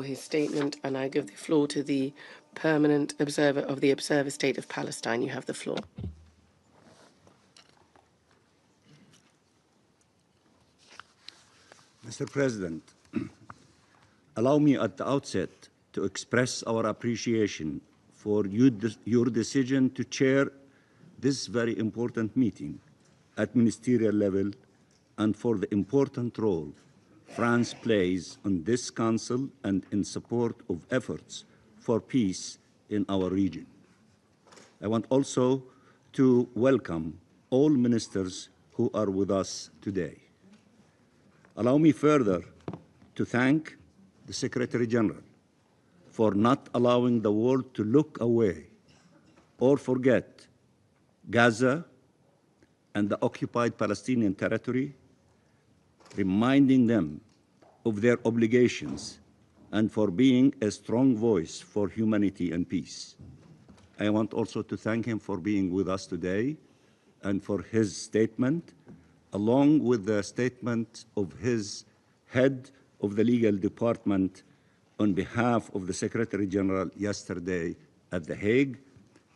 for his statement, and I give the floor to the permanent observer of the Observer State of Palestine. You have the floor. Mr. President, allow me at the outset to express our appreciation for your decision to chair this very important meeting at ministerial level and for the important role France plays on this Council and in support of efforts for peace in our region. I want also to welcome all ministers who are with us today. Allow me further to thank the Secretary General for not allowing the world to look away or forget Gaza and the occupied Palestinian territory, reminding them of their obligations and for being a strong voice for humanity and peace. I want also to thank him for being with us today and for his statement, along with the statement of his head of the legal department on behalf of the Secretary General yesterday at The Hague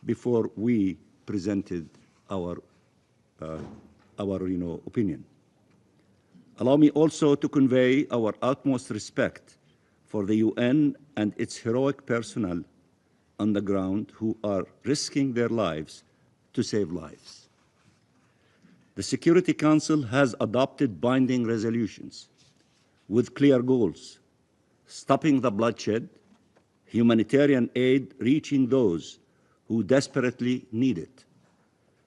before we presented our opinion. Allow me also to convey our utmost respect for the UN and its heroic personnel on the ground who are risking their lives to save lives. The Security Council has adopted binding resolutions with clear goals: stopping the bloodshed, humanitarian aid reaching those who desperately need it,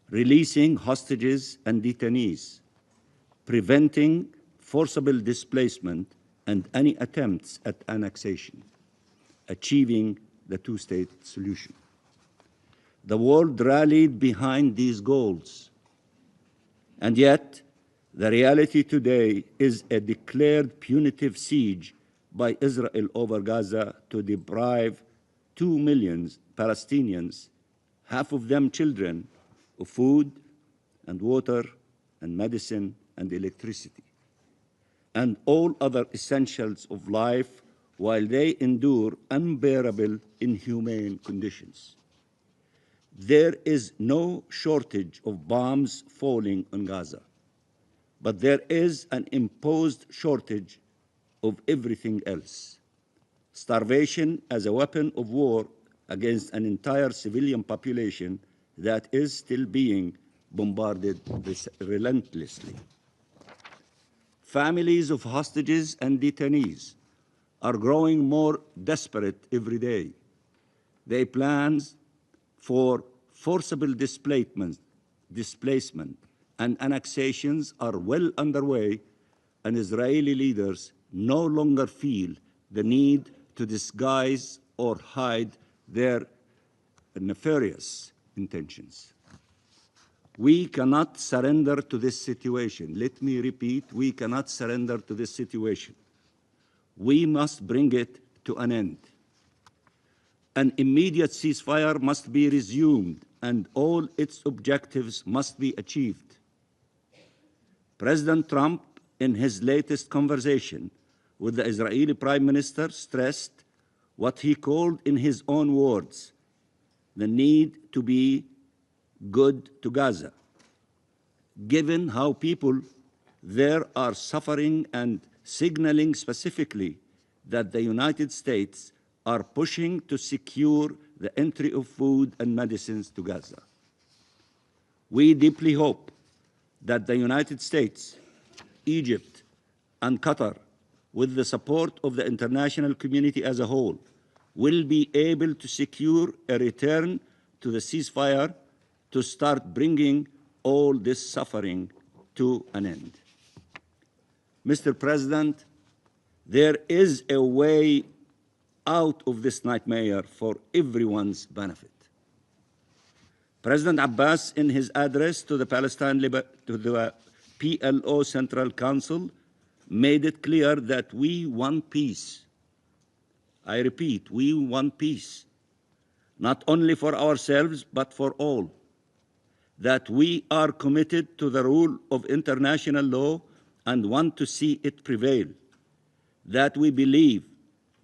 releasing hostages and detainees, preventing forcible displacement and any attempts at annexation, achieving the two-state solution. The world rallied behind these goals, and yet the reality today is a declared punitive siege by Israel over Gaza to deprive 2 million Palestinians, half of them children, of food and water and medicine and electricity, and all other essentials of life while they endure unbearable, inhumane conditions. There is no shortage of bombs falling on Gaza, but there is an imposed shortage of everything else. Starvation as a weapon of war against an entire civilian population that is still being bombarded relentlessly. Families of hostages and detainees are growing more desperate every day. Their plans for forcible displacement and annexations are well underway, and Israeli leaders no longer feel the need to disguise or hide their nefarious intentions. We cannot surrender to this situation. Let me repeat, we cannot surrender to this situation. We must bring it to an end. An immediate ceasefire must be resumed, and all its objectives must be achieved. President Trump, in his latest conversation with the Israeli Prime Minister, stressed what he called, in his own words, the need to be good to Gaza, given how people there are suffering, and signaling specifically that the United States are pushing to secure the entry of food and medicines to Gaza. We deeply hope that the United States, Egypt, and Qatar, with the support of the international community as a whole, will be able to secure a return to the ceasefire to start bringing all this suffering to an end. Mr. President, there is a way out of this nightmare for everyone's benefit. President Abbas, in his address to the PLO Central Council, made it clear that we want peace. I repeat, we want peace, not only for ourselves, but for all. That we are committed to the rule of international law and want to see it prevail. That we believe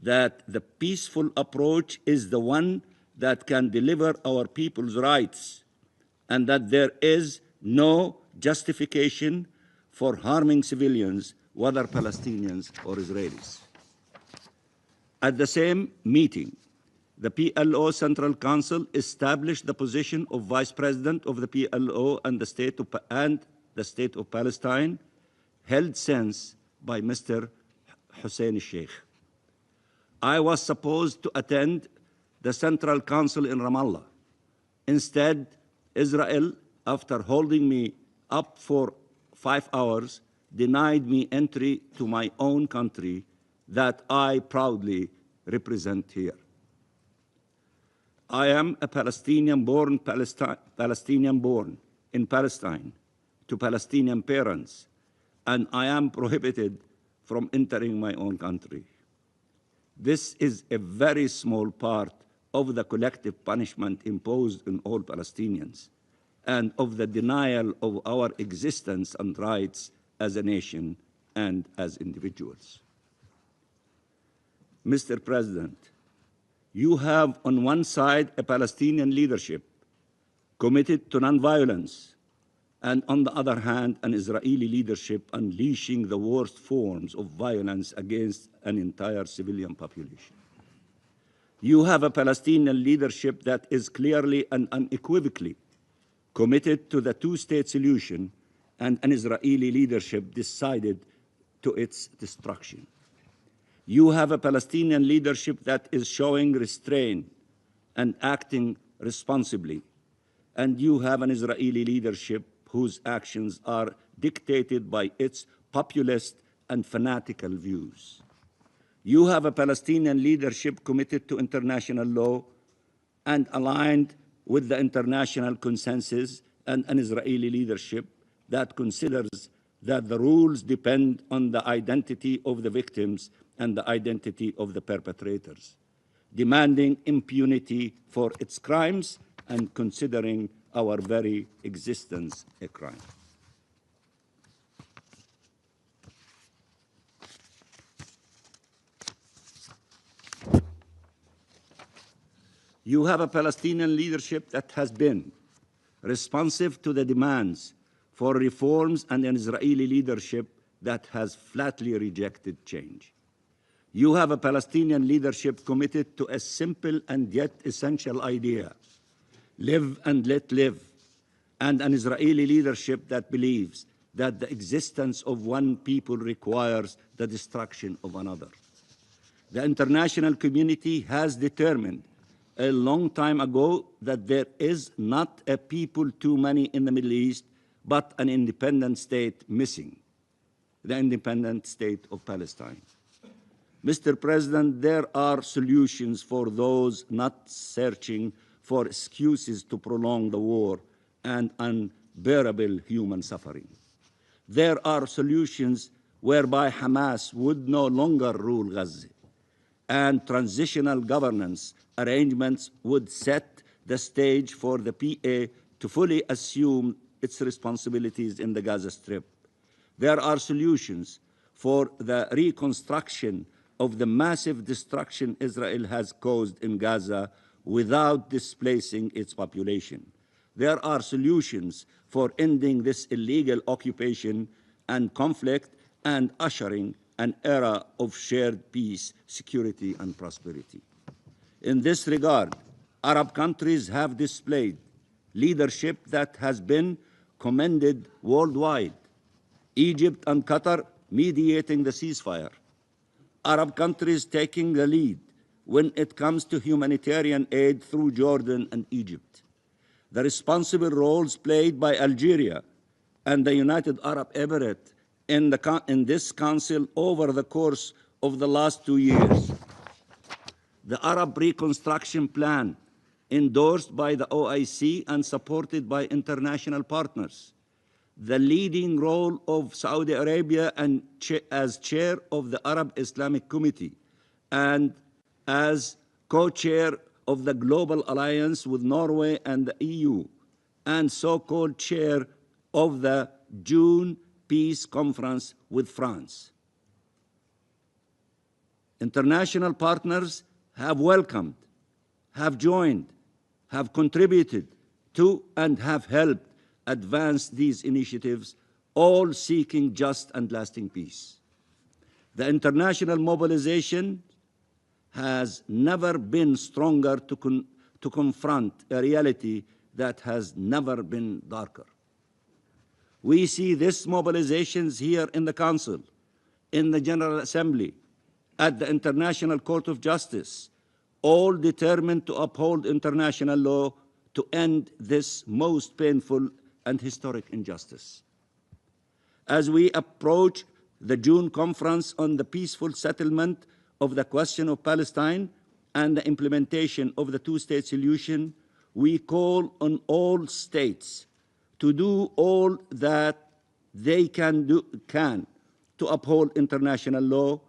that the peaceful approach is the one that can deliver our people's rights, and that there is no justification for harming civilians, whether Palestinians or Israelis. At the same meeting, the PLO Central Council established the position of Vice President of the PLO and the State of Palestine, held since by Mr. Hussein al-Sheikh. I was supposed to attend the Central Council in Ramallah. Instead, Israel, after holding me up for 5 hours, denied me entry to my own country that I proudly represent here. I am a Palestinian born in Palestine to Palestinian parents, and I am prohibited from entering my own country. This is a very small part of the collective punishment imposed on all Palestinians and of the denial of our existence and rights as a nation and as individuals. Mr. President, you have on one side a Palestinian leadership committed to nonviolence, and on the other hand, an Israeli leadership unleashing the worst forms of violence against an entire civilian population. You have a Palestinian leadership that is clearly and unequivocally committed to the two-state solution, and an Israeli leadership decided to its destruction. You have a Palestinian leadership that is showing restraint and acting responsibly, and you have an Israeli leadership whose actions are dictated by its populist and fanatical views. You have a Palestinian leadership committed to international law and aligned with the international consensus, and an Israeli leadership that considers that the rules depend on the identity of the victims and the identity of the perpetrators, demanding impunity for its crimes and considering our very existence a crime. You have a Palestinian leadership that has been responsive to the demands for reforms and an Israeli leadership that has flatly rejected change. You have a Palestinian leadership committed to a simple and yet essential idea: live and let live, and an Israeli leadership that believes that the existence of one people requires the destruction of another. The international community has determined a long time ago that there is not a people too many in the Middle East, but an independent state missing, the independent state of Palestine. Mr. President, there are solutions for those not searching for excuses to prolong the war and unbearable human suffering. There are solutions whereby Hamas would no longer rule Gaza, and transitional governance arrangements would set the stage for the PA to fully assume its responsibilities in the Gaza Strip. There are solutions for the reconstruction of the massive destruction Israel has caused in Gaza without displacing its population. There are solutions for ending this illegal occupation and conflict and ushering an era of shared peace, security, and prosperity. In this regard, Arab countries have displayed leadership that has been commended worldwide. Egypt and Qatar mediating the ceasefire. Arab countries taking the lead when it comes to humanitarian aid through Jordan and Egypt. The responsible roles played by Algeria and the United Arab Emirates in this council over the course of the last 2 years. The Arab Reconstruction Plan, endorsed by the OIC and supported by international partners. The leading role of Saudi Arabia and as chair of the Arab Islamic Committee and as co-chair of the Global Alliance with Norway and the EU, and so-called chair of the June Peace Conference with France. International partners have welcomed, have joined, have contributed to, and have helped advance these initiatives, all seeking just and lasting peace. The international mobilization has never been stronger to confront a reality that has never been darker. We see this mobilizations here in the Council, in the General Assembly, at the International Court of Justice, all determined to uphold international law to end this most painful and historic injustice. As we approach the June conference on the peaceful settlement of the question of Palestine and the implementation of the two-state solution, we call on all states to do all that they can to uphold international law,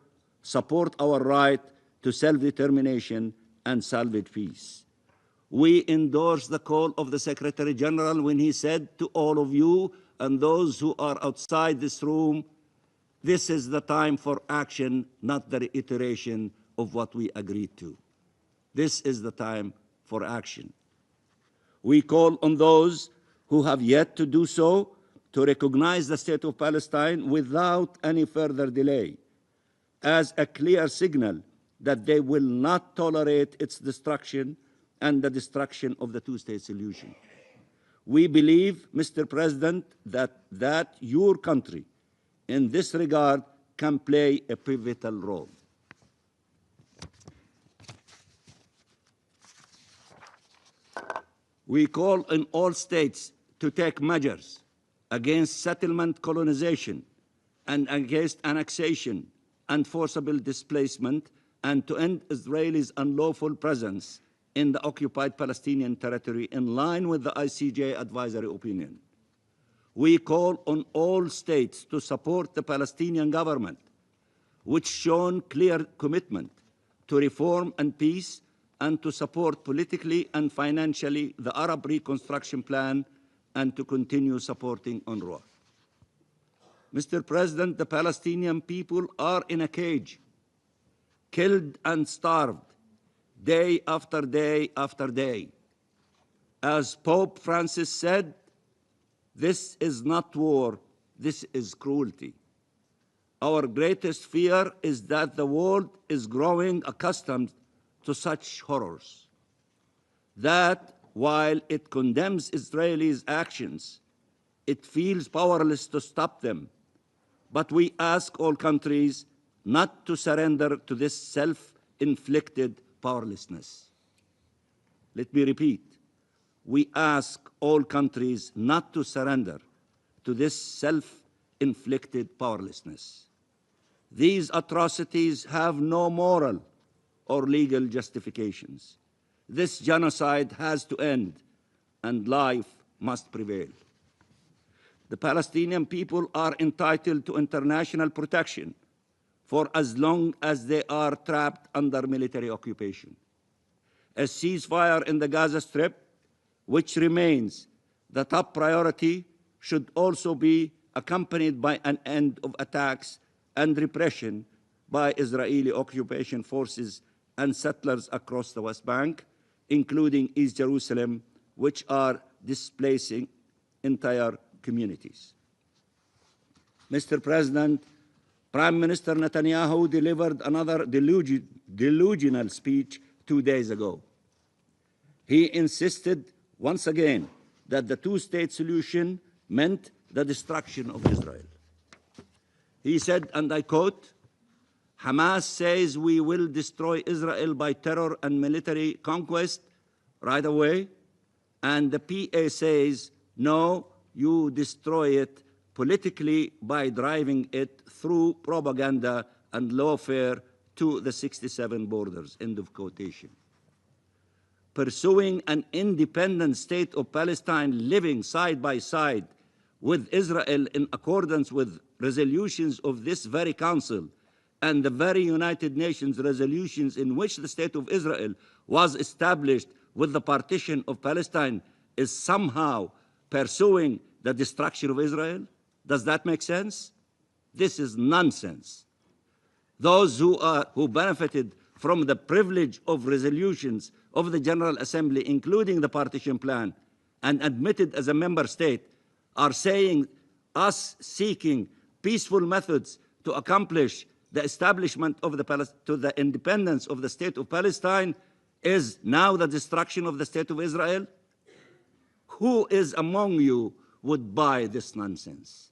support our right to self-determination, and salvage peace. We endorse the call of the Secretary General when he said to all of you and those who are outside this room, this is the time for action, not the reiteration of what we agreed to. This is the time for action. We call on those who have yet to do so to recognize the state of Palestine without any further delay, as a clear signal that they will not tolerate its destruction and the destruction of the two-state solution. We believe, Mr. President, that your country in this regard can play a pivotal role. We call on all states to take measures against settlement colonization and against annexation and forcible displacement, and to end Israel's unlawful presence in the occupied Palestinian territory in line with the ICJ advisory opinion. We call on all states to support the Palestinian government, which shown clear commitment to reform and peace, and to support politically and financially the Arab Reconstruction Plan, and to continue supporting UNRWA. Mr. President, the Palestinian people are in a cage, killed and starved, day after day after day. As Pope Francis said, this is not war, this is cruelty. Our greatest fear is that the world is growing accustomed to such horrors, that while it condemns Israelis' actions, it feels powerless to stop them. But we ask all countries not to surrender to this self-inflicted powerlessness. Let me repeat. We ask all countries not to surrender to this self-inflicted powerlessness. These atrocities have no moral or legal justifications. This genocide has to end, and life must prevail. The Palestinian people are entitled to international protection for as long as they are trapped under military occupation. A ceasefire in the Gaza Strip, which remains the top priority, should also be accompanied by an end of attacks and repression by Israeli occupation forces and settlers across the West Bank, including East Jerusalem, which are displacing entire communities. Mr. President, Prime Minister Netanyahu delivered another delusional speech 2 days ago. He insisted once again that the two-state solution meant the destruction of Israel. He said, and I quote, Hamas says we will destroy Israel by terror and military conquest right away, and the PA says, no, you destroy it politically by driving it through propaganda and lawfare to the 67 borders, end of quotation. Pursuing an independent state of Palestine living side by side with Israel in accordance with resolutions of this very council and the very United Nations resolutions in which the state of Israel was established with the partition of Palestine is somehow pursuing the destruction of Israel? Does that make sense? This is nonsense. Those who benefited from the privilege of resolutions of the General Assembly, including the partition plan, and admitted as a member state, are saying us seeking peaceful methods to accomplish the establishment of the independence of the State of Palestine is now the destruction of the State of Israel? Who is among you would buy this nonsense?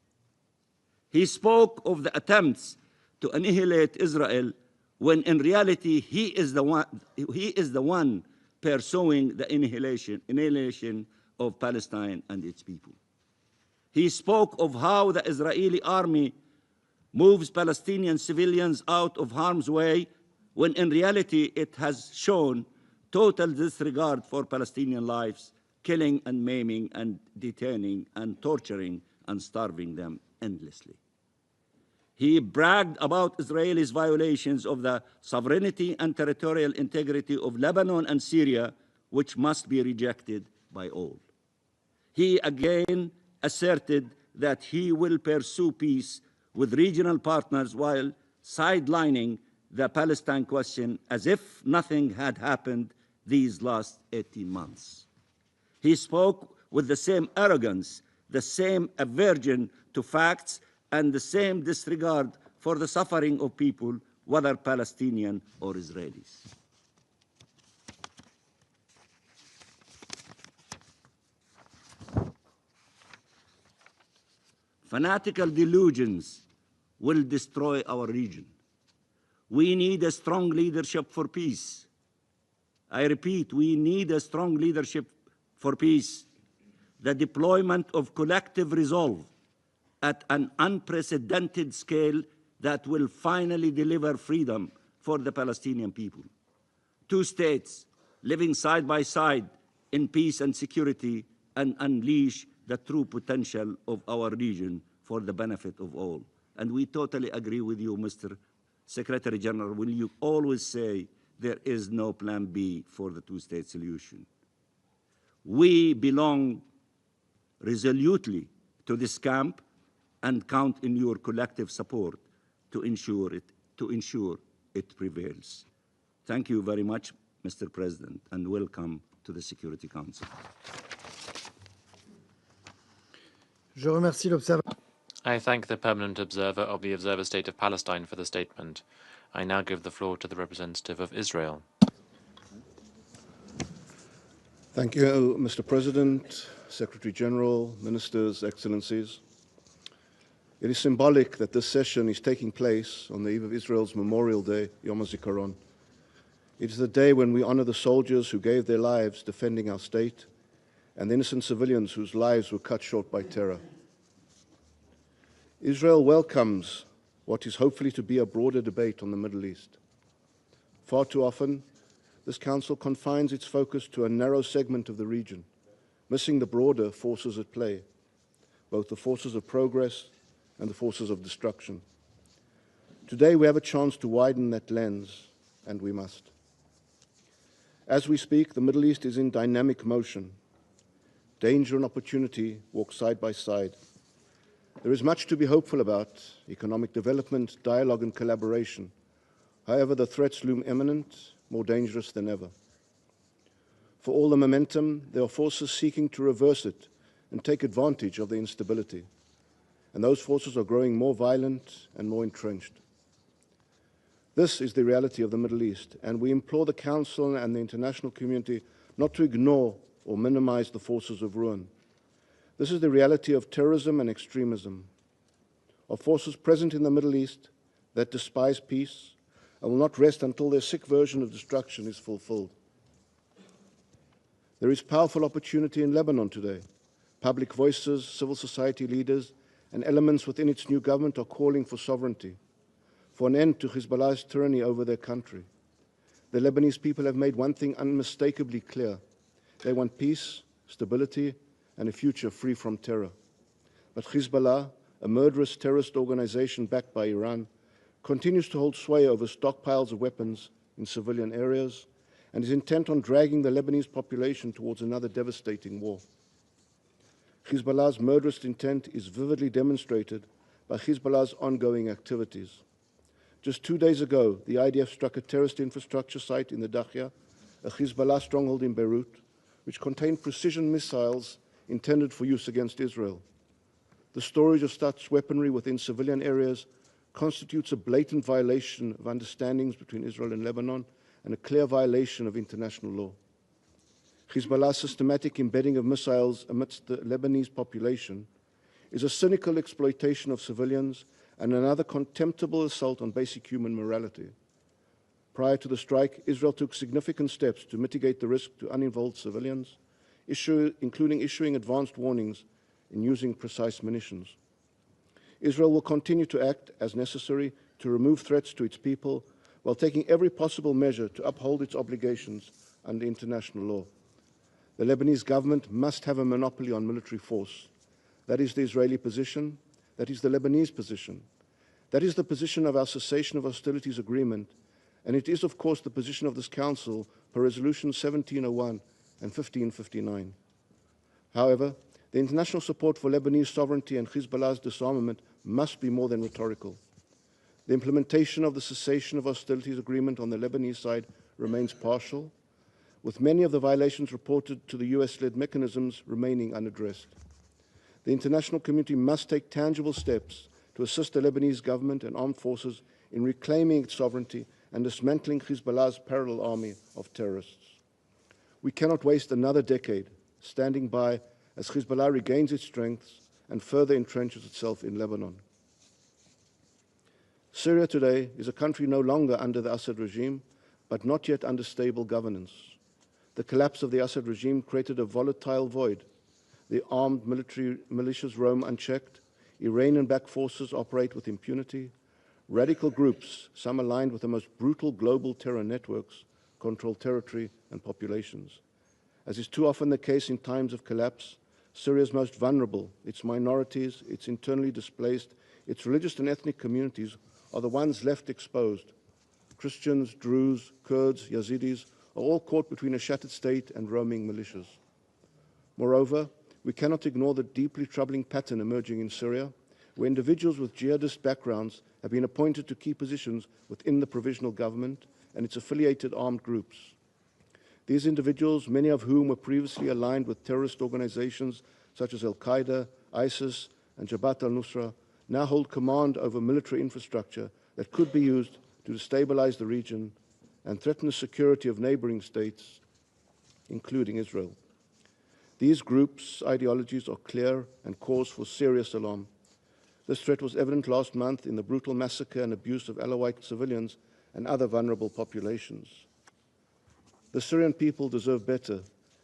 He spoke of the attempts to annihilate Israel when in reality he is the one pursuing the annihilation of Palestine and its people. He spoke of how the Israeli army moves Palestinian civilians out of harm's way when in reality it has shown total disregard for Palestinian lives, killing and maiming and detaining and torturing and starving them endlessly. He bragged about Israel's violations of the sovereignty and territorial integrity of Lebanon and Syria, which must be rejected by all. He again asserted that he will pursue peace with regional partners while sidelining the Palestine question as if nothing had happened these last 18 months. He spoke with the same arrogance, the same aversion to facts, and the same disregard for the suffering of people, whether Palestinian or Israelis. Fanatical delusions will destroy our region. We need a strong leadership for peace. I repeat, we need a strong leadership for peace. The deployment of collective resolve at an unprecedented scale that will finally deliver freedom for the Palestinian people. Two states living side by side in peace and security, and unleash the true potential of our region for the benefit of all. And we totally agree with you, Mr. Secretary General, when you always say there is no plan B for the two-state solution. We belong resolutely to this camp and count in your collective support to ensure it prevails. Thank you very much, Mr. President, and welcome to the Security Council. Je remercie l'observateur. I thank the permanent observer of the Observer State of Palestine for the statement. I now give the floor to the representative of Israel. Thank you, Mr. President, Secretary General, Ministers, Excellencies. It is symbolic that this session is taking place on the eve of Israel's Memorial Day, Yom HaZikaron. It is the day when we honor the soldiers who gave their lives defending our state and the innocent civilians whose lives were cut short by terror. Israel welcomes what is hopefully to be a broader debate on the Middle East. Far too often, this Council confines its focus to a narrow segment of the region, missing the broader forces at play, both the forces of progress and the forces of destruction. Today we have a chance to widen that lens, and we must. As we speak, the Middle East is in dynamic motion. Danger and opportunity walk side by side. There is much to be hopeful about: economic development, dialogue and collaboration. However, the threats loom imminent, more dangerous than ever. For all the momentum, there are forces seeking to reverse it and take advantage of the instability. And those forces are growing more violent and more entrenched. This is the reality of the Middle East, and we implore the Council and the international community not to ignore or minimize the forces of ruin. This is the reality of terrorism and extremism, of forces present in the Middle East that despise peace and will not rest until their sick version of destruction is fulfilled. There is powerful opportunity in Lebanon today. Public voices, civil society leaders, and elements within its new government are calling for sovereignty, for an end to Hezbollah's tyranny over their country. The Lebanese people have made one thing unmistakably clear: they want peace, stability, and a future free from terror. But Hezbollah, a murderous terrorist organization backed by Iran, continues to hold sway over stockpiles of weapons in civilian areas and is intent on dragging the Lebanese population towards another devastating war. Hezbollah's murderous intent is vividly demonstrated by Hezbollah's ongoing activities. Just 2 days ago, the IDF struck a terrorist infrastructure site in the Dakhia, a Hezbollah stronghold in Beirut, which contained precision missiles intended for use against Israel. The storage of such weaponry within civilian areas constitutes a blatant violation of understandings between Israel and Lebanon and a clear violation of international law. Hezbollah's systematic embedding of missiles amidst the Lebanese population is a cynical exploitation of civilians and another contemptible assault on basic human morality. Prior to the strike, Israel took significant steps to mitigate the risk to uninvolved civilians, including issuing advanced warnings in using precise munitions. Israel will continue to act as necessary to remove threats to its people while taking every possible measure to uphold its obligations under international law. The Lebanese government must have a monopoly on military force. That is the Israeli position. That is the Lebanese position. That is the position of our cessation of hostilities agreement, and it is, of course, the position of this Council per Resolution 1701 and 1559. However, the international support for Lebanese sovereignty and Hezbollah's disarmament must be more than rhetorical. The implementation of the cessation of hostilities agreement on the Lebanese side remains partial, with many of the violations reported to the US-led mechanisms remaining unaddressed. The international community must take tangible steps to assist the Lebanese government and armed forces in reclaiming its sovereignty and dismantling Hezbollah's parallel army of terrorists. We cannot waste another decade standing by as Hezbollah regains its strengths and further entrenches itself in Lebanon. Syria today is a country no longer under the Assad regime, but not yet under stable governance. The collapse of the Assad regime created a volatile void. The armed military militias roam unchecked, Iranian-backed forces operate with impunity, radical groups, some aligned with the most brutal global terror networks, control territory and populations. As is too often the case in times of collapse, Syria's most vulnerable, its minorities, its internally displaced, its religious and ethnic communities are the ones left exposed. Christians, Druze, Kurds, Yazidis are all caught between a shattered state and roaming militias. Moreover, we cannot ignore the deeply troubling pattern emerging in Syria, where individuals with jihadist backgrounds have been appointed to key positions within the provisional government and its affiliated armed groups. These individuals, many of whom were previously aligned with terrorist organizations such as Al-Qaeda, ISIS, and Jabhat al-Nusra, now hold command over military infrastructure that could be used to destabilize the region and threaten the security of neighboring states, including Israel. These groups' ideologies are clear and cause for serious alarm. This threat was evident last month in the brutal massacre and abuse of Alawite civilians and other vulnerable populations. The Syrian people deserve better.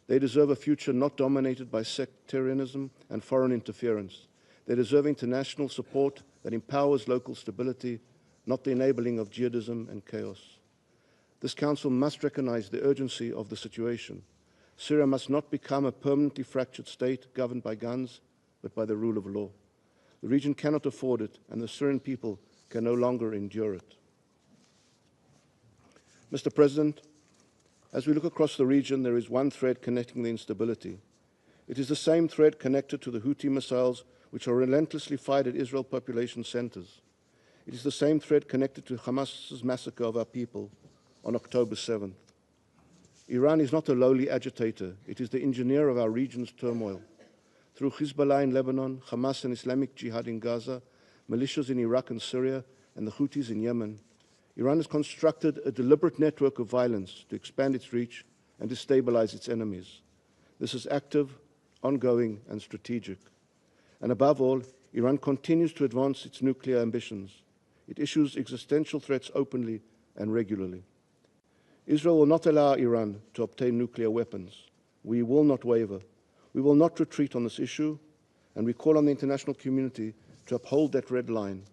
They deserve a future not dominated by sectarianism and foreign interference. They deserve international support that empowers local stability, not the enabling of jihadism and chaos. This Council must recognize the urgency of the situation. Syria must not become a permanently fractured state governed by guns, but by the rule of law. The region cannot afford it, and the Syrian people can no longer endure it. Mr. President, as we look across the region, there is one thread connecting the instability. It is the same thread connected to the Houthi missiles which are relentlessly fired at Israel population centers. It is the same thread connected to Hamas's massacre of our people on October 7th. Iran is not a lowly agitator. It is the engineer of our region's turmoil. Through Hezbollah in Lebanon, Hamas and Islamic Jihad in Gaza, militias in Iraq and Syria, and the Houthis in Yemen, Iran has constructed a deliberate network of violence to expand its reach and destabilize its enemies. This is active, ongoing, and strategic. And above all, Iran continues to advance its nuclear ambitions. It issues existential threats openly and regularly. Israel will not allow Iran to obtain nuclear weapons. We will not waver. We will not retreat on this issue, and we call on the international community to uphold that red line,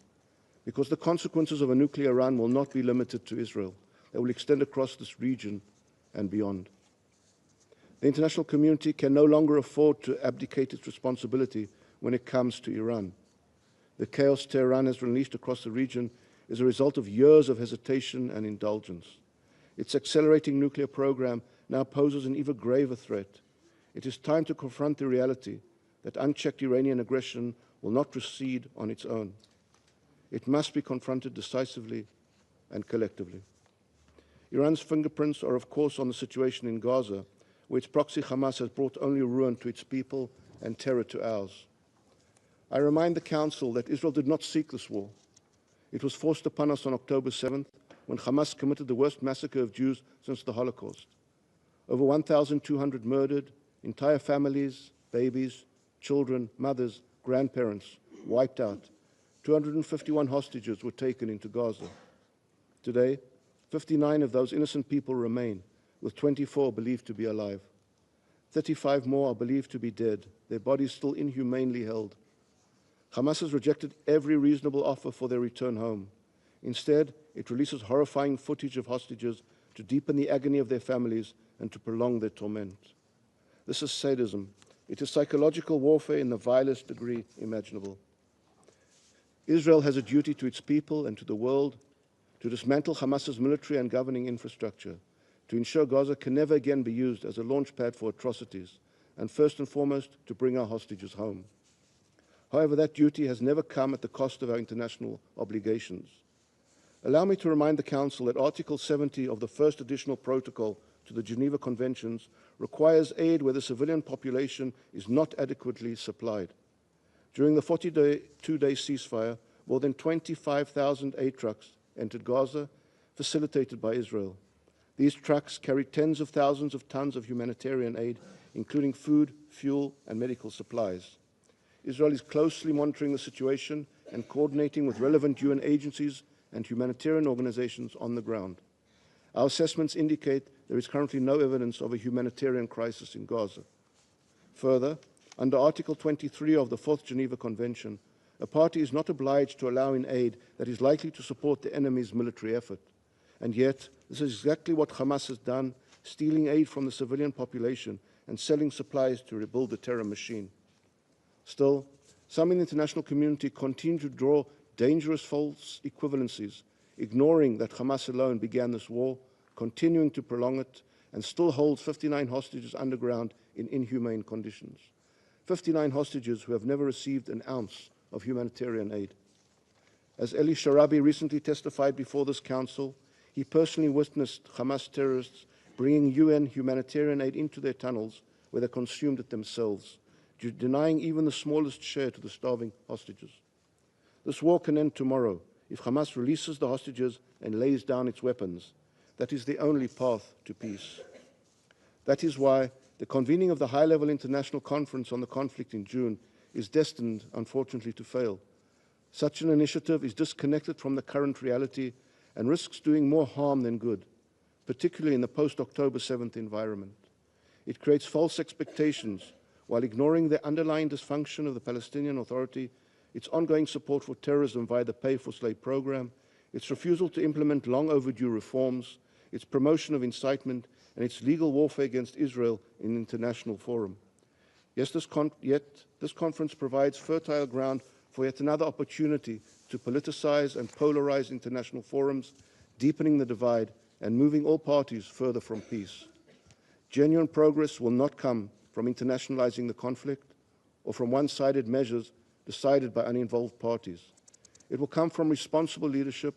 because the consequences of a nuclear Iran will not be limited to Israel. They will extend across this region and beyond. The international community can no longer afford to abdicate its responsibility when it comes to Iran. The chaos Tehran has unleashed across the region is a result of years of hesitation and indulgence. Its accelerating nuclear program now poses an even graver threat. It is time to confront the reality that unchecked Iranian aggression will not recede on its own. It must be confronted decisively and collectively. Iran's fingerprints are, of course, on the situation in Gaza, where its proxy Hamas has brought only ruin to its people and terror to ours. I remind the Council that Israel did not seek this war. It was forced upon us on October 7th, when Hamas committed the worst massacre of Jews since the Holocaust. Over 1,200 murdered, entire families, babies, children, mothers, grandparents wiped out. 251 hostages were taken into Gaza. Today, 59 of those innocent people remain, with 24 believed to be alive. 35 more are believed to be dead, their bodies still inhumanely held. Hamas has rejected every reasonable offer for their return home. Instead, it releases horrifying footage of hostages to deepen the agony of their families and to prolong their torment. This is sadism. It is psychological warfare in the vilest degree imaginable. Israel has a duty to its people and to the world to dismantle Hamas's military and governing infrastructure, to ensure Gaza can never again be used as a launchpad for atrocities, and first and foremost, to bring our hostages home. However, that duty has never come at the cost of our international obligations. Allow me to remind the Council that Article 70 of the first additional protocol to the Geneva Conventions requires aid where the civilian population is not adequately supplied. During the 42-day ceasefire, more than 25,000 aid trucks entered Gaza, facilitated by Israel. These trucks carried tens of thousands of tons of humanitarian aid, including food, fuel, and medical supplies. Israel is closely monitoring the situation and coordinating with relevant UN agencies and humanitarian organizations on the ground. Our assessments indicate there is currently no evidence of a humanitarian crisis in Gaza. Further, under Article 23 of the Fourth Geneva Convention, a party is not obliged to allow in aid that is likely to support the enemy's military effort. And yet, this is exactly what Hamas has done, stealing aid from the civilian population and selling supplies to rebuild the terror machine. Still, some in the international community continue to draw dangerous false equivalencies, ignoring that Hamas alone began this war, continuing to prolong it, and still holds 59 hostages underground in inhumane conditions. 59 hostages who have never received an ounce of humanitarian aid. As Eli Sharabi recently testified before this Council, he personally witnessed Hamas terrorists bringing UN humanitarian aid into their tunnels where they consumed it themselves, denying even the smallest share to the starving hostages. This war can end tomorrow if Hamas releases the hostages and lays down its weapons. That is the only path to peace. That is why the convening of the high-level international conference on the conflict in June is destined, unfortunately, to fail. Such an initiative is disconnected from the current reality and risks doing more harm than good, particularly in the post-October 7th environment. It creates false expectations while ignoring the underlying dysfunction of the Palestinian Authority, its ongoing support for terrorism via the pay-for-slay program, its refusal to implement long-overdue reforms, its promotion of incitement, and its legal warfare against Israel in international forum. Yet this conference provides fertile ground for yet another opportunity to politicize and polarize international forums, deepening the divide and moving all parties further from peace. Genuine progress will not come from internationalizing the conflict or from one-sided measures decided by uninvolved parties. It will come from responsible leadership,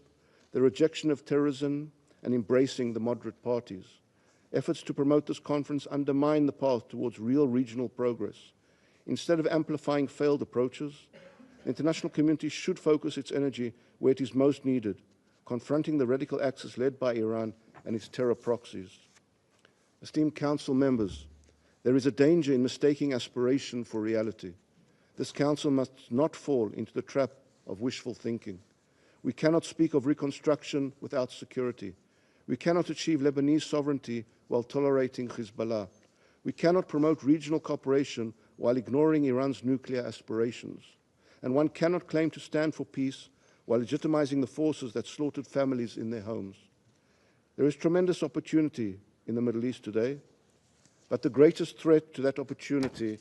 the rejection of terrorism, and embracing the moderate parties. Efforts to promote this conference undermine the path towards real regional progress. Instead of amplifying failed approaches, the international community should focus its energy where it is most needed, confronting the radical axis led by Iran and its terror proxies. Esteemed Council members, there is a danger in mistaking aspiration for reality. This Council must not fall into the trap of wishful thinking. We cannot speak of reconstruction without security. We cannot achieve Lebanese sovereignty while tolerating Hezbollah. We cannot promote regional cooperation while ignoring Iran's nuclear aspirations. And one cannot claim to stand for peace while legitimizing the forces that slaughtered families in their homes. There is tremendous opportunity in the Middle East today, but the greatest threat to that opportunity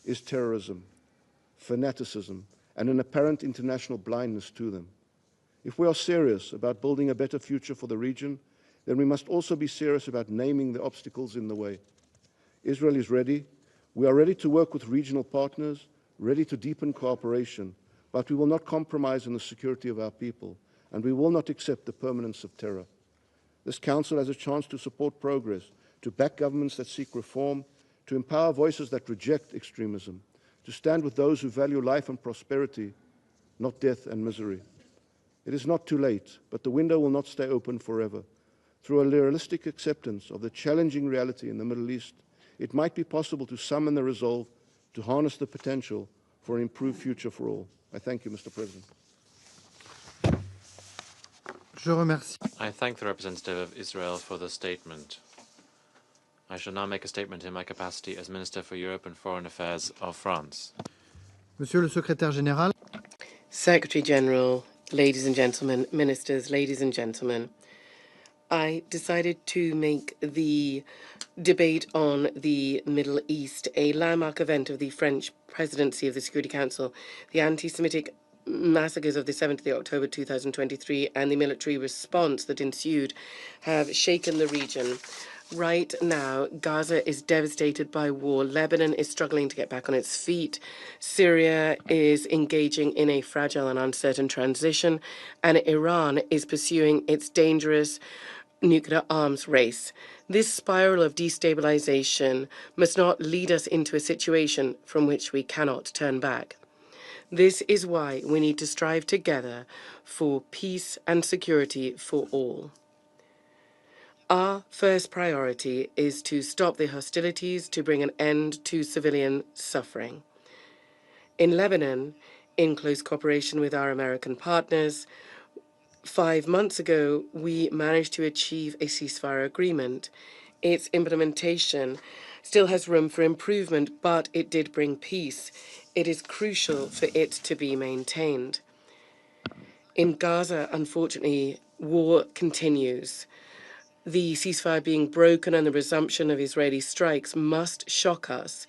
is terrorism, fanaticism, and an apparent international blindness to them. If we are serious about building a better future for the region, then we must also be serious about naming the obstacles in the way. Israel is ready. We are ready to work with regional partners, ready to deepen cooperation, but we will not compromise on the security of our people. and we will not accept the permanence of terror. This Council has a chance to support progress, to back governments that seek reform, to empower voices that reject extremism, to stand with those who value life and prosperity, not death and misery. It is not too late, but the window will not stay open forever. Through a realistic acceptance of the challenging reality in the Middle East, it might be possible to summon the resolve to harness the potential for an improved future for all. I thank you, Mr. President. Je remercie. I thank the representative of Israel for the statement. I shall now make a statement in my capacity as Minister for Europe and Foreign Affairs of France. Monsieur le secrétaire général. Secretary General, ladies and gentlemen, ministers, ladies and gentlemen, I decided to make the debate on the Middle East a landmark event of the French presidency of the Security Council. The anti-Semitic massacres of the 7th of October 2023 and the military response that ensued have shaken the region. Right now, Gaza is devastated by war. Lebanon is struggling to get back on its feet. Syria is engaging in a fragile and uncertain transition. And Iran is pursuing its dangerous nuclear arms race. This spiral of destabilization must not lead us into a situation from which we cannot turn back. This is why we need to strive together for peace and security for all. Our first priority is to stop the hostilities, to bring an end to civilian suffering. In Lebanon, in close cooperation with our American partners, 5 months ago, we managed to achieve a ceasefire agreement. Its implementation still has room for improvement, but it did bring peace. It is crucial for it to be maintained. In Gaza, unfortunately, war continues. The ceasefire being broken and the resumption of Israeli strikes must shock us.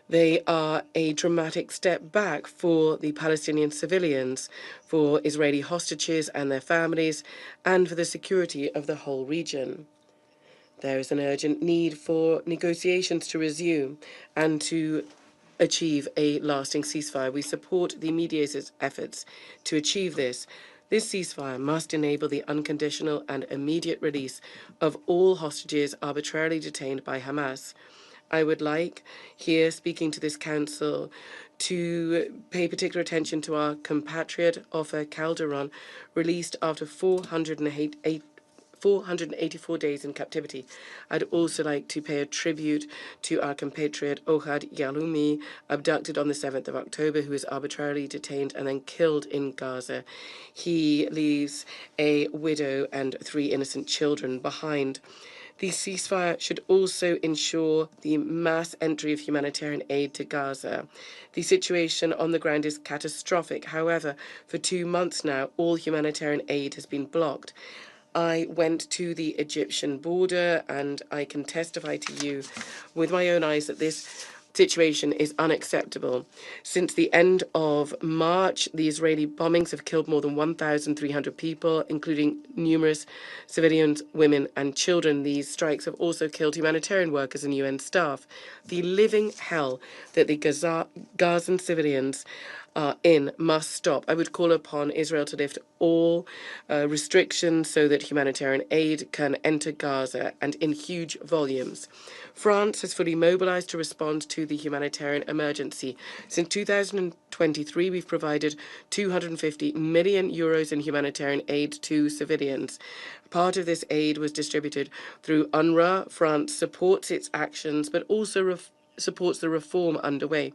They are a dramatic step back for the Palestinian civilians, for Israeli hostages and their families, and for the security of the whole region. There is an urgent need for negotiations to resume and to achieve a lasting ceasefire. We support the mediators' efforts to achieve this. This ceasefire must enable the unconditional and immediate release of all hostages arbitrarily detained by Hamas. I would like, here speaking to this council, to pay particular attention to our compatriot Ofer Calderon, released after 484 days in captivity. I'd also like to pay a tribute to our compatriot Ohad Yaloumi, abducted on the 7th of October, who was arbitrarily detained and then killed in Gaza. He leaves a widow and 3 innocent children behind. The ceasefire should also ensure the mass entry of humanitarian aid to Gaza. The situation on the ground is catastrophic. However, for 2 months now, all humanitarian aid has been blocked. I went to the Egyptian border and I can testify to you with my own eyes that this situation is unacceptable. Since the end of March, the Israeli bombings have killed more than 1,300 people, including numerous civilians, women and children. These strikes have also killed humanitarian workers and UN staff. The living hell that the Gazan civilians are in must stop. I would call upon Israel to lift all restrictions so that humanitarian aid can enter Gaza and in huge volumes. France has fully mobilized to respond to the humanitarian emergency. Since 2023, we've provided 250 million euros in humanitarian aid to civilians. Part of this aid was distributed through UNRWA. France supports its actions, but also supports the reform underway.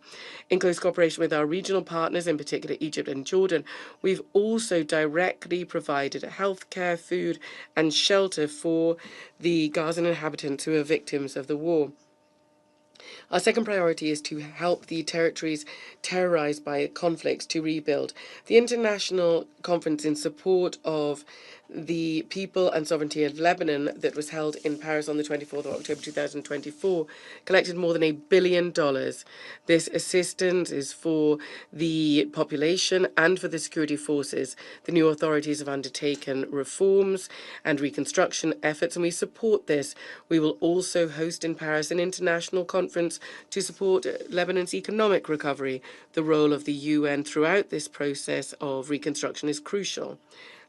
In close cooperation with our regional partners, in particular Egypt and Jordan, we've also directly provided healthcare, food and shelter for the Gazan inhabitants who are victims of the war. Our second priority is to help the territories terrorized by conflicts to rebuild. The international conference in support of the people and sovereignty of Lebanon that was held in Paris on the 24th of October 2024 collected more than $1 billion. This assistance is for the population and for the security forces. The new authorities have undertaken reforms and reconstruction efforts, and we support this. We will also host in Paris an international conference to support Lebanon's economic recovery. The role of the UN throughout this process of reconstruction is crucial.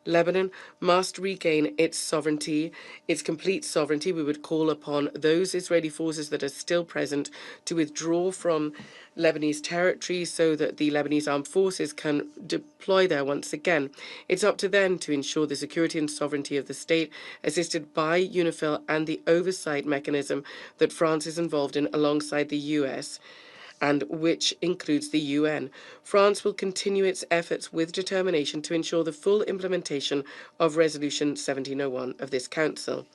Lebanon must regain its sovereignty, its complete sovereignty. We would call upon those Israeli forces that are still present to withdraw from Lebanese territory so that the Lebanese armed forces can deploy there once again. It's up to them to ensure the security and sovereignty of the state, assisted by UNIFIL and the oversight mechanism that France is involved in alongside the US, and which includes the UN. France will continue its efforts with determination to ensure the full implementation of Resolution 1701 of this Council.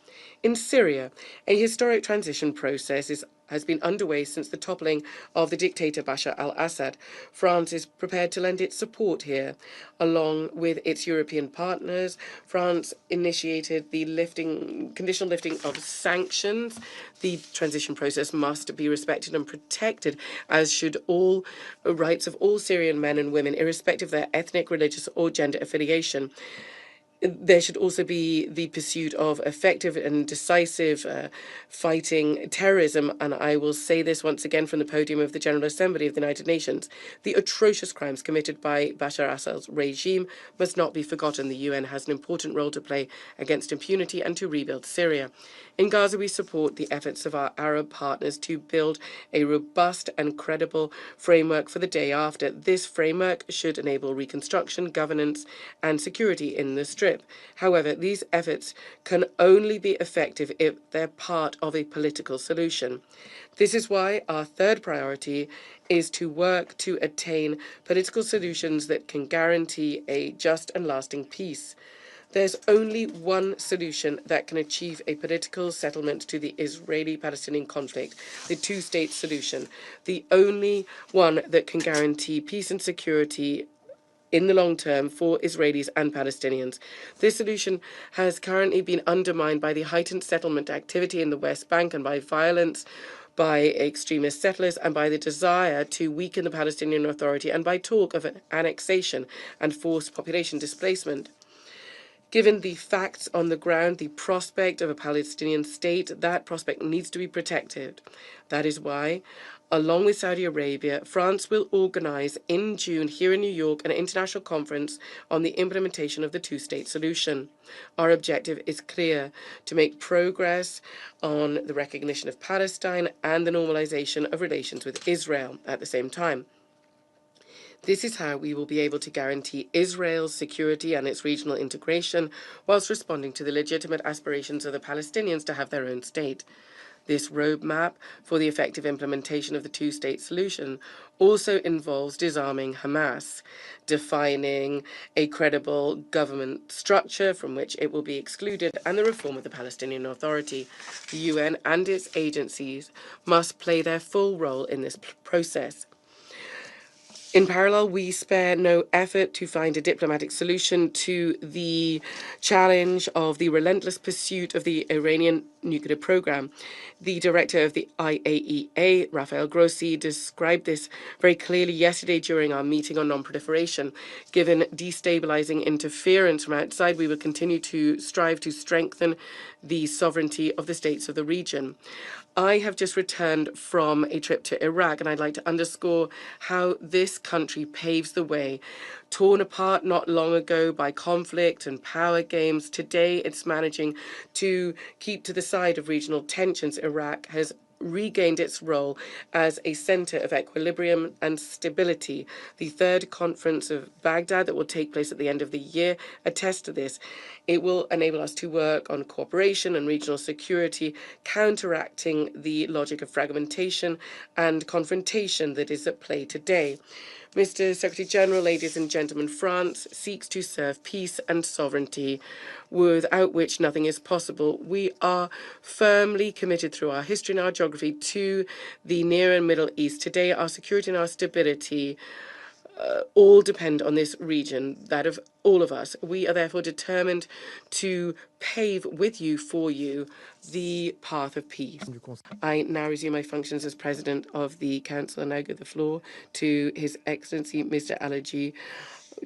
In Syria, a historic transition process has been underway since the toppling of the dictator Bashar al-Assad. France is prepared to lend its support here. Along with its European partners, France initiated the conditional lifting of sanctions. The transition process must be respected and protected, as should all rights of all Syrian men and women, irrespective of their ethnic, religious, or gender affiliation. There should also be the pursuit of effective and decisive fighting terrorism, and I will say this once again from the podium of the General Assembly of the United Nations. The atrocious crimes committed by Bashar al-Assad's regime must not be forgotten. The UN has an important role to play against impunity and to rebuild Syria. In Gaza, we support the efforts of our Arab partners to build a robust and credible framework for the day after. This framework should enable reconstruction, governance, and security in the Strip. However, these efforts can only be effective if they're part of a political solution. This is why our third priority is to work to attain political solutions that can guarantee a just and lasting peace. There's only one solution that can achieve a political settlement to the Israeli-Palestinian conflict, the two-state solution, the only one that can guarantee peace and security in the long term for Israelis and Palestinians. This solution has currently been undermined by the heightened settlement activity in the West Bank and by violence by extremist settlers and by the desire to weaken the Palestinian Authority and by talk of an annexation and forced population displacement. Given the facts on the ground, the prospect of a Palestinian state, that prospect needs to be protected. That is why, along with Saudi Arabia, France will organize in June here in New York an international conference on the implementation of the two-state solution. Our objective is clear: to make progress on the recognition of Palestine and the normalization of relations with Israel at the same time. This is how we will be able to guarantee Israel's security and its regional integration, whilst responding to the legitimate aspirations of the Palestinians to have their own state. This roadmap for the effective implementation of the two-state solution also involves disarming Hamas, defining a credible government structure from which it will be excluded, and the reform of the Palestinian Authority. The UN and its agencies must play their full role in this process. In parallel, we spare no effort to find a diplomatic solution to the challenge of the relentless pursuit of the Iranian nuclear program. The director of the IAEA, Rafael Grossi, described this very clearly yesterday during our meeting on non-proliferation. Given destabilizing interference from outside, we will continue to strive to strengthen the sovereignty of the states of the region. I have just returned from a trip to Iraq, and I'd like to underscore how this country paves the way. Torn apart not long ago by conflict and power games, today it's managing to keep to the side of regional tensions. Iraq has regained its role as a center of equilibrium and stability. The third conference of Baghdad that will take place at the end of the year attests to this. It will enable us to work on cooperation and regional security, counteracting the logic of fragmentation and confrontation that is at play today. Mr. Secretary General, ladies and gentlemen, France seeks to serve peace and sovereignty, without which nothing is possible. We are firmly committed through our history and our geography to the Near and Middle East. Today, our security and our stability all depend on this region, that of all of us. We are therefore determined to pave with you, for you, the path of peace. I now resume my functions as President of the Council, and I give the floor to His Excellency Mr. Alaji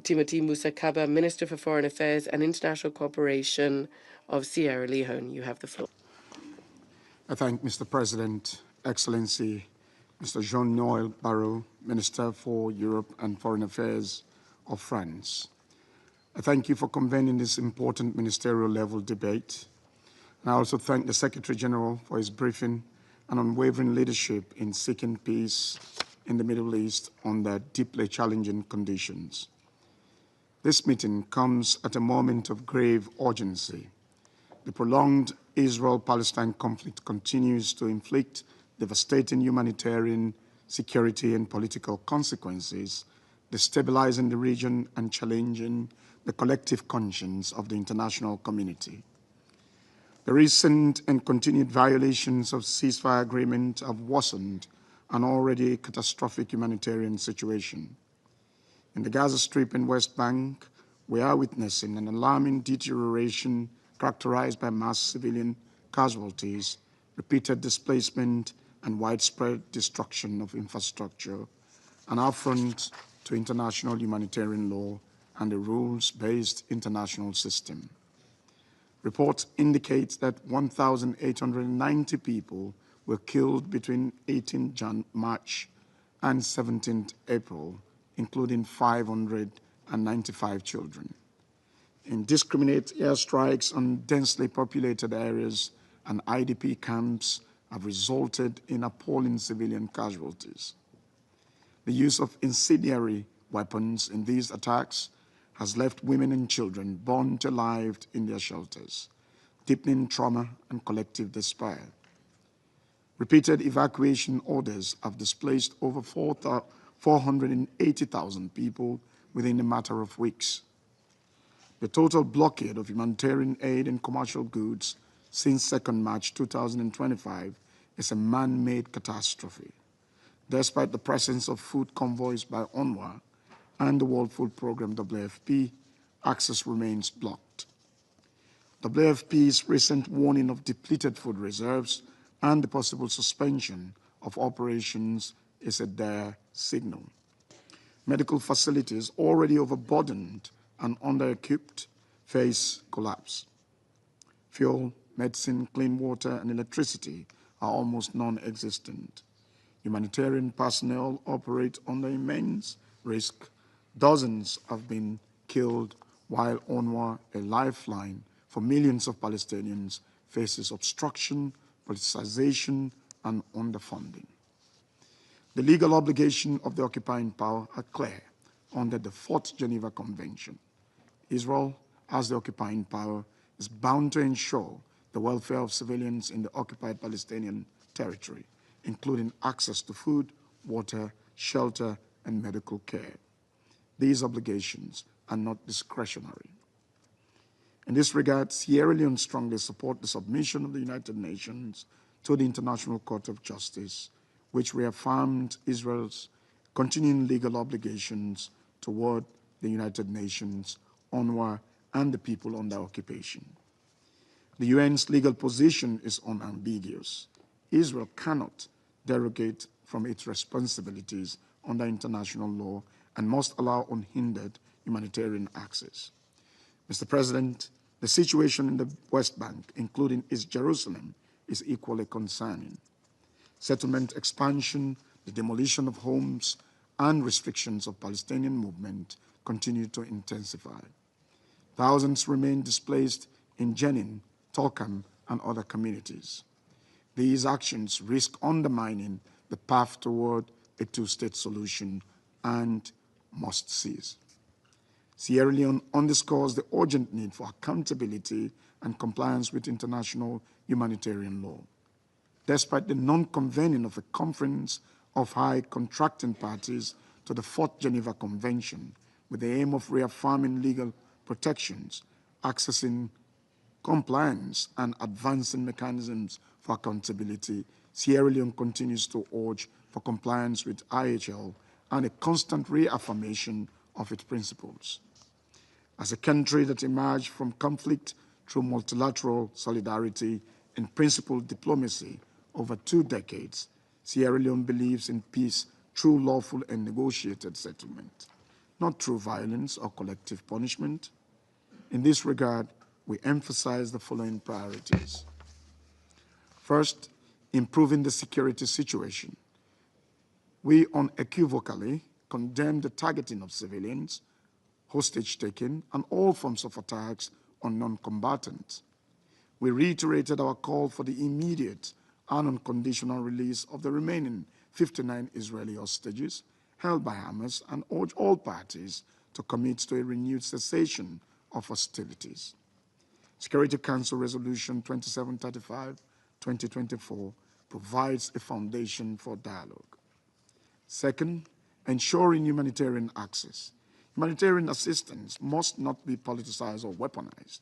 Timothy Musa Kaba, Minister for Foreign Affairs and International Cooperation of Sierra Leone. You have the floor. I thank Mr. President, Excellency Mr. Jean-Noël Barrot, Minister for Europe and Foreign Affairs of France. I thank you for convening this important ministerial level debate. And I also thank the Secretary General for his briefing and unwavering leadership in seeking peace in the Middle East under deeply challenging conditions. This meeting comes at a moment of grave urgency. The prolonged Israel-Palestine conflict continues to inflict devastating humanitarian, security, and political consequences, destabilizing the region and challenging the collective conscience of the international community. The recent and continued violations of ceasefire agreement have worsened an already catastrophic humanitarian situation. In the Gaza Strip and West Bank, we are witnessing an alarming deterioration characterized by mass civilian casualties, repeated displacement, and widespread destruction of infrastructure, an affront to international humanitarian law and the rules-based international system. Reports indicate that 1,890 people were killed between 18 March and 17 April, including 595 children. Indiscriminate airstrikes on densely populated areas and IDP camps have resulted in appalling civilian casualties. The use of incendiary weapons in these attacks has left women and children burnt alive in their shelters, deepening trauma and collective despair. Repeated evacuation orders have displaced over 480,000 people within a matter of weeks. The total blockade of humanitarian aid and commercial goods since 2nd March 2025 is a man-made catastrophe. Despite the presence of food convoys by UNRWA and the World Food Programme WFP, access remains blocked. WFP's recent warning of depleted food reserves and the possible suspension of operations is a dire signal. Medical facilities already overburdened and under-equipped face collapse. Fuel, medicine, clean water, and electricity are almost non-existent. Humanitarian personnel operate under immense risk. Dozens have been killed, while UNRWA, a lifeline for millions of Palestinians, faces obstruction, politicization, and underfunding. The legal obligations of the occupying power are clear under the 4th Geneva Convention. Israel, as the occupying power, is bound to ensure the welfare of civilians in the occupied Palestinian territory, including access to food, water, shelter, and medical care. These obligations are not discretionary. In this regard, Sierra Leone strongly supports the submission of the United Nations to the International Court of Justice, which reaffirmed Israel's continuing legal obligations toward the United Nations, UNRWA, and the people under occupation. The UN's legal position is unambiguous. Israel cannot derogate from its responsibilities under international law and must allow unhindered humanitarian access. Mr. President, the situation in the West Bank, including East Jerusalem, is equally concerning. Settlement expansion, the demolition of homes, and restrictions of Palestinian movement continue to intensify. Thousands remain displaced in Jenin, Tulkarm, and other communities. These actions risk undermining the path toward a two-state solution and must cease. Sierra Leone underscores the urgent need for accountability and compliance with international humanitarian law. Despite the non-convening of a conference of high contracting parties to the 4th Geneva Convention with the aim of reaffirming legal protections, accessing compliance, and advancing mechanisms for accountability, Sierra Leone continues to urge for compliance with IHL and a constant reaffirmation of its principles. As a country that emerged from conflict through multilateral solidarity and principled diplomacy over 2 decades, Sierra Leone believes in peace through lawful and negotiated settlement, not through violence or collective punishment. In this regard, we emphasize the following priorities. First, improving the security situation. We unequivocally condemn the targeting of civilians, hostage-taking, and all forms of attacks on non-combatants. We reiterated our call for the immediate and unconditional release of the remaining 59 Israeli hostages held by Hamas and urged all parties to commit to a renewed cessation of hostilities. Security Council Resolution 2735/2024 provides a foundation for dialogue. Second, ensuring humanitarian access. Humanitarian assistance must not be politicized or weaponized.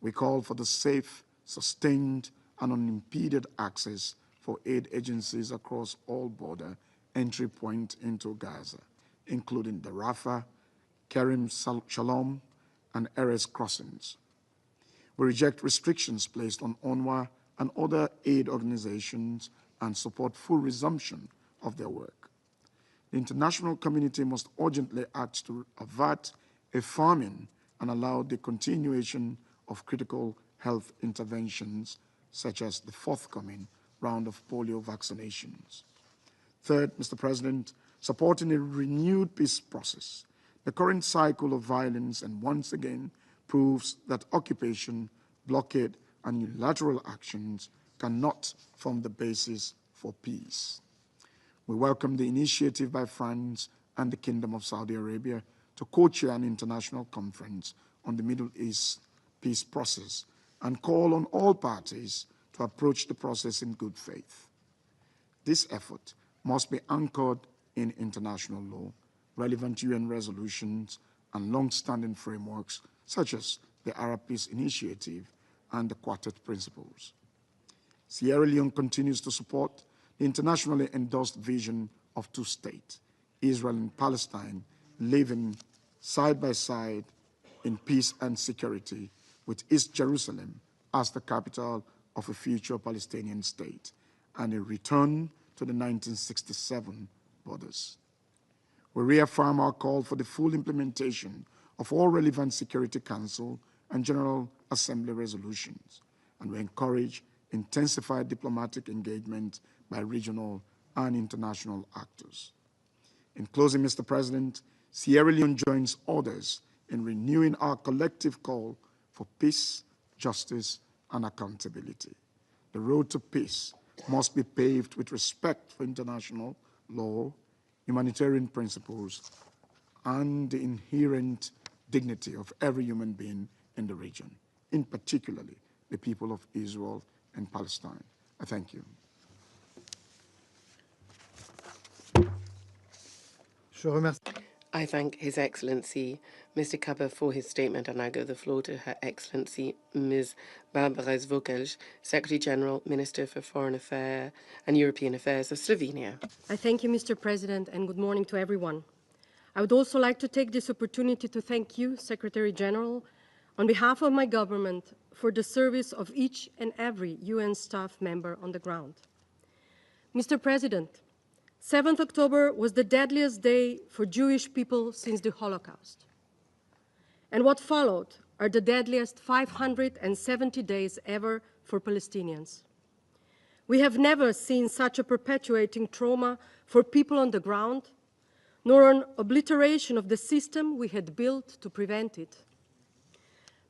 We call for the safe, sustained, and unimpeded access for aid agencies across all border entry points into Gaza, including the Rafah, Kerem Shalom, and Erez crossings. We reject restrictions placed on UNRWA and other aid organizations and support full resumption of their work. The international community must urgently act to avert a famine and allow the continuation of critical health interventions, such as the forthcoming round of polio vaccinations. Third, Mr. President, supporting a renewed peace process. The current cycle of violence and once again proves that occupation, blockade, and unilateral actions cannot form the basis for peace. We welcome the initiative by France and the Kingdom of Saudi Arabia to co-chair an international conference on the Middle East peace process and call on all parties to approach the process in good faith. This effort must be anchored in international law, relevant UN resolutions, and long-standing frameworks such as the Arab Peace Initiative and the Quartet Principles. Sierra Leone continues to support the internationally endorsed vision of two states, Israel and Palestine, living side by side in peace and security, with East Jerusalem as the capital of a future Palestinian state, and a return to the 1967 borders. We reaffirm our call for the full implementation of all relevant Security Council and General Assembly resolutions, and we encourage intensified diplomatic engagement by regional and international actors. In closing, Mr. President, Sierra Leone joins others in renewing our collective call for peace, justice, and accountability. The road to peace must be paved with respect for international law, humanitarian principles, and the inherent dignity of every human being in the region, in particularly the people of Israel and Palestine. I thank you. I thank His Excellency Mr. Kaba for his statement, and I give the floor to Her Excellency Ms. Barbara Zvokelj, Secretary General, Minister for Foreign Affairs and European Affairs of Slovenia. I thank you, Mr. President, and good morning to everyone. I would also like to take this opportunity to thank you, Secretary General, on behalf of my government, for the service of each and every UN staff member on the ground. Mr. President, 7th October was the deadliest day for Jewish people since the Holocaust. And what followed are the deadliest 570 days ever for Palestinians. We have never seen such a perpetuating trauma for people on the ground, nor an obliteration of the system we had built to prevent it.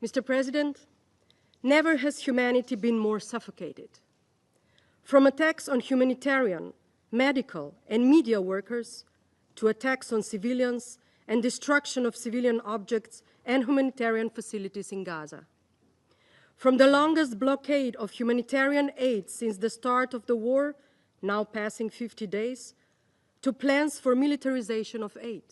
Mr. President, never has humanity been more suffocated. From attacks on humanitarian, medical, and media workers, to attacks on civilians and destruction of civilian objects and humanitarian facilities in Gaza. From the longest blockade of humanitarian aid since the start of the war, now passing 50 days, to plans for militarization of aid.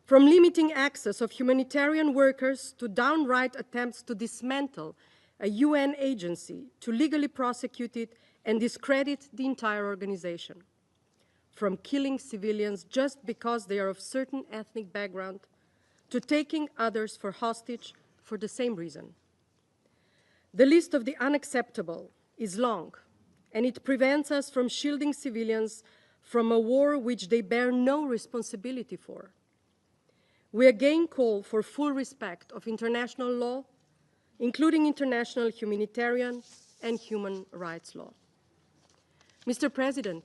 From limiting access of humanitarian workers to downright attempts to dismantle a UN agency, to legally prosecute it and discredit the entire organization. From killing civilians just because they are of certain ethnic background, to taking others for hostage for the same reason. The list of the unacceptable is long, and it prevents us from shielding civilians from a war which they bear no responsibility for. We again call for full respect of international law, including international humanitarian and human rights law. Mr. President,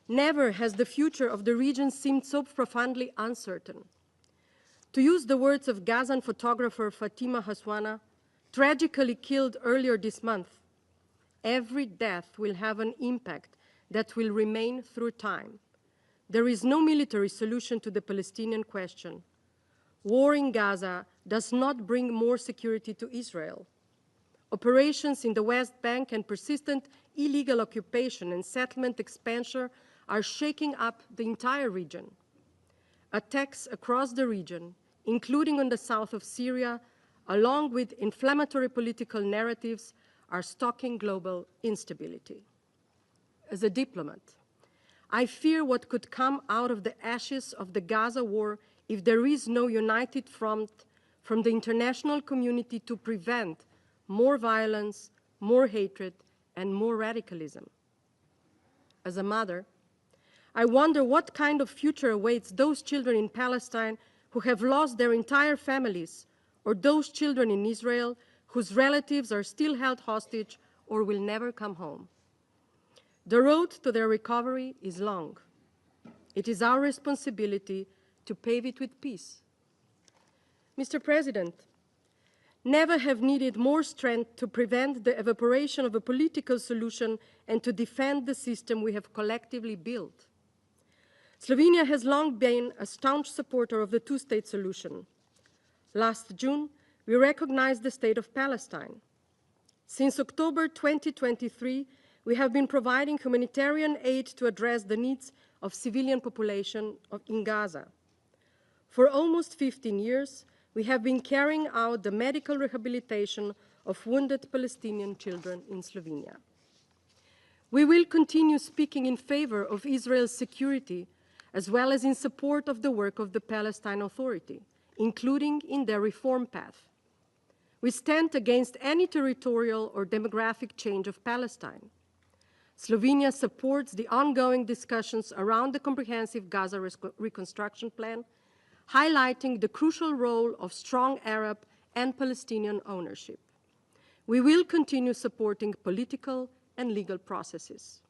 never has the future of the region seemed so profoundly uncertain. To use the words of Gazan photographer Fatima Haswana, tragically killed earlier this month, every death will have an impact that will remain through time. There is no military solution to the Palestinian question. War in Gaza does not bring more security to Israel. Operations in the West Bank and persistent illegal occupation and settlement expansion are shaking up the entire region. Attacks across the region, including on the south of Syria, along with inflammatory political narratives, are stoking global instability. As a diplomat, I fear what could come out of the ashes of the Gaza war if there is no united front from the international community to prevent more violence, more hatred, and more radicalism. As a mother, I wonder what kind of future awaits those children in Palestine who have lost their entire families, or those children in Israel whose relatives are still held hostage or will never come home. The road to their recovery is long. It is our responsibility to pave it with peace. Mr. President, never have needed more strength to prevent the evaporation of a political solution and to defend the system we have collectively built. Slovenia has long been a staunch supporter of the two-state solution. Last June, we recognized the state of Palestine. Since October 2023, we have been providing humanitarian aid to address the needs of civilian population in Gaza. For almost 15 years, we have been carrying out the medical rehabilitation of wounded Palestinian children in Slovenia. We will continue speaking in favor of Israel's security, as well as in support of the work of the Palestine Authority, including in their reform path. We stand against any territorial or demographic change of Palestine. Slovenia supports the ongoing discussions around the comprehensive Gaza reconstruction plan, highlighting the crucial role of strong Arab and Palestinian ownership. We will continue supporting political and legal processes.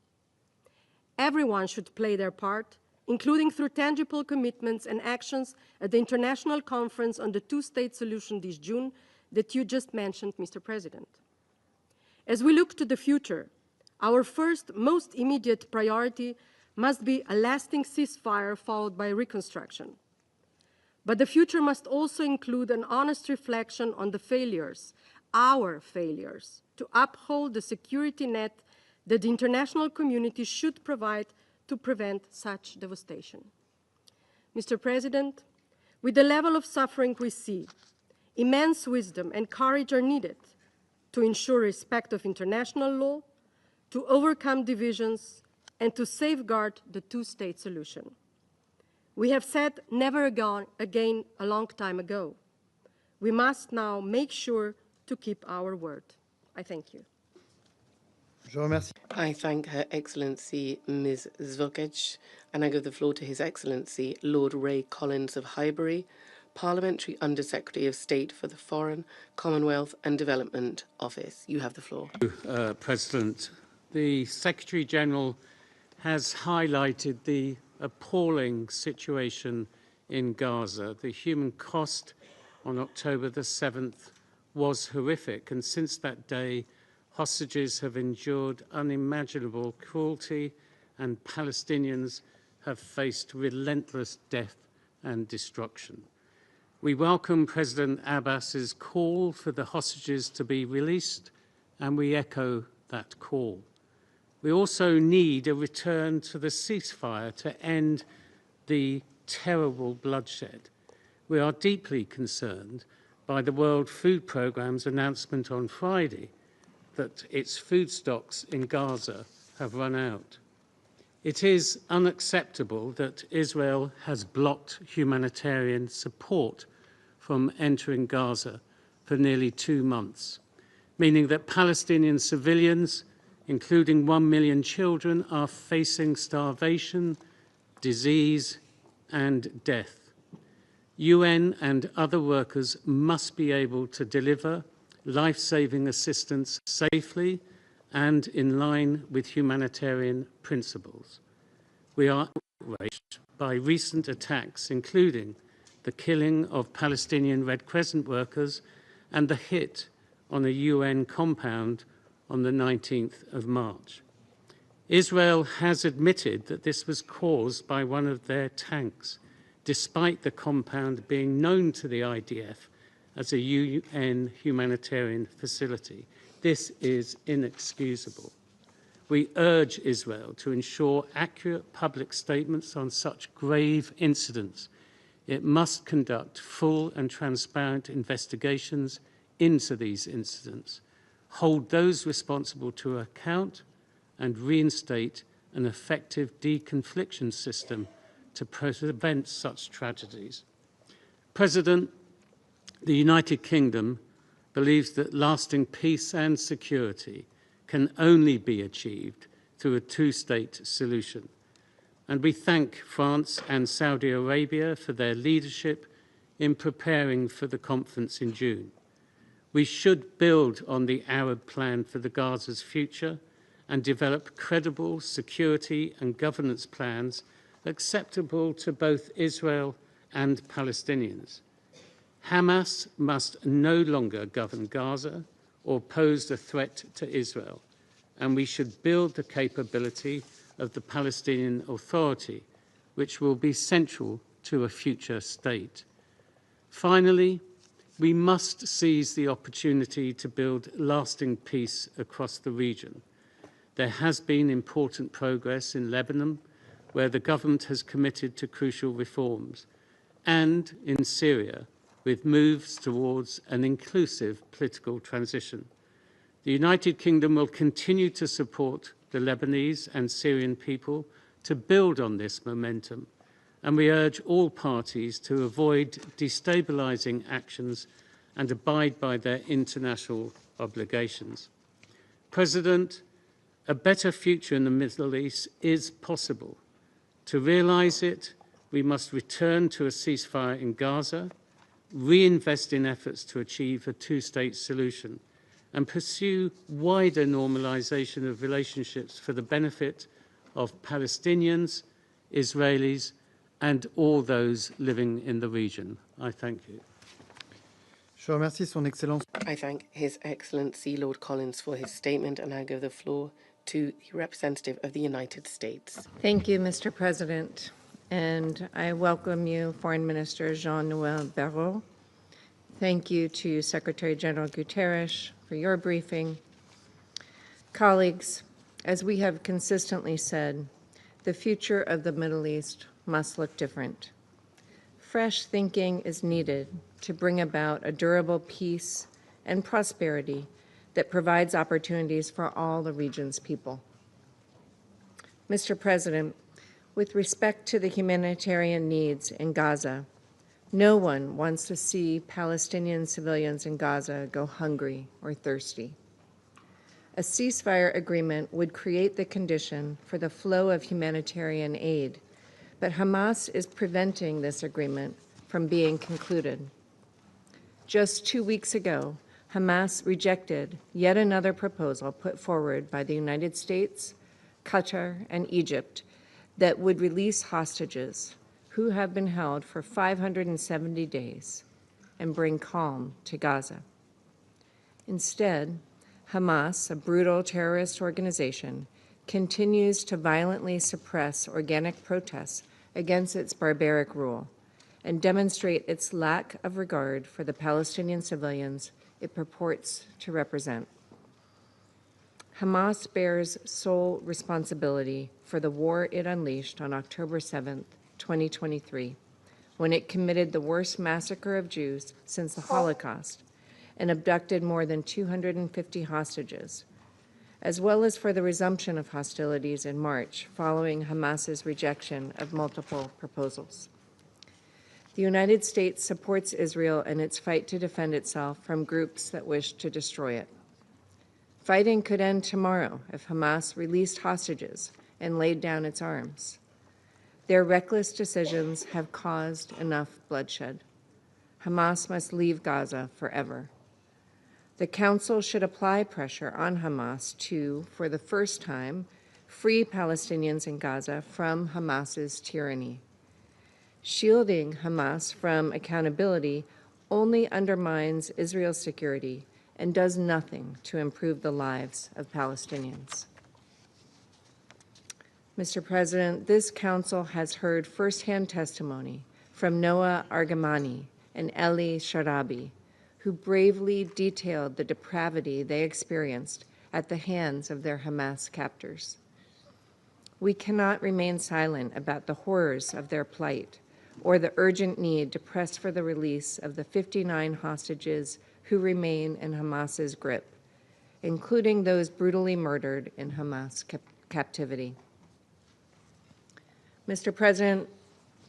Everyone should play their part, including through tangible commitments and actions at the International Conference on the Two-State Solution this June that you just mentioned, Mr. President. As we look to the future, our first, most immediate priority must be a lasting ceasefire followed by reconstruction. But the future must also include an honest reflection on the failures, our failures, to uphold the security net that the international community should provide to prevent such devastation. Mr. President, with the level of suffering we see, immense wisdom and courage are needed to ensure respect of international law, to overcome divisions, and to safeguard the two-state solution. We have said never again a long time ago. We must now make sure to keep our word. I thank you. Je remercie. I thank Her Excellency Ms. Zvokic, and I give the floor to His Excellency Lord Ray Collins of Highbury, Parliamentary Under-Secretary of State for the Foreign, Commonwealth and Development Office. You have the floor. President, the Secretary-General has highlighted the appalling situation in Gaza. The human cost on October the 7th was horrific, and since that day, hostages have endured unimaginable cruelty and Palestinians have faced relentless death and destruction. We welcome President Abbas's call for the hostages to be released, and we echo that call. We also need a return to the ceasefire to end the terrible bloodshed. We are deeply concerned by the World Food Programme's announcement on Friday that its food stocks in Gaza have run out. It is unacceptable that Israel has blocked humanitarian support from entering Gaza for nearly 2 months, meaning that Palestinian civilians, including 1 million children, are facing starvation, disease, and death. UN and other workers must be able to deliver life-saving assistance safely and in line with humanitarian principles. We are outraged by recent attacks, including the killing of Palestinian Red Crescent workers, and the hit on a UN compound on the 19th of March. Israel has admitted that this was caused by one of their tanks, despite the compound being known to the IDF as a UN humanitarian facility. This is inexcusable. We urge Israel to ensure accurate public statements on such grave incidents. It must conduct full and transparent investigations into these incidents, hold those responsible to account, and reinstate an effective deconfliction system to prevent such tragedies. President, the United Kingdom believes that lasting peace and security can only be achieved through a two-state solution. And we thank France and Saudi Arabia for their leadership in preparing for the conference in June. We should build on the Arab plan for the Gaza's future and develop credible security and governance plans acceptable to both Israel and Palestinians. Hamas must no longer govern Gaza or pose a threat to Israel, and we should build the capability of the Palestinian Authority, which will be central to a future state. Finally, we must seize the opportunity to build lasting peace across the region. There has been important progress in Lebanon, where the government has committed to crucial reforms, and in Syria, with moves towards an inclusive political transition. The United Kingdom will continue to support the Lebanese and Syrian people to build on this momentum, and we urge all parties to avoid destabilizing actions and abide by their international obligations. President, a better future in the Middle East is possible. To realize it, we must return to a ceasefire in Gaza, reinvest in efforts to achieve a two-state solution, and pursue wider normalization of relationships for the benefit of Palestinians, Israelis, and all those living in the region. I thank you. Je remercie Son Excellence. I thank His Excellency Lord Collins for his statement, and I give the floor to the representative of the United States. Thank you, Mr. President, and I welcome you, Foreign Minister Jean-Noel Barrot. Thank you to Secretary General Guterres for your briefing. Colleagues, as we have consistently said, the future of the Middle East must look different. Fresh thinking is needed to bring about a durable peace and prosperity that provides opportunities for all the region's people. Mr. President, with respect to the humanitarian needs in Gaza, no one wants to see Palestinian civilians in Gaza go hungry or thirsty. A ceasefire agreement would create the condition for the flow of humanitarian aid, but Hamas is preventing this agreement from being concluded. Just 2 weeks ago, Hamas rejected yet another proposal put forward by the United States, Qatar, and Egypt that would release hostages who have been held for 570 days and bring calm to Gaza. Instead, Hamas, a brutal terrorist organization, continues to violently suppress organic protests against its barbaric rule and demonstrate its lack of regard for the Palestinian civilians it purports to represent. Hamas bears sole responsibility for the war it unleashed on October 7th, 2023, when it committed the worst massacre of Jews since the Holocaust and abducted more than 250 hostages, as well as for the resumption of hostilities in March following Hamas's rejection of multiple proposals. The United States supports Israel in its fight to defend itself from groups that wish to destroy it. Fighting could end tomorrow if Hamas released hostages and laid down its arms. Their reckless decisions have caused enough bloodshed. Hamas must leave Gaza forever. The Council should apply pressure on Hamas to, for the first time, free Palestinians in Gaza from Hamas's tyranny. Shielding Hamas from accountability only undermines Israel's security and does nothing to improve the lives of Palestinians. Mr. President, this Council has heard firsthand testimony from Noah Argamani and Eli Sharabi, who bravely detailed the depravity they experienced at the hands of their Hamas captors. We cannot remain silent about the horrors of their plight or the urgent need to press for the release of the 59 hostages who remain in Hamas's grip, including those brutally murdered in Hamas captivity. Mr. President,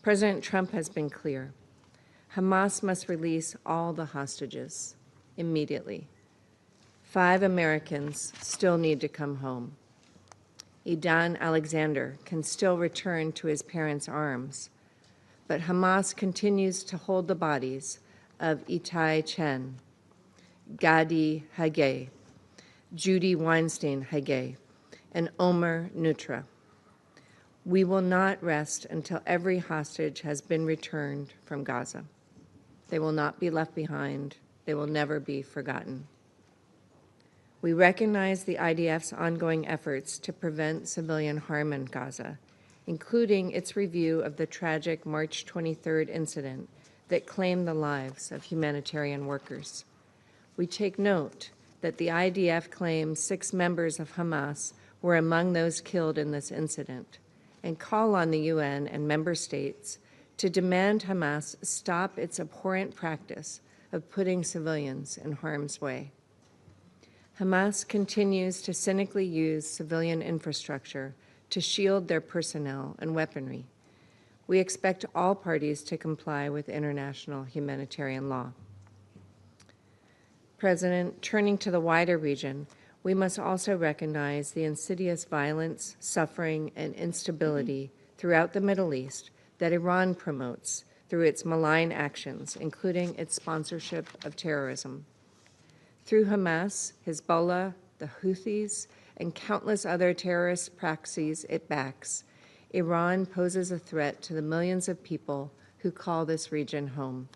President Trump has been clear. Hamas must release all the hostages immediately. 5 Americans still need to come home. Idan Alexander can still return to his parents' arms, but Hamas continues to hold the bodies of Itai Chen, Gadi Hagei, Judy Weinstein Hagei, and Omer Nutra. We will not rest until every hostage has been returned from Gaza. They will not be left behind. They will never be forgotten. We recognize the IDF's ongoing efforts to prevent civilian harm in Gaza, including its review of the tragic March 23rd incident that claimed the lives of humanitarian workers. We take note that the IDF claims 6 members of Hamas were among those killed in this incident, and call on the UN and member states to demand Hamas stop its abhorrent practice of putting civilians in harm's way. Hamas continues to cynically use civilian infrastructure to shield their personnel and weaponry. We expect all parties to comply with international humanitarian law. President, turning to the wider region, we must also recognize the insidious violence, suffering, and instability throughout the Middle East that Iran promotes through its malign actions, including its sponsorship of terrorism. Through Hamas, Hezbollah, the Houthis, and countless other terrorist proxies it backs, Iran poses a threat to the millions of people who call this region home.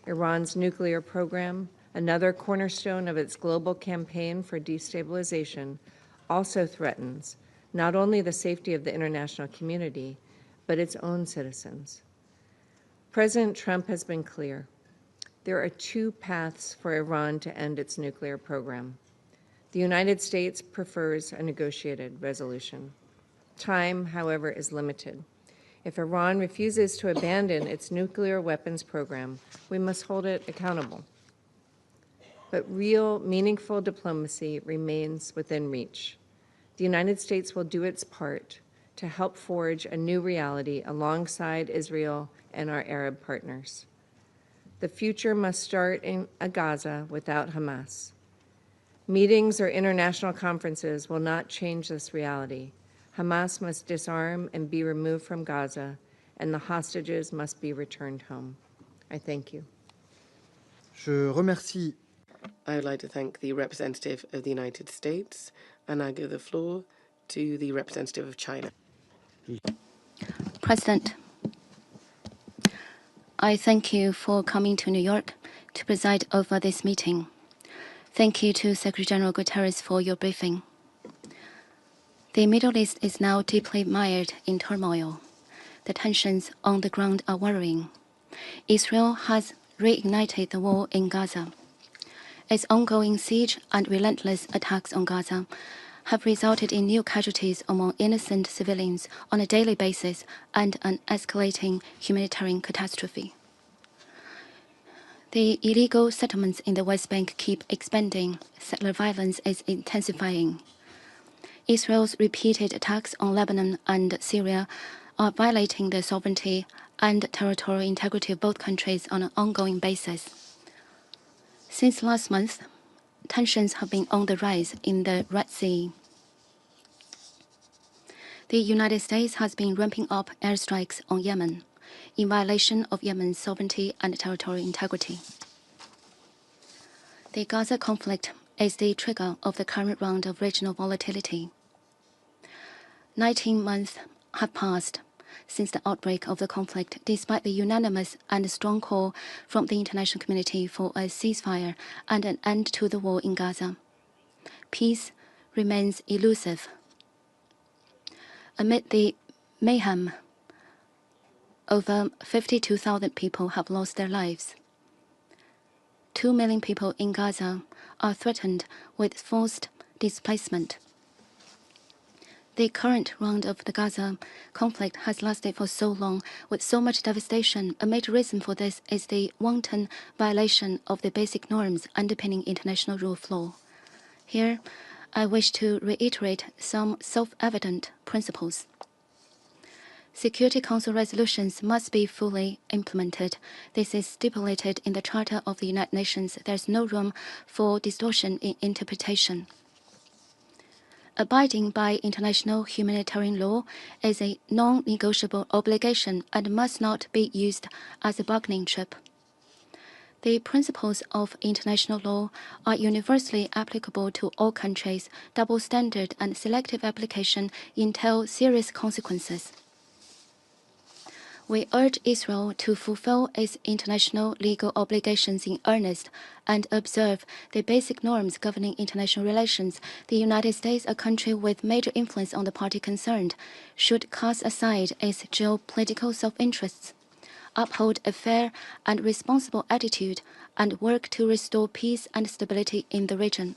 Iran's nuclear program, another cornerstone of its global campaign for destabilization, also threatens not only the safety of the international community, but its own citizens. President Trump has been clear. There are 2 paths for Iran to end its nuclear program. The United States prefers a negotiated resolution. Time, however, is limited. If Iran refuses to abandon its nuclear weapons program, we must hold it accountable. But real, meaningful diplomacy remains within reach. The United States will do its part to help forge a new reality alongside Israel and our Arab partners. The future must start in Gaza without Hamas. Meetings or international conferences will not change this reality. Hamas must disarm and be removed from Gaza, and the hostages must be returned home. I thank you. Je remercie. I would like to thank the representative of the United States, and I give the floor to the representative of China. President, I thank you for coming to New York to preside over this meeting. Thank you to Secretary General Guterres for your briefing. The Middle East is now deeply mired in turmoil. The tensions on the ground are worrying. Israel has reignited the war in Gaza. Its ongoing siege and relentless attacks on Gaza have resulted in new casualties among innocent civilians on a daily basis and an escalating humanitarian catastrophe. The illegal settlements in the West Bank keep expanding. Settler violence is intensifying. Israel's repeated attacks on Lebanon and Syria are violating the sovereignty and territorial integrity of both countries on an ongoing basis. Since last month, tensions have been on the rise in the Red Sea. The United States has been ramping up airstrikes on Yemen in violation of Yemen's sovereignty and territorial integrity. The Gaza conflict is the trigger of the current round of regional volatility. 19 months have passed, since the outbreak of the conflict, despite the unanimous and strong call from the international community for a ceasefire and an end to the war in Gaza. Peace remains elusive. Amid the mayhem, over 52,000 people have lost their lives. 2 million people in Gaza are threatened with forced displacement. The current round of the Gaza conflict has lasted for so long, with so much devastation. A major reason for this is the wanton violation of the basic norms underpinning international rule of law. Here, I wish to reiterate some self-evident principles. Security Council resolutions must be fully implemented. This is stipulated in the Charter of the United Nations. There is no room for distortion in interpretation. Abiding by international humanitarian law is a non-negotiable obligation and must not be used as a bargaining chip. The principles of international law are universally applicable to all countries. Double standard and selective application entail serious consequences. We urge Israel to fulfill its international legal obligations in earnest and observe the basic norms governing international relations. The United States, a country with major influence on the party concerned, should cast aside its geopolitical self-interests, uphold a fair and responsible attitude, and work to restore peace and stability in the region.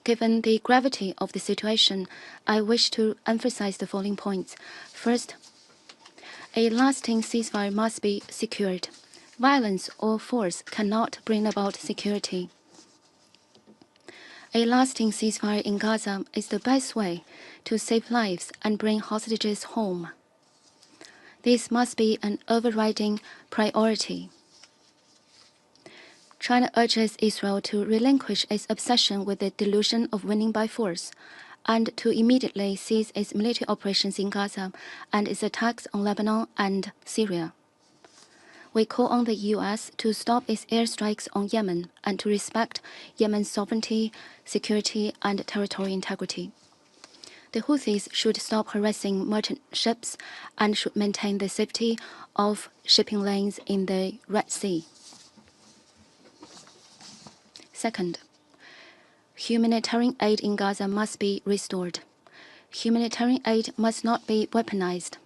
Given the gravity of the situation, I wish to emphasize the following points. First, a lasting ceasefire must be secured. Violence or force cannot bring about security. A lasting ceasefire in Gaza is the best way to save lives and bring hostages home. This must be an overriding priority. China urges Israel to relinquish its obsession with the delusion of winning by force and to immediately cease its military operations in Gaza and its attacks on Lebanon and Syria. We call on the U.S. to stop its airstrikes on Yemen and to respect Yemen's sovereignty, security, and territorial integrity. The Houthis should stop harassing merchant ships and should maintain the safety of shipping lanes in the Red Sea. Second, humanitarian aid in Gaza must be restored. Humanitarian aid must not be weaponized.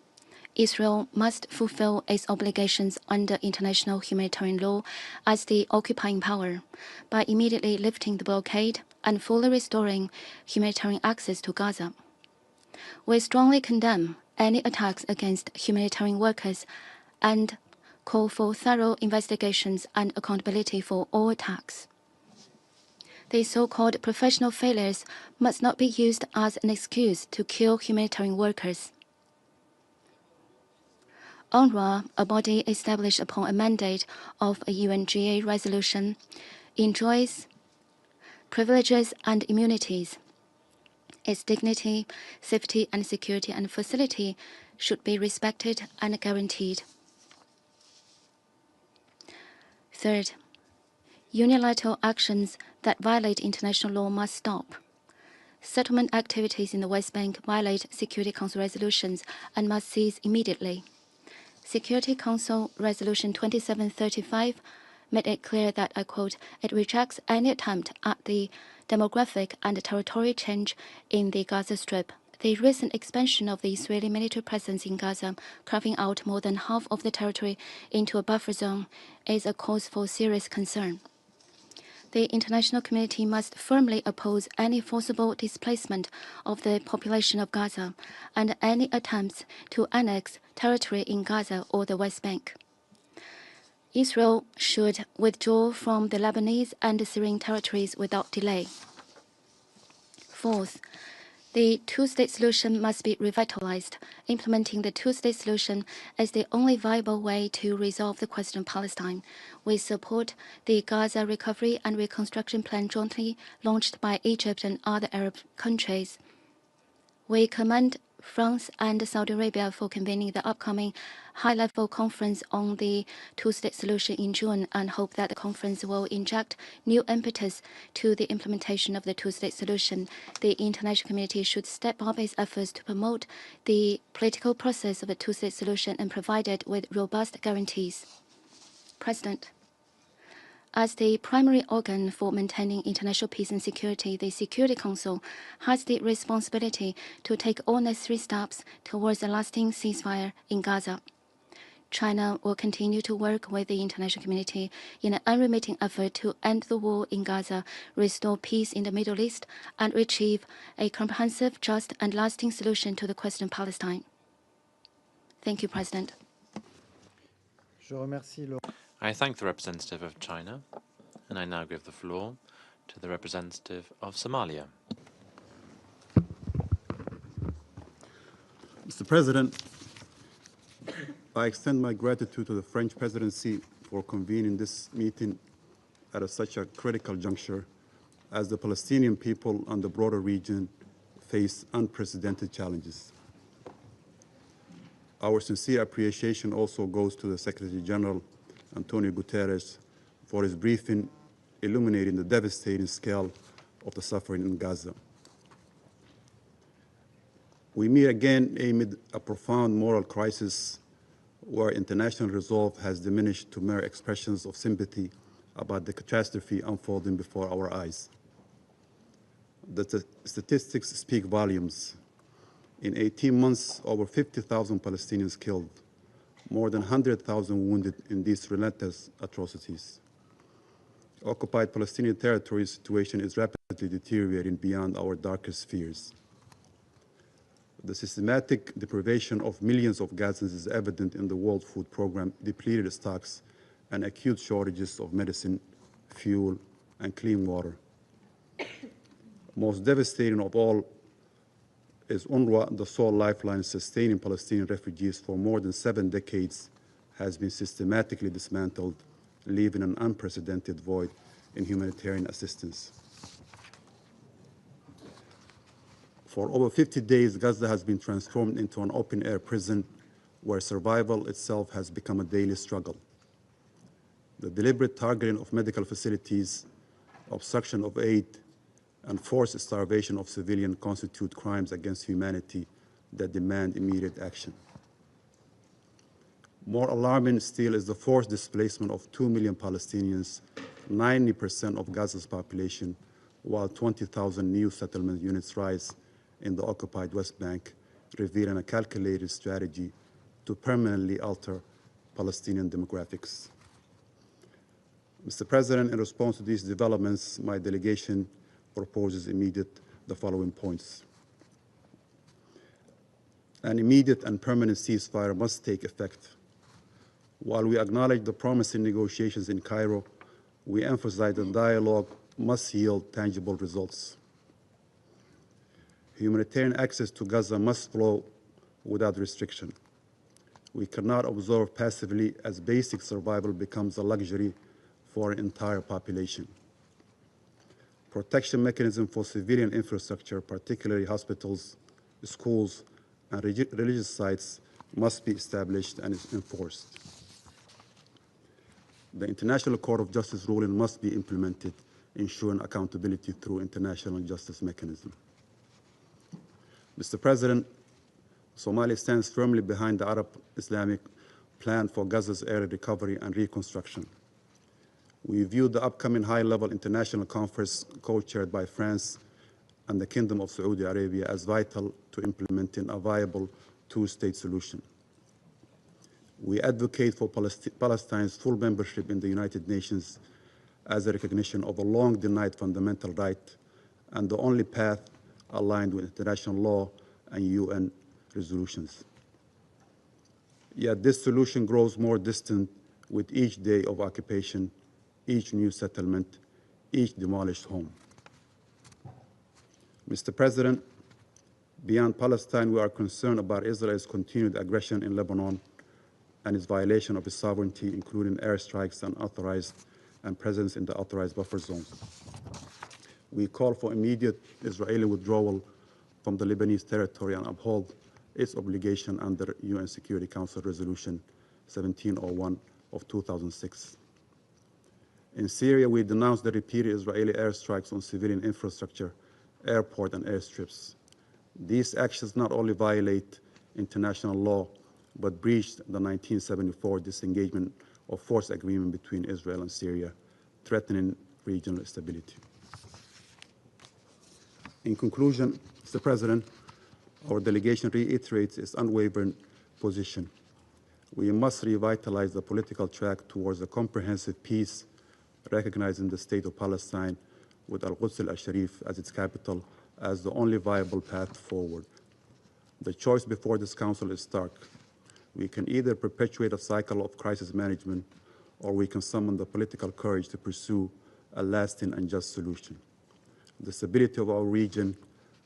Israel must fulfill its obligations under international humanitarian law as the occupying power by immediately lifting the blockade and fully restoring humanitarian access to Gaza. We strongly condemn any attacks against humanitarian workers and call for thorough investigations and accountability for all attacks. The so-called professional failures must not be used as an excuse to kill humanitarian workers. UNRWA, a body established upon a mandate of a UNGA resolution, enjoys privileges and immunities. Its dignity, safety, and security and facility should be respected and guaranteed. Third, unilateral actions that violate international law must stop. Settlement activities in the West Bank violate Security Council resolutions and must cease immediately. Security Council Resolution 2735 made it clear that, I quote, it rejects any attempt at the demographic and territorial change in the Gaza Strip. The recent expansion of the Israeli military presence in Gaza, carving out more than half of the territory into a buffer zone, is a cause for serious concern. The international community must firmly oppose any forcible displacement of the population of Gaza and any attempts to annex territory in Gaza or the West Bank. Israel should withdraw from the Lebanese and Syrian territories without delay. Fourth, the two-state solution must be revitalized. Implementing the two-state solution is the only viable way to resolve the question of Palestine. We support the Gaza Recovery and Reconstruction Plan jointly launched by Egypt and other Arab countries. We commend France and Saudi Arabia for convening the upcoming high-level conference on the two-state solution in June, and hope that the conference will inject new impetus to the implementation of the two-state solution. The international community should step up its efforts to promote the political process of a two-state solution and provide it with robust guarantees. President, as the primary organ for maintaining international peace and security, the Security Council has the responsibility to take all necessary steps towards a lasting ceasefire in Gaza. China will continue to work with the international community in an unremitting effort to end the war in Gaza, restore peace in the Middle East, and achieve a comprehensive, just, and lasting solution to the question of Palestine. Thank you, President. I thank the representative of China, and I now give the floor to the representative of Somalia. Mr. President, I extend my gratitude to the French presidency for convening this meeting at such a critical juncture as the Palestinian people and the broader region face unprecedented challenges. Our sincere appreciation also goes to the Secretary General, Antonio Guterres, for his briefing illuminating the devastating scale of the suffering in Gaza. We meet again amid a profound moral crisis where international resolve has diminished to mere expressions of sympathy about the catastrophe unfolding before our eyes. The statistics speak volumes. In 18 months, over 50,000 Palestinians killed, more than 100,000 wounded in these relentless atrocities. Occupied Palestinian territory situation is rapidly deteriorating beyond our darkest fears. The systematic deprivation of millions of Gazans is evident in the World Food Programme depleted stocks and acute shortages of medicine, fuel, and clean water. Most devastating of all is UNRWA, the sole lifeline sustaining Palestinian refugees for more than 7 decades, has been systematically dismantled, leaving an unprecedented void in humanitarian assistance. For over 50 days, Gaza has been transformed into an open-air prison where survival itself has become a daily struggle. The deliberate targeting of medical facilities, obstruction of aid, and forced starvation of civilians constitute crimes against humanity that demand immediate action. More alarming still is the forced displacement of 2 million Palestinians, 90% of Gaza's population, while 20,000 new settlement units rise in the occupied West Bank, revealing a calculated strategy to permanently alter Palestinian demographics. Mr. President, in response to these developments, my delegation proposes the following points. An immediate and permanent ceasefire must take effect. While we acknowledge the promising negotiations in Cairo, we emphasize that dialogue must yield tangible results. Humanitarian access to Gaza must flow without restriction. We cannot observe passively as basic survival becomes a luxury for an entire population. Protection mechanisms for civilian infrastructure, particularly hospitals, schools, and religious sites, must be established and enforced. The International Court of Justice ruling must be implemented, ensuring accountability through international justice mechanism. Mr. President, Somalia stands firmly behind the Arab Islamic plan for Gaza's early recovery and reconstruction. We view the upcoming high-level international conference co-chaired by France and the Kingdom of Saudi Arabia as vital to implementing a viable two-state solution. We advocate for Palestine's full membership in the United Nations as a recognition of a long-denied fundamental right and the only path aligned with international law and UN resolutions. Yet this solution grows more distant with each day of occupation, each new settlement, each demolished home. Mr. President, beyond Palestine, we are concerned about Israel's continued aggression in Lebanon and its violation of its sovereignty, including airstrikes and presence in the authorized buffer zone. We call for immediate Israeli withdrawal from the Lebanese territory and uphold its obligation under UN Security Council Resolution 1701 of 2006. In Syria, we denounced the repeated Israeli airstrikes on civilian infrastructure, airport, and airstrips. These actions not only violate international law, but breached the 1974 disengagement of force agreement between Israel and Syria, threatening regional stability. In conclusion, Mr. President, our delegation reiterates its unwavering position. We must revitalize the political track towards a comprehensive peace, recognizing the state of Palestine with Al-Quds al-Sharif as its capital as the only viable path forward. The choice before this Council is stark. We can either perpetuate a cycle of crisis management, or we can summon the political courage to pursue a lasting and just solution. The stability of our region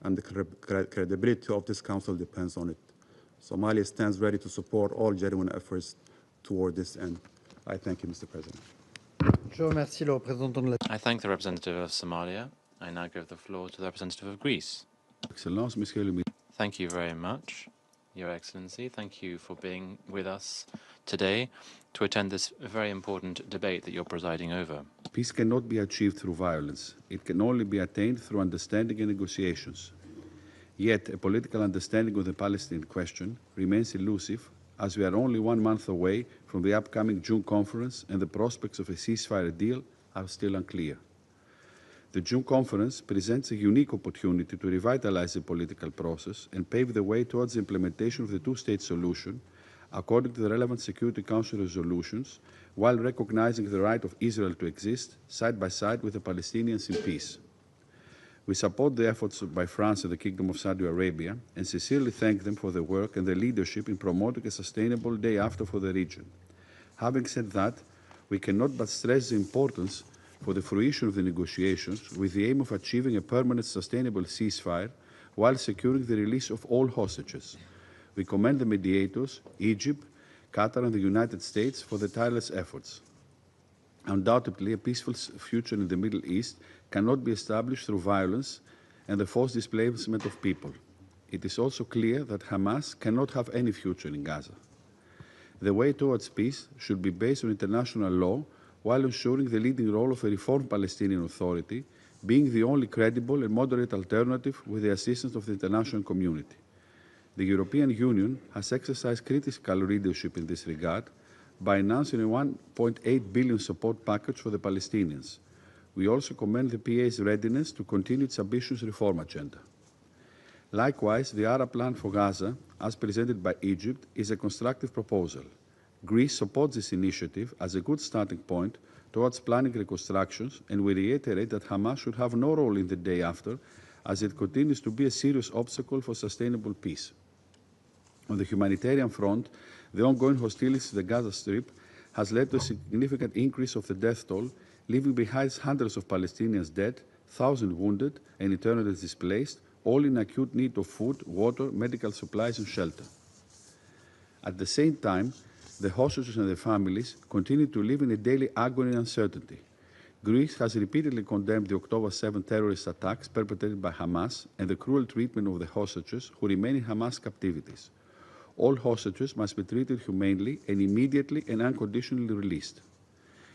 and the credibility of this Council depends on it. Somalia stands ready to support all genuine efforts toward this end. I thank you, Mr. President. I thank the representative of Somalia. I now give the floor to the representative of Greece. Thank you very much, Your Excellency. Thank you for being with us today to attend this very important debate that you're presiding over. Peace cannot be achieved through violence. It can only be attained through understanding and negotiations. Yet, a political understanding of the Palestinian question remains elusive, as we are only 1 month away from the upcoming June conference and the prospects of a ceasefire deal are still unclear. The June conference presents a unique opportunity to revitalize the political process and pave the way towards the implementation of the two-state solution according to the relevant Security Council resolutions, while recognizing the right of Israel to exist side by side with the Palestinians in peace. We support the efforts by France and the Kingdom of Saudi Arabia and sincerely thank them for their work and their leadership in promoting a sustainable day after for the region. Having said that, we cannot but stress the importance for the fruition of the negotiations with the aim of achieving a permanent sustainable ceasefire while securing the release of all hostages. We commend the mediators, Egypt, Qatar and the United States for their tireless efforts. Undoubtedly, a peaceful future in the Middle East cannot be established through violence and the forced displacement of people. It is also clear that Hamas cannot have any future in Gaza. The way towards peace should be based on international law while ensuring the leading role of a reformed Palestinian Authority, being the only credible and moderate alternative with the assistance of the international community. The European Union has exercised critical leadership in this regard by announcing a 1.8 billion support package for the Palestinians. We also commend the PA's readiness to continue its ambitious reform agenda. Likewise, the Arab Plan for Gaza, as presented by Egypt, is a constructive proposal. Greece supports this initiative as a good starting point towards planning reconstructions, and we reiterate that Hamas should have no role in the day after, as it continues to be a serious obstacle for sustainable peace. On the humanitarian front, the ongoing hostilities to the Gaza Strip has led to a significant increase of the death toll, leaving behind hundreds of Palestinians dead, thousands wounded, and internally displaced, all in acute need of food, water, medical supplies, and shelter. At the same time, the hostages and their families continue to live in a daily agony and uncertainty. Greece has repeatedly condemned the October 7 terrorist attacks perpetrated by Hamas and the cruel treatment of the hostages who remain in Hamas captivities. All hostages must be treated humanely and immediately and unconditionally released.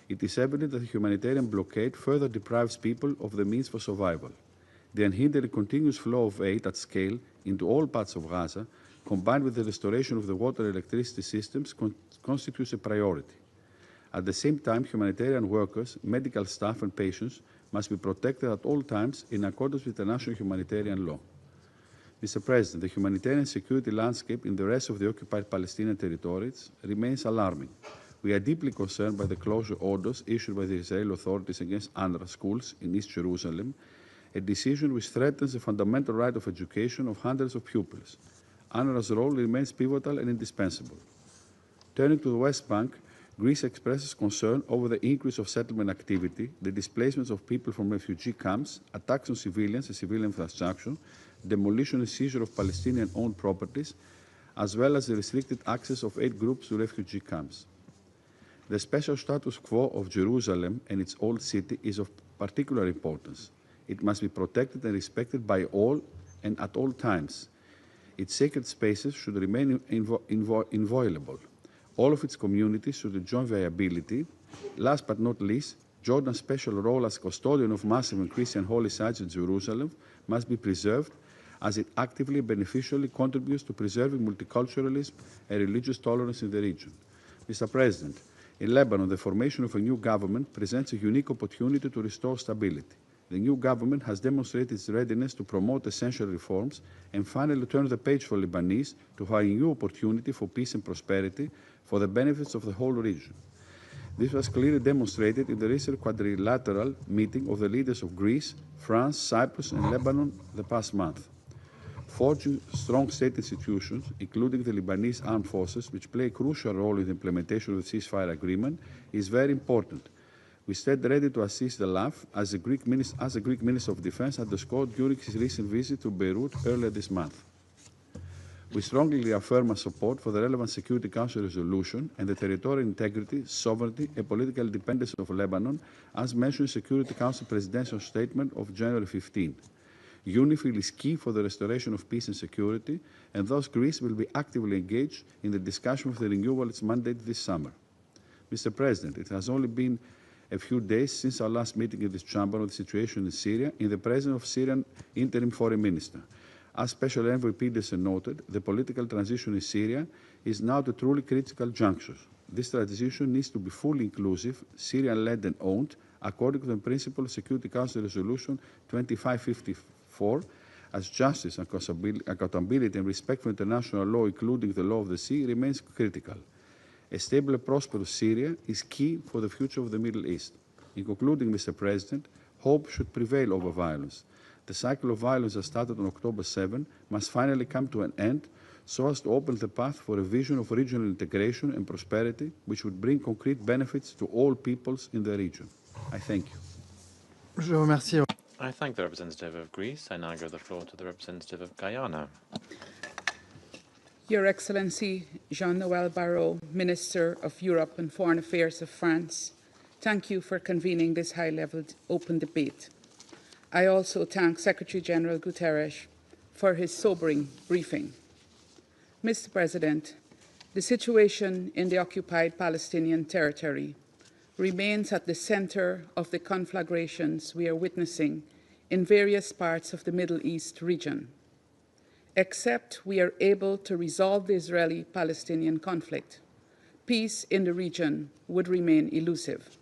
It is evident that the humanitarian blockade further deprives people of the means for survival. The unhindered continuous flow of aid at scale into all parts of Gaza, combined with the restoration of the water and electricity systems, constitutes a priority. At the same time, humanitarian workers, medical staff and patients must be protected at all times in accordance with international humanitarian law. Mr. President, the humanitarian security landscape in the rest of the occupied Palestinian territories remains alarming. We are deeply concerned by the closure orders issued by the Israeli authorities against UNRWA schools in East Jerusalem, a decision which threatens the fundamental right of education of hundreds of pupils. UNRWA's role remains pivotal and indispensable. Turning to the West Bank, Greece expresses concern over the increase of settlement activity, the displacements of people from refugee camps, attacks on civilians and civilian infrastructure, demolition and seizure of Palestinian-owned properties, as well as the restricted access of aid groups to refugee camps. The special status quo of Jerusalem and its old city is of particular importance. It must be protected and respected by all and at all times. Its sacred spaces should remain inviolable. All of its communities should enjoy viability. Last but not least, Jordan's special role as custodian of massive and Christian holy sites in Jerusalem must be preserved, as it actively and beneficially contributes to preserving multiculturalism and religious tolerance in the region. Mr. President, in Lebanon, the formation of a new government presents a unique opportunity to restore stability. The new government has demonstrated its readiness to promote essential reforms and finally turn the page for Lebanese to have a new opportunity for peace and prosperity for the benefits of the whole region. This was clearly demonstrated in the recent quadrilateral meeting of the leaders of Greece, France, Cyprus, and Lebanon the past month. Forging strong state institutions, including the Lebanese armed forces, which play a crucial role in the implementation of the ceasefire agreement, is very important. We stand ready to assist the LAF, as the Greek Minister of Defense underscored during his recent visit to Beirut earlier this month. We strongly reaffirm our support for the relevant Security Council resolution and the territorial integrity, sovereignty, and political independence of Lebanon, as mentioned in Security Council Presidential Statement of January 15. UNIFIL is key for the restoration of peace and security, and thus Greece will be actively engaged in the discussion of the renewal of its mandate this summer. Mr. President, it has only been a few days since our last meeting in this chamber on the situation in Syria in the presence of Syrian interim foreign minister. As Special Envoy Peterson noted, the political transition in Syria is now at a truly critical juncture. This transition needs to be fully inclusive, Syrian-led and owned, according to the principle of Security Council Resolution 2554, as justice, accountability, and respect for international law, including the law of the sea, remains critical. A stable and prosperous Syria is key for the future of the Middle East. In concluding, Mr. President, hope should prevail over violence. The cycle of violence that started on October 7 must finally come to an end so as to open the path for a vision of regional integration and prosperity which would bring concrete benefits to all peoples in the region. I thank you. Je remercie. I thank the representative of Greece. I now give the floor to the representative of Guyana. Your Excellency Jean-Noël Barrot, Minister of Europe and Foreign Affairs of France, thank you for convening this high-level open debate. I also thank Secretary-General Guterres for his sobering briefing. Mr. President, the situation in the occupied Palestinian territory remains at the center of the conflagrations we are witnessing in various parts of the Middle East region. Except we are able to resolve the Israeli-Palestinian conflict, peace in the region would remain elusive.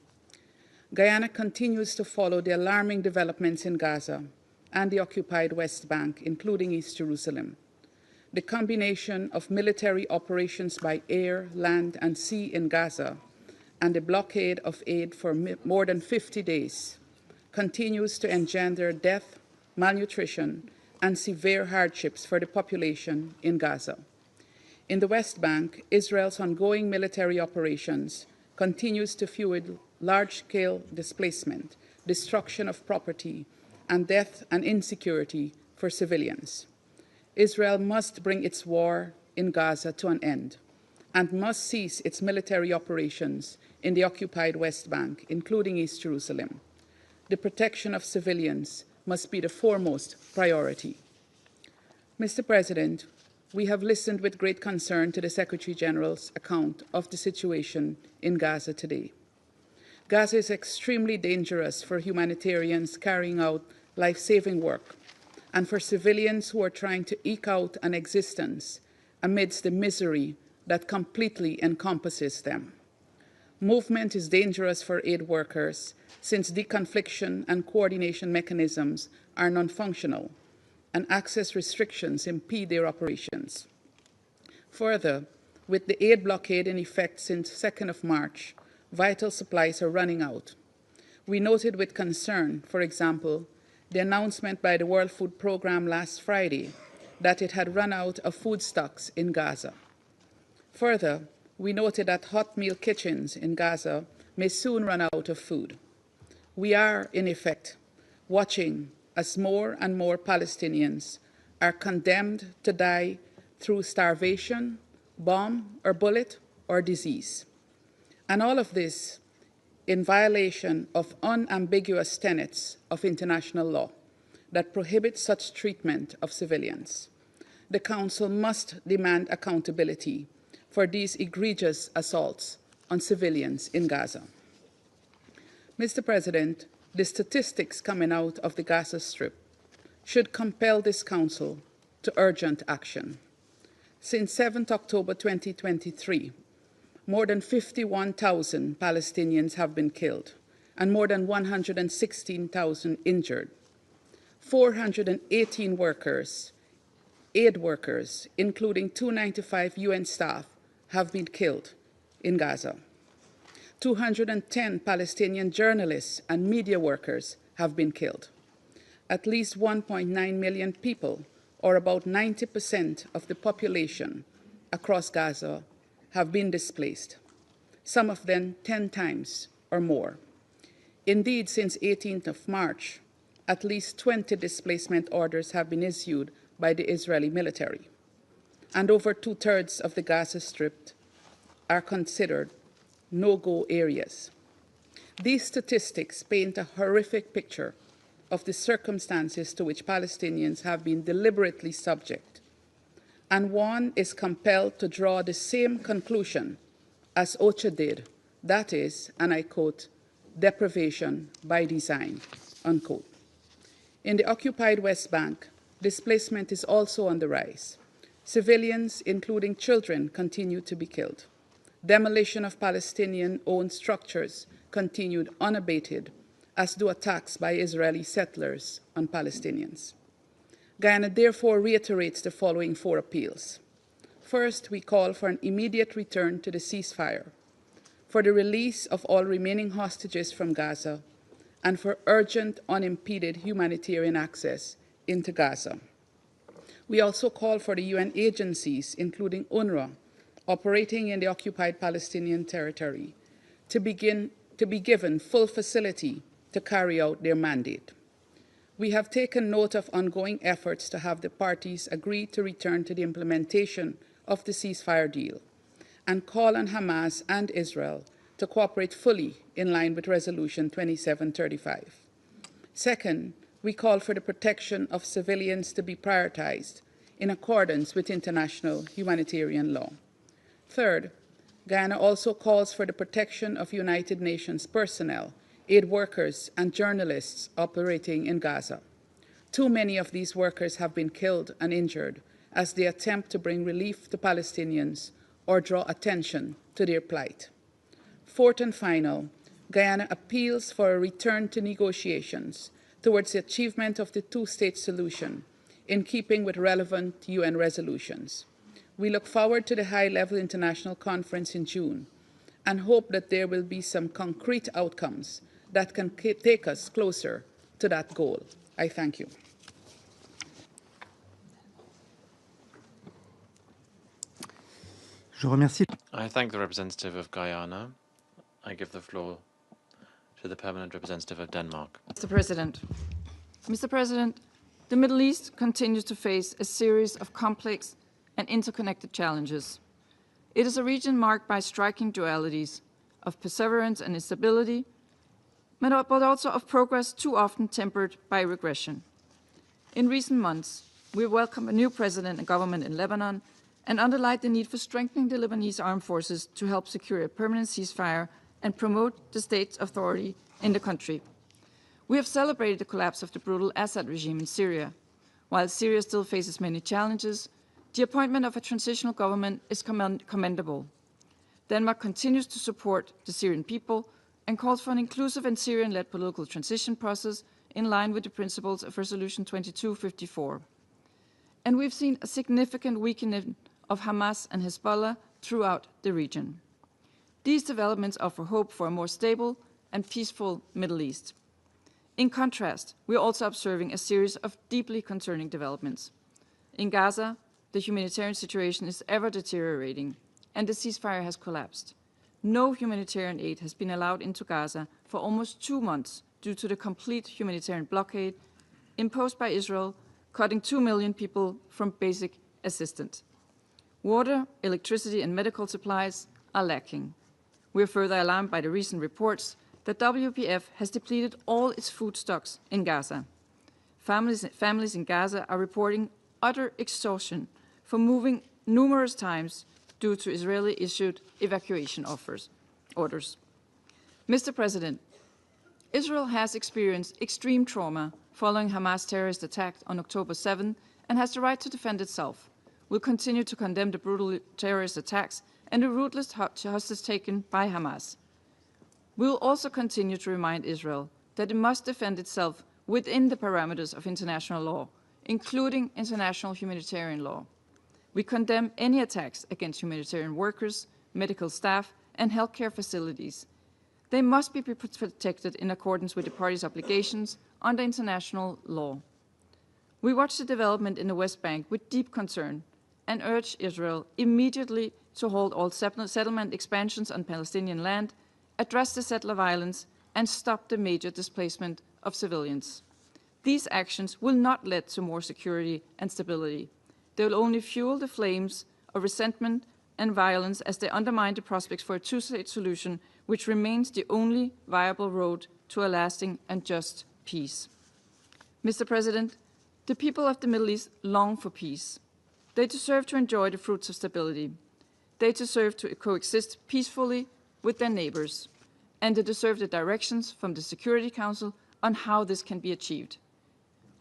Guyana continues to follow the alarming developments in Gaza and the occupied West Bank, including East Jerusalem. The combination of military operations by air, land, and sea in Gaza and the blockade of aid for more than 50 days continues to engender death, malnutrition, and severe hardships for the population in Gaza. In the West Bank, Israel's ongoing military operations continues to fuel large-scale displacement, destruction of property, and death and insecurity for civilians. Israel must bring its war in Gaza to an end and must cease its military operations in the occupied West Bank, including East Jerusalem. The protection of civilians must be the foremost priority. Mr. President, we have listened with great concern to the Secretary General's account of the situation in Gaza today. Gaza is extremely dangerous for humanitarians carrying out life-saving work and for civilians who are trying to eke out an existence amidst the misery that completely encompasses them. Movement is dangerous for aid workers since deconfliction and coordination mechanisms are non-functional and access restrictions impede their operations. Further, with the aid blockade in effect since 2nd of March, vital supplies are running out. We noted with concern, for example, the announcement by the World Food Programme last Friday that it had run out of food stocks in Gaza. Further, we noted that hot meal kitchens in Gaza may soon run out of food. We are, in effect, watching as more and more Palestinians are condemned to die through starvation, bomb or bullet, or disease. And all of this in violation of unambiguous tenets of international law that prohibit such treatment of civilians. the Council must demand accountability for these egregious assaults on civilians in Gaza. Mr. President, the statistics coming out of the Gaza Strip should compel this Council to urgent action. Since 7 October 2023, more than 51,000 Palestinians have been killed and more than 116,000 injured. 418 workers, aid workers, including 295 UN staff, have been killed in Gaza. 210 Palestinian journalists and media workers have been killed. At least 1.9 million people, or about 90% of the population across Gaza, have been displaced, some of them 10 times or more. Indeed, since 18th of March, at least 20 displacement orders have been issued by the Israeli military, and over 2/3 of the Gaza Strip are considered no-go areas. These statistics paint a horrific picture of the circumstances to which Palestinians have been deliberately subject, and one is compelled to draw the same conclusion as OCHA did, that is, and I quote, deprivation by design, unquote. In the occupied West Bank, displacement is also on the rise. Civilians, including children, continue to be killed. Demolition of Palestinian-owned structures continued unabated, as do attacks by Israeli settlers on Palestinians. Guyana therefore reiterates the following 4 appeals. First, we call for an immediate return to the ceasefire, for the release of all remaining hostages from Gaza, and for urgent, unimpeded humanitarian access into Gaza. We also call for the UN agencies, including UNRWA, operating in the occupied Palestinian territory, to be given full facility to carry out their mandate. We have taken note of ongoing efforts to have the parties agree to return to the implementation of the ceasefire deal and call on Hamas and Israel to cooperate fully in line with Resolution 2735. Second, we call for the protection of civilians to be prioritized in accordance with international humanitarian law. Third, Guyana also calls for the protection of United Nations personnel, aid workers, and journalists operating in Gaza. Too many of these workers have been killed and injured as they attempt to bring relief to Palestinians or draw attention to their plight. Fourth and final, Guyana appeals for a return to negotiations towards the achievement of the two-state solution in keeping with relevant UN resolutions. We look forward to the high-level international conference in June and hope that there will be some concrete outcomes that can take us closer to that goal. I thank you. I thank the representative of Guyana. I give the floor to the permanent representative of Denmark. Mr. President, the Middle East continues to face a series of complex and interconnected challenges. It is a region marked by striking dualities of perseverance and instability, but also of progress too often tempered by regression. In recent months, we welcome a new president and government in Lebanon and underlined the need for strengthening the Lebanese armed forces to help secure a permanent ceasefire and promote the state's authority in the country. We have celebrated the collapse of the brutal Assad regime in Syria. While Syria still faces many challenges, the appointment of a transitional government is commendable. Denmark continues to support the Syrian people and calls for an inclusive and Syrian-led political transition process in line with the principles of Resolution 2254. And we've seen a significant weakening of Hamas and Hezbollah throughout the region. These developments offer hope for a more stable and peaceful Middle East. In contrast, we are also observing a series of deeply concerning developments. In Gaza, the humanitarian situation is ever deteriorating, and the ceasefire has collapsed. No humanitarian aid has been allowed into Gaza for almost 2 months due to the complete humanitarian blockade imposed by Israel, cutting 2 million people from basic assistance. Water, electricity, and medical supplies are lacking. We are further alarmed by the recent reports that WPF has depleted all its food stocks in Gaza. Families in Gaza are reporting utter exhaustion for moving numerous times due to Israeli-issued evacuation orders. Mr. President, Israel has experienced extreme trauma following Hamas terrorist attack on October 7 and has the right to defend itself. We'll continue to condemn the brutal terrorist attacks and the ruthless hostage taken by Hamas. We will also continue to remind Israel that it must defend itself within the parameters of international law, including international humanitarian law. We condemn any attacks against humanitarian workers, medical staff, and healthcare facilities. They must be protected in accordance with the parties' obligations under international law. We watch the development in the West Bank with deep concern and urge Israel immediately to halt all settlement expansions on Palestinian land, address the settler violence, and stop the major displacement of civilians. These actions will not lead to more security and stability. They will only fuel the flames of resentment and violence as they undermine the prospects for a two-state solution, which remains the only viable road to a lasting and just peace. Mr. President, the people of the Middle East long for peace. They deserve to enjoy the fruits of stability. They deserve to coexist peacefully with their neighbors. And they deserve the directions from the Security Council on how this can be achieved.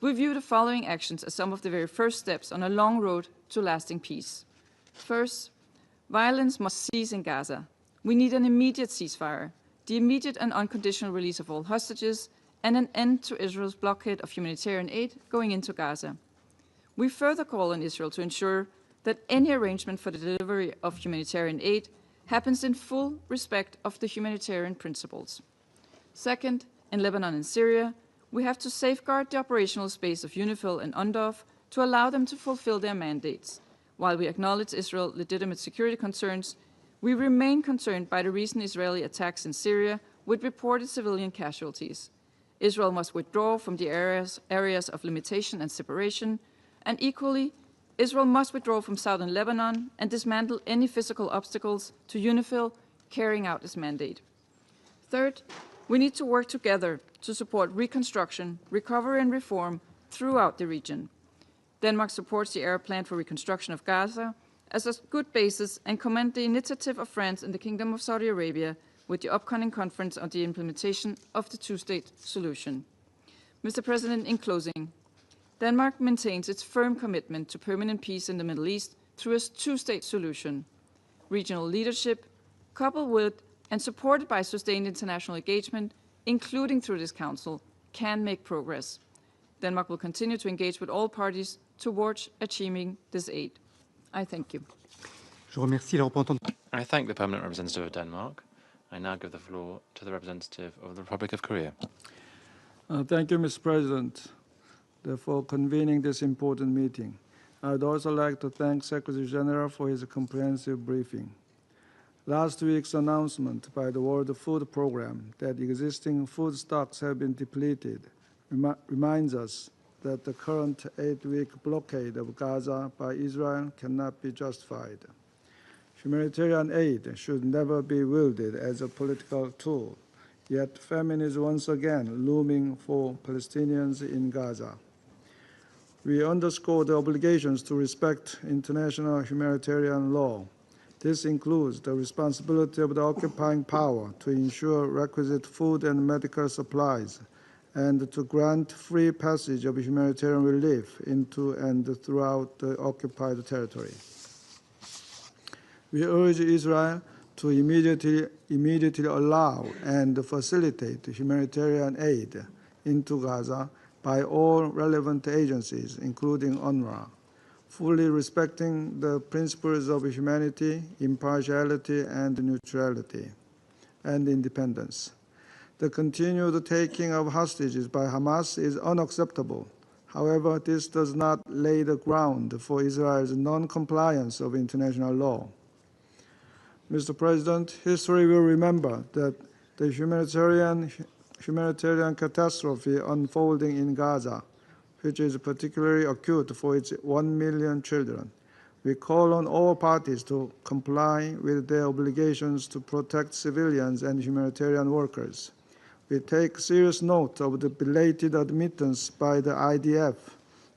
We view the following actions as some of the very first steps on a long road to lasting peace. First, violence must cease in Gaza. We need an immediate ceasefire, the immediate and unconditional release of all hostages, and an end to Israel's blockade of humanitarian aid going into Gaza. We further call on Israel to ensure that any arrangement for the delivery of humanitarian aid happens in full respect of the humanitarian principles. Second, in Lebanon and Syria, we have to safeguard the operational space of UNIFIL and UNDOF to allow them to fulfill their mandates. While we acknowledge Israel's legitimate security concerns, we remain concerned by the recent Israeli attacks in Syria with reported civilian casualties. Israel must withdraw from the areas of limitation and separation, and equally, Israel must withdraw from southern Lebanon and dismantle any physical obstacles to UNIFIL carrying out its mandate. Third, we need to work together to support reconstruction, recovery, and reform throughout the region. Denmark supports the Arab Plan for Reconstruction of Gaza as a good basis and commend the initiative of France and the Kingdom of Saudi Arabia with the upcoming conference on the implementation of the two-state solution. Mr. President, in closing, Denmark maintains its firm commitment to permanent peace in the Middle East through a two-state solution. Regional leadership, coupled with and supported by sustained international engagement, including through this Council, can make progress. Denmark will continue to engage with all parties towards achieving this aid. I thank you. I thank the Permanent Representative of Denmark. I now give the floor to the representative of the Republic of Korea. Thank you, Mr. President, for convening this important meeting. I would also like to thank Secretary General for his comprehensive briefing. Last week's announcement by the World Food Programme that existing food stocks have been depleted reminds us that the current 8-week blockade of Gaza by Israel cannot be justified. Humanitarian aid should never be wielded as a political tool, yet famine is once again looming for Palestinians in Gaza. We underscore the obligations to respect international humanitarian law. This includes the responsibility of the occupying power to ensure requisite food and medical supplies and to grant free passage of humanitarian relief into and throughout the occupied territory. We urge Israel to immediately allow and facilitate humanitarian aid into Gaza by all relevant agencies, including UNRWA, fully respecting the principles of humanity, impartiality, and neutrality, and independence. The continued taking of hostages by Hamas is unacceptable. However, this does not lay the ground for Israel's non-compliance of international law. Mr. President, history will remember that the humanitarian catastrophe unfolding in Gaza, which is particularly acute for its 1 million children. We call on all parties to comply with their obligations to protect civilians and humanitarian workers. We take serious note of the belated admittance by the IDF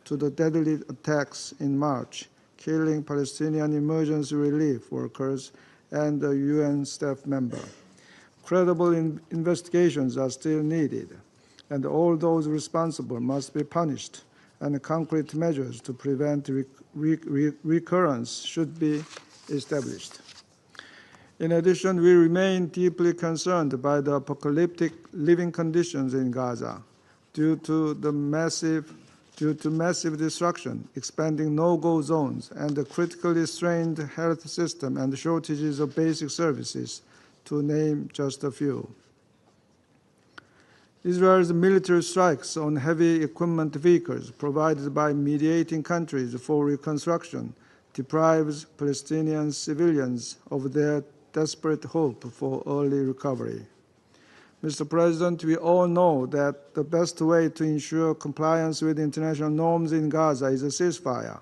to the deadly attacks in March, killing Palestinian emergency relief workers and a UN staff member. Credible investigations are still needed, and all those responsible must be punished, and concrete measures to prevent recurrence should be established. In addition, we remain deeply concerned by the apocalyptic living conditions in Gaza due to massive destruction, expanding no-go zones, and the critically strained health system and shortages of basic services, to name just a few. Israel's military strikes on heavy equipment vehicles provided by mediating countries for reconstruction deprives Palestinian civilians of their desperate hope for early recovery. Mr. President, we all know that the best way to ensure compliance with international norms in Gaza is a ceasefire.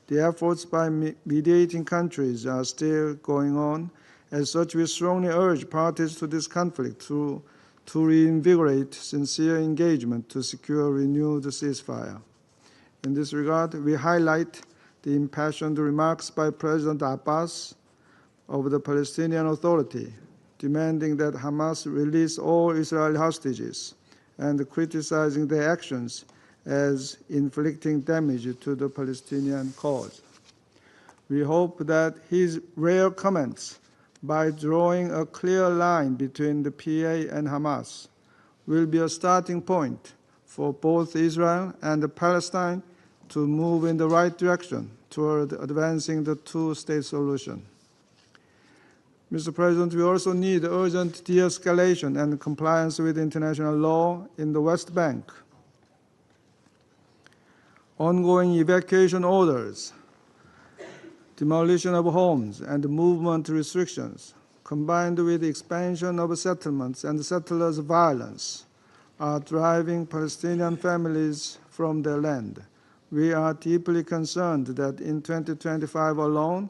The efforts by mediating countries are still going on. As such, we strongly urge parties to this conflict to reinvigorate sincere engagement to secure renewed ceasefire. In this regard, we highlight the impassioned remarks by President Abbas of the Palestinian Authority, demanding that Hamas release all Israeli hostages and criticizing their actions as inflicting damage to the Palestinian cause. We hope that his rare comments, by drawing a clear line between the PA and Hamas, will be a starting point for both Israel and Palestine to move in the right direction toward advancing the two-state solution. Mr. President, we also need urgent de-escalation and compliance with international law in the West Bank. Ongoing evacuation orders, demolition of homes, and movement restrictions, combined with the expansion of settlements and settlers' violence, are driving Palestinian families from their land. We are deeply concerned that in 2025 alone,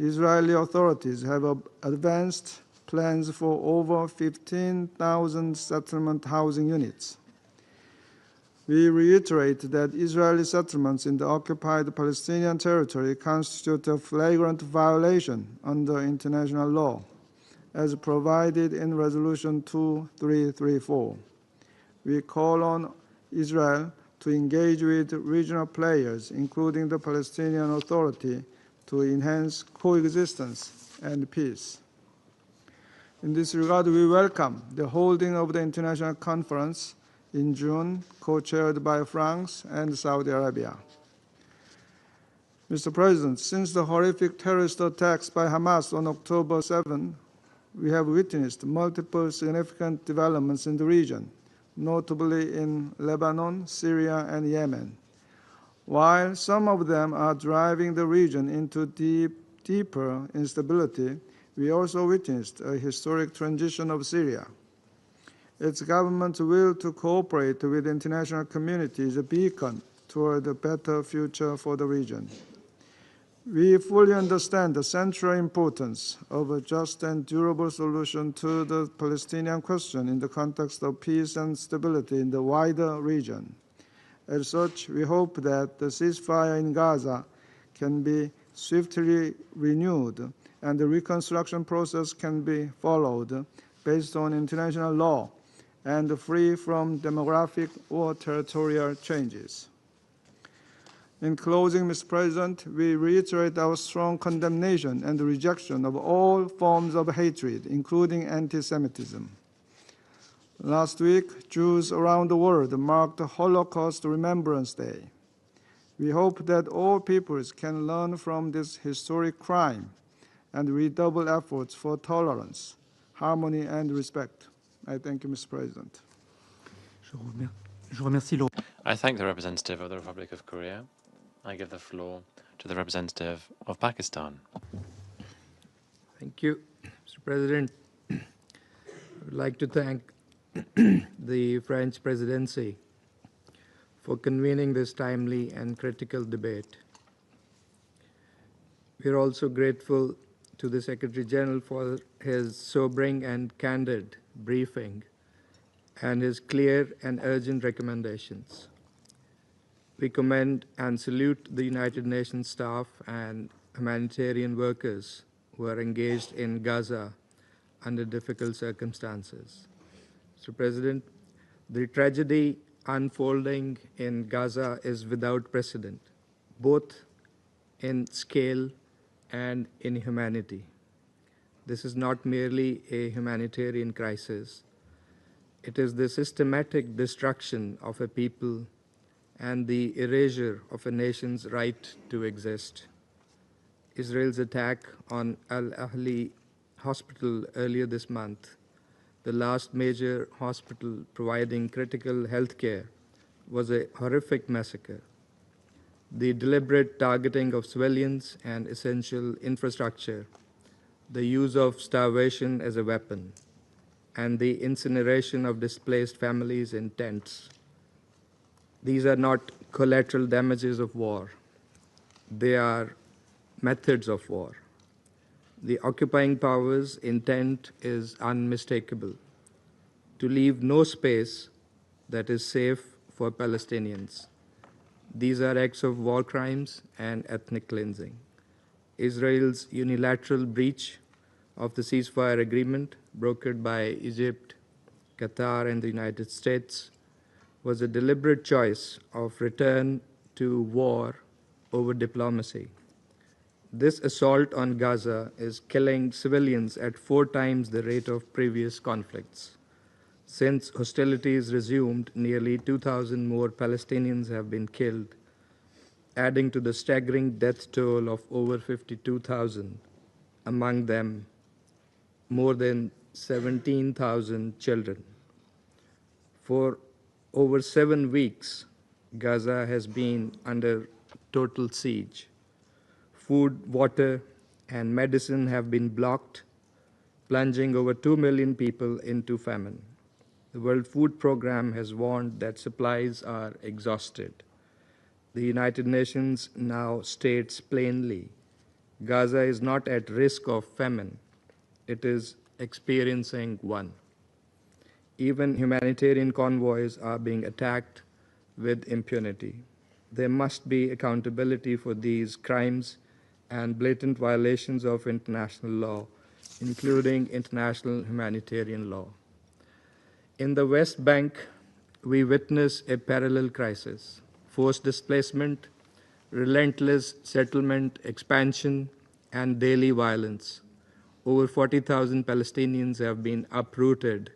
Israeli authorities have advanced plans for over 15,000 settlement housing units. We reiterate that Israeli settlements in the occupied Palestinian territory constitute a flagrant violation under international law, as provided in Resolution 2334. We call on Israel to engage with regional players, including the Palestinian Authority, to enhance coexistence and peace. In this regard, we welcome the holding of the international conference in June, co-chaired by France and Saudi Arabia. Mr. President, since the horrific terrorist attacks by Hamas on October 7, we have witnessed multiple significant developments in the region, notably in Lebanon, Syria, and Yemen. While some of them are driving the region into deeper instability, we also witnessed a historic transition of Syria. Its government's will to cooperate with the international community is a beacon toward a better future for the region. We fully understand the central importance of a just and durable solution to the Palestinian question in the context of peace and stability in the wider region. As such, we hope that the ceasefire in Gaza can be swiftly renewed and the reconstruction process can be followed based on international law and free from demographic or territorial changes. In closing, Mr. President, we reiterate our strong condemnation and rejection of all forms of hatred, including anti-Semitism. Last week, Jews around the world marked Holocaust Remembrance Day. We hope that all peoples can learn from this historic crime and redouble efforts for tolerance, harmony, and respect. I thank you, Mr. President. I thank the representative of the Republic of Korea. I give the floor to the representative of Pakistan. Thank you, Mr. President. I would like to thank the French presidency for convening this timely and critical debate. We are also grateful to the Secretary General for his sobering and candid briefing and his clear and urgent recommendations. We commend and salute the United Nations staff and humanitarian workers who are engaged in Gaza under difficult circumstances. Mr. President, the tragedy unfolding in Gaza is without precedent, both in scale and in humanity. This is not merely a humanitarian crisis. It is the systematic destruction of a people and the erasure of a nation's right to exist. Israel's attack on Al-Ahli Hospital earlier this month, the last major hospital providing critical health care, was a horrific massacre. The deliberate targeting of civilians and essential infrastructure, the use of starvation as a weapon, and the incineration of displaced families in tents. These are not collateral damages of war. They are methods of war. The occupying power's intent is unmistakable: to leave no space that is safe for Palestinians. These are acts of war crimes and ethnic cleansing. Israel's unilateral breach of the ceasefire agreement brokered by Egypt, Qatar, and the United States was a deliberate choice of return to war over diplomacy. This assault on Gaza is killing civilians at 4 times the rate of previous conflicts. Since hostilities resumed, nearly 2,000 more Palestinians have been killed, adding to the staggering death toll of over 52,000, among them more than 17,000 children. For over 7 weeks, Gaza has been under total siege. Food, water, and medicine have been blocked, plunging over 2 million people into famine. The World Food Programme has warned that supplies are exhausted. The United Nations now states plainly, Gaza is not at risk of famine. It is experiencing one. Even humanitarian convoys are being attacked with impunity. There must be accountability for these crimes and blatant violations of international law, including international humanitarian law. In the West Bank, we witness a parallel crisis: forced displacement, relentless settlement expansion, and daily violence. Over 40,000 Palestinians have been uprooted,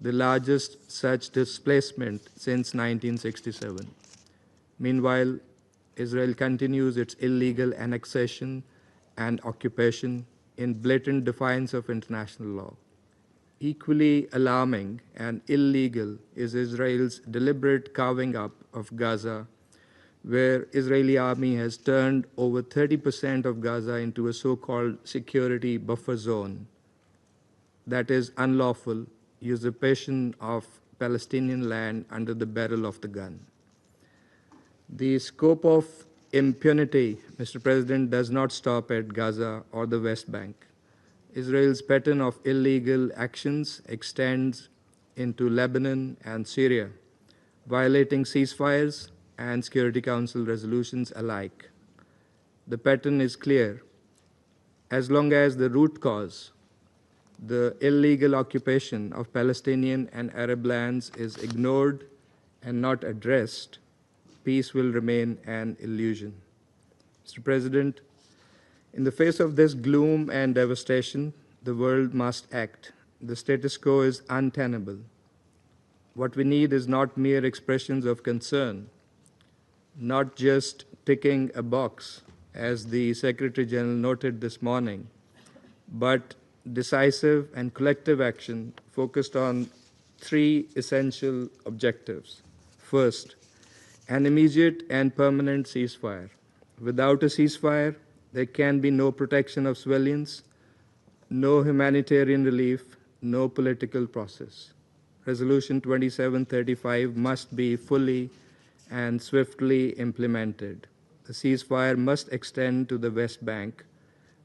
the largest such displacement since 1967. Meanwhile, Israel continues its illegal annexation and occupation in blatant defiance of international law. Equally alarming and illegal is Israel's deliberate carving up of Gaza, where Israeli army has turned over 30% of Gaza into a so-called security buffer zone. That is unlawful usurpation of Palestinian land under the barrel of the gun. The scope of impunity, Mr. President, does not stop at Gaza or the West Bank. Israel's pattern of illegal actions extends into Lebanon and Syria, violating ceasefires and Security Council resolutions alike. The pattern is clear. As long as the root cause, the illegal occupation of Palestinian and Arab lands, is ignored and not addressed, peace will remain an illusion. Mr. President, in the face of this gloom and devastation, the world must act. The status quo is untenable. What we need is not mere expressions of concern, not just ticking a box, as the Secretary General noted this morning, but decisive and collective action focused on 3 essential objectives. First, an immediate and permanent ceasefire. Without a ceasefire, there can be no protection of civilians, no humanitarian relief, no political process. Resolution 2735 must be fully and swiftly implemented. The ceasefire must extend to the West Bank,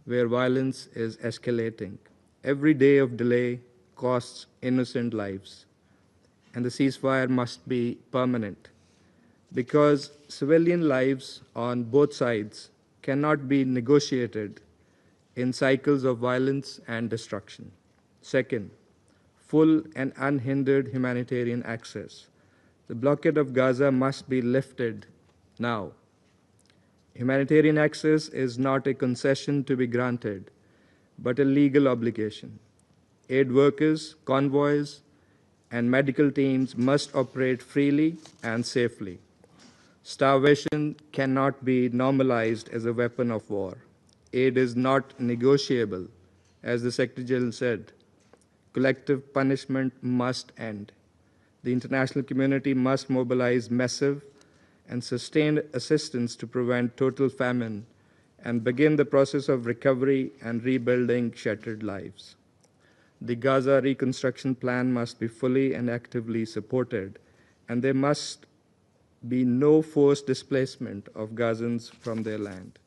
where violence is escalating. Every day of delay costs innocent lives, and the ceasefire must be permanent. because civilian lives on both sides cannot be negotiated in cycles of violence and destruction. Second, full and unhindered humanitarian access. The blockade of Gaza must be lifted now. Humanitarian access is not a concession to be granted, but a legal obligation. Aid workers, convoys, and medical teams must operate freely and safely. Starvation cannot be normalized as a weapon of war. Aid is not negotiable, as the Secretary General said. Collective punishment must end. The international community must mobilize massive and sustained assistance to prevent total famine and begin the process of recovery and rebuilding shattered lives. The Gaza reconstruction plan must be fully and actively supported, and there must be no forced displacement of Gazans from their land.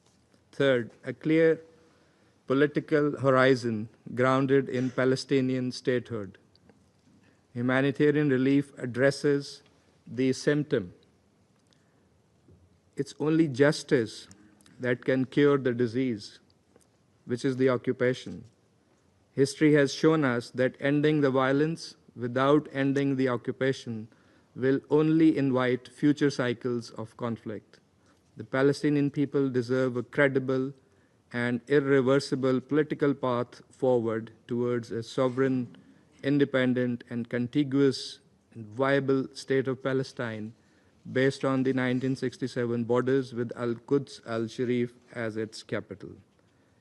Third, a clear political horizon grounded in Palestinian statehood. Humanitarian relief addresses the symptom. It's only justice that can cure the disease, which is the occupation. History has shown us that ending the violence without ending the occupation will only invite future cycles of conflict. The Palestinian people deserve a credible and irreversible political path forward towards a sovereign, independent, and contiguous and viable state of Palestine based on the 1967 borders with Al-Quds al-Sharif as its capital.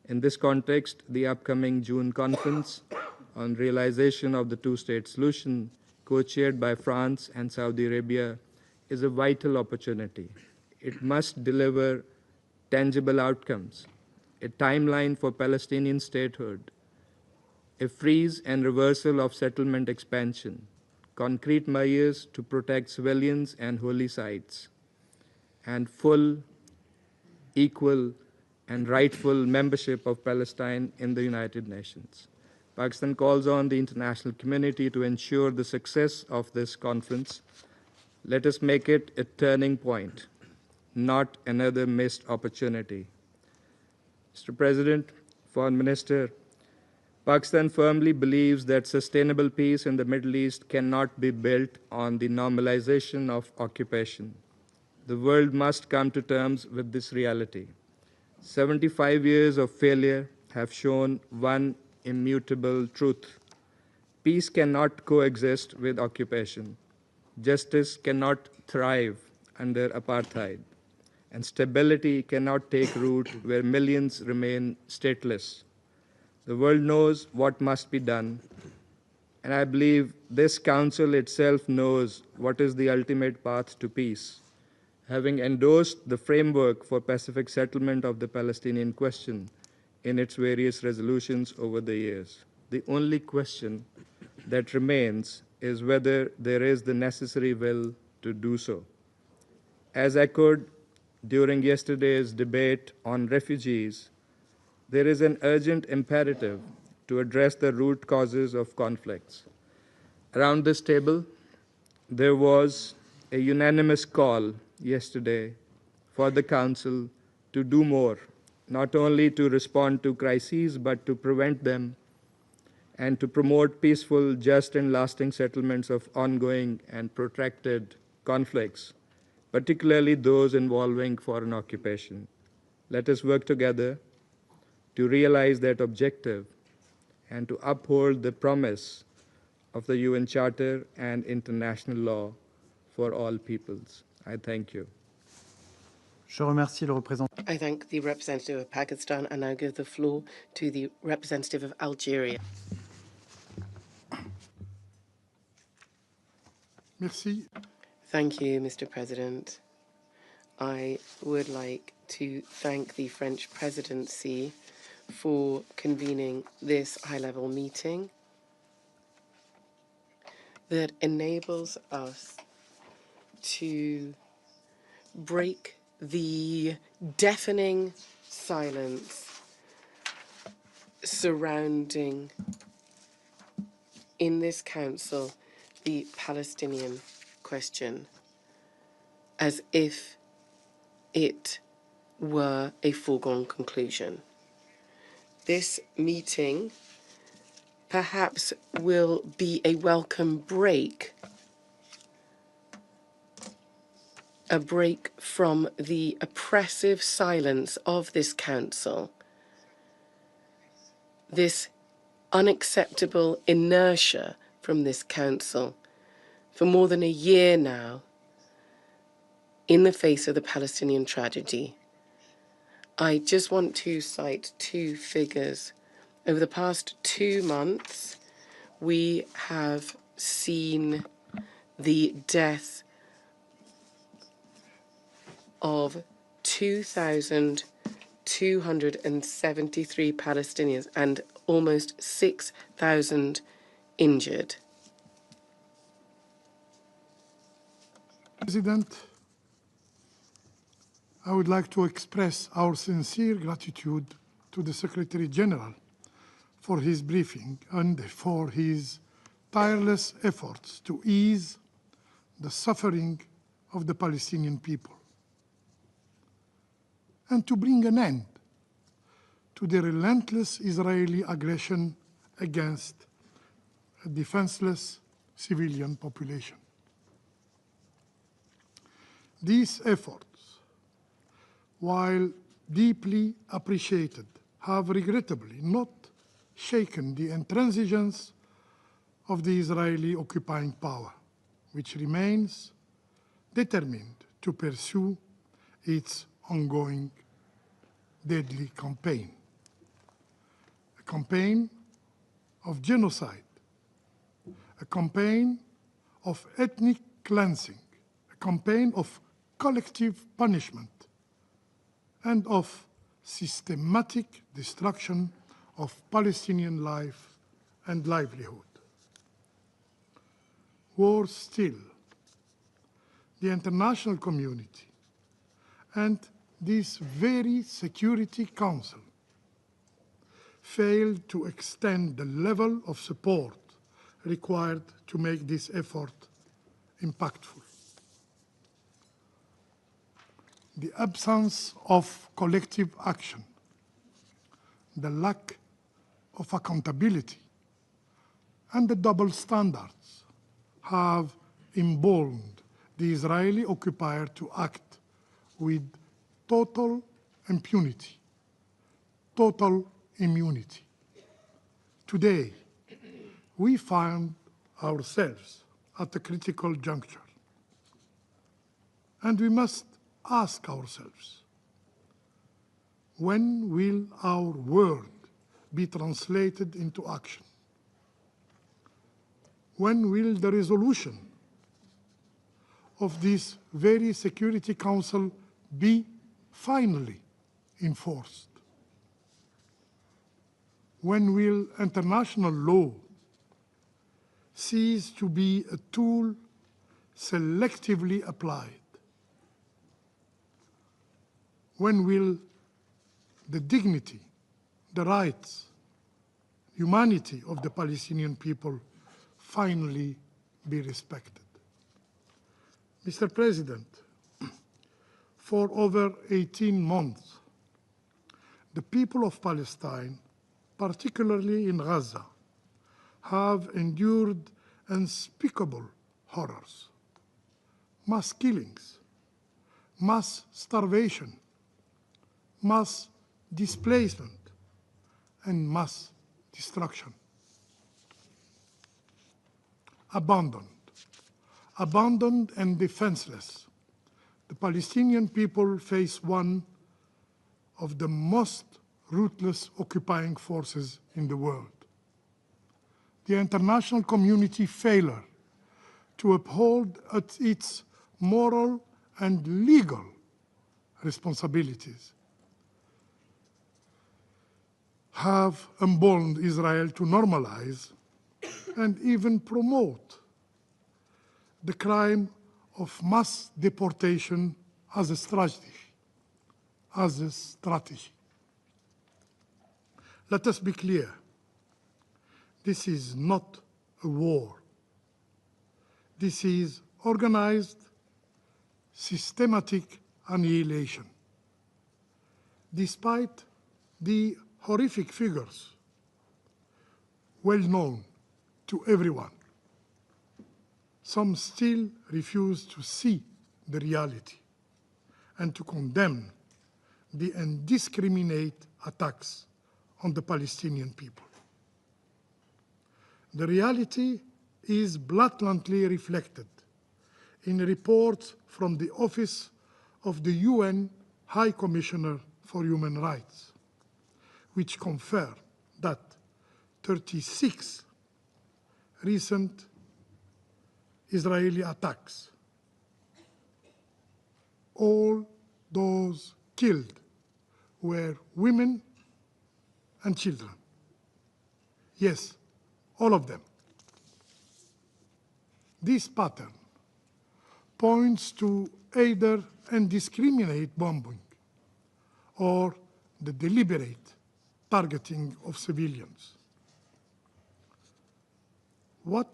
In this context, the upcoming June conference on realization of the two-state solution, co-chaired by France and Saudi Arabia, is a vital opportunity. It must deliver tangible outcomes, a timeline for Palestinian statehood, a freeze and reversal of settlement expansion, concrete measures to protect civilians and holy sites, and full, equal, and rightful membership of Palestine in the United Nations. Pakistan calls on the international community to ensure the success of this conference. Let us make it a turning point, not another missed opportunity. Mr. President, Foreign Minister, Pakistan firmly believes that sustainable peace in the Middle East cannot be built on the normalization of occupation. The world must come to terms with this reality. 75 years of failure have shown one immutable truth. Peace cannot coexist with occupation. Justice cannot thrive under apartheid. And stability cannot take root where millions remain stateless. The world knows what must be done, and I believe this Council itself knows what is the ultimate path to peace. Having endorsed the framework for pacific settlement of the Palestinian question in its various resolutions over the years, the only question that remains is whether there is the necessary will to do so. As echoed during yesterday's debate on refugees, there is an urgent imperative to address the root causes of conflicts. Around this table, there was a unanimous call yesterday for the Council to do more, not only to respond to crises, but to prevent them and to promote peaceful, just, and lasting settlements of ongoing and protracted conflicts, particularly those involving foreign occupation. Let us work together to realize that objective and to uphold the promise of the UN Charter and international law for all peoples. I thank you. I thank the representative of Pakistan and now give the floor to the representative of Algeria. Merci. Thank you, Mr. President. I would like to thank the French presidency for convening this high-level meeting that enables us to break the deafening silence surrounding, in this council, the Palestinian question. as if it were a foregone conclusion. This meeting perhaps will be a welcome break, a break from the oppressive silence of this council, this unacceptable inertia from this council for more than a year now in the face of the Palestinian tragedy. I just want to cite two figures. Over the past 2 months, we have seen the death of 2,273 Palestinians and almost 6,000 injured. President, I would like to express our sincere gratitude to the Secretary General for his briefing and for his tireless efforts to ease the suffering of the Palestinian people and to bring an end to the relentless Israeli aggression against a defenseless civilian population. These efforts, while deeply appreciated, have regrettably not shaken the intransigence of the Israeli occupying power, which remains determined to pursue its ongoing deadly campaign, a campaign of genocide, a campaign of ethnic cleansing, a campaign of collective punishment, and of systematic destruction of Palestinian life and livelihood. Worse still, the international community and this very Security Council failed to extend the level of support required to make this effort impactful. The absence of collective action, the lack of accountability, and the double standards have emboldened the Israeli occupier to act with total impunity, total immunity. Today, we find ourselves at a critical juncture, and we must ask ourselves, when will our word be translated into action? When will the resolution of this very Security Council be finally enforced? When will international law cease to be a tool selectively applied? When will the dignity, the rights, humanity of the Palestinian people finally be respected? Mr. President, for over 18 months, the people of Palestine, particularly in Gaza, have endured unspeakable horrors, mass killings, mass starvation, mass displacement, and mass destruction. Abandoned and defenseless, the Palestinian people face one of the most ruthless occupying forces in the world. The international community failure to uphold its moral and legal responsibilities have emboldened Israel to normalize and even promote the crime of mass deportation as a strategy. Let us be clear. This is not a war. This is organized systematic annihilation. Despite the horrific figures well known to everyone, some still refuse to see the reality and to condemn the indiscriminate attacks on the Palestinian people. The reality is blatantly reflected in reports from the Office of the UN High Commissioner for Human Rights, which confirm that 36 recent Israeli attacks, all those killed were women and children. Yes, all of them. This pattern points to either indiscriminate bombing or the deliberate targeting of civilians. What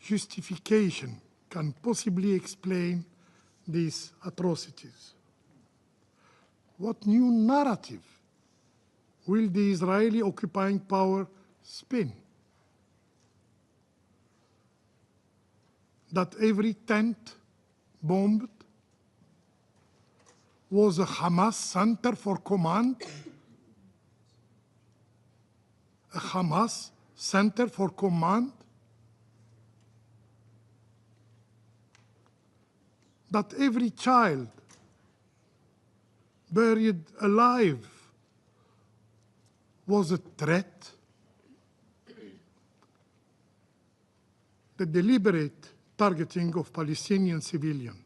justification can possibly explain these atrocities? What new narrative will the Israeli occupying power spin? That every tent bombed was a Hamas center for command? A Hamas center for command? That every child buried alive was a threat? The deliberate targeting of Palestinian civilians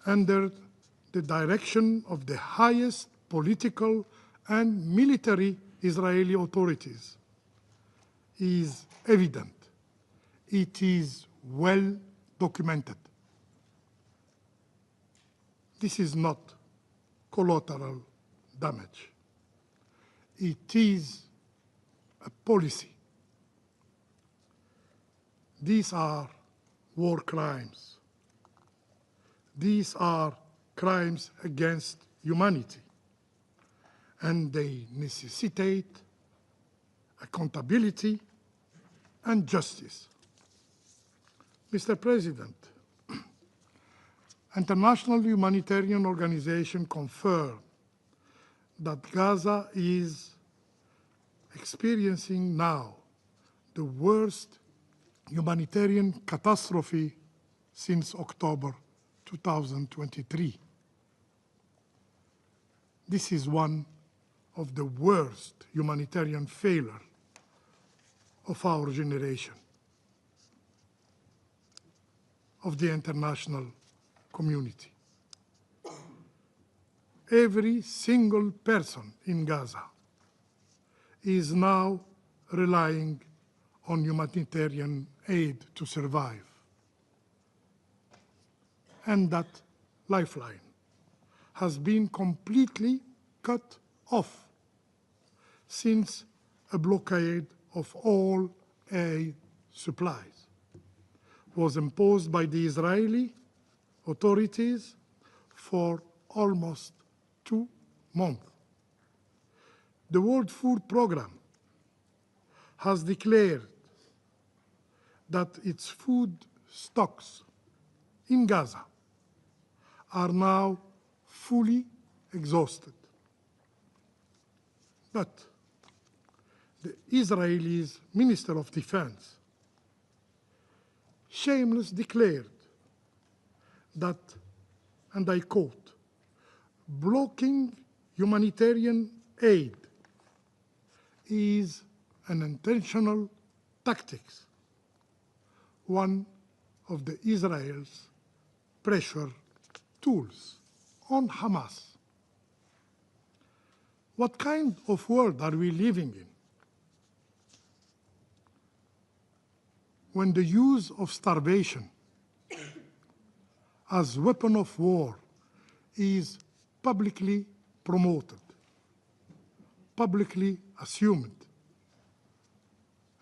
under the direction of the highest political and military Israeli authorities is evident. It is well documented. This is not collateral damage. It is a policy. These are war crimes. These are crimes against humanity, and they necessitate accountability and justice. Mr. President, international humanitarian organizations confirm that Gaza is experiencing now the worst humanitarian catastrophe since October 2023. This is one of the worst humanitarian failures of our generation, of the international community. Every single person in Gaza is now relying on humanitarian aid to survive. And that lifeline has been completely cut off since a blockade of all aid supplies was imposed by the Israeli authorities for almost 2 months. The World Food Programme has declared that its food stocks in Gaza are now fully exhausted. But the Israeli Minister of Defense shamelessly declared that, and I quote, blocking humanitarian aid is an intentional tactic, one of the Israel's pressure tools on Hamas. What kind of world are we living in when the use of starvation as weapon of war is publicly promoted, publicly assumed,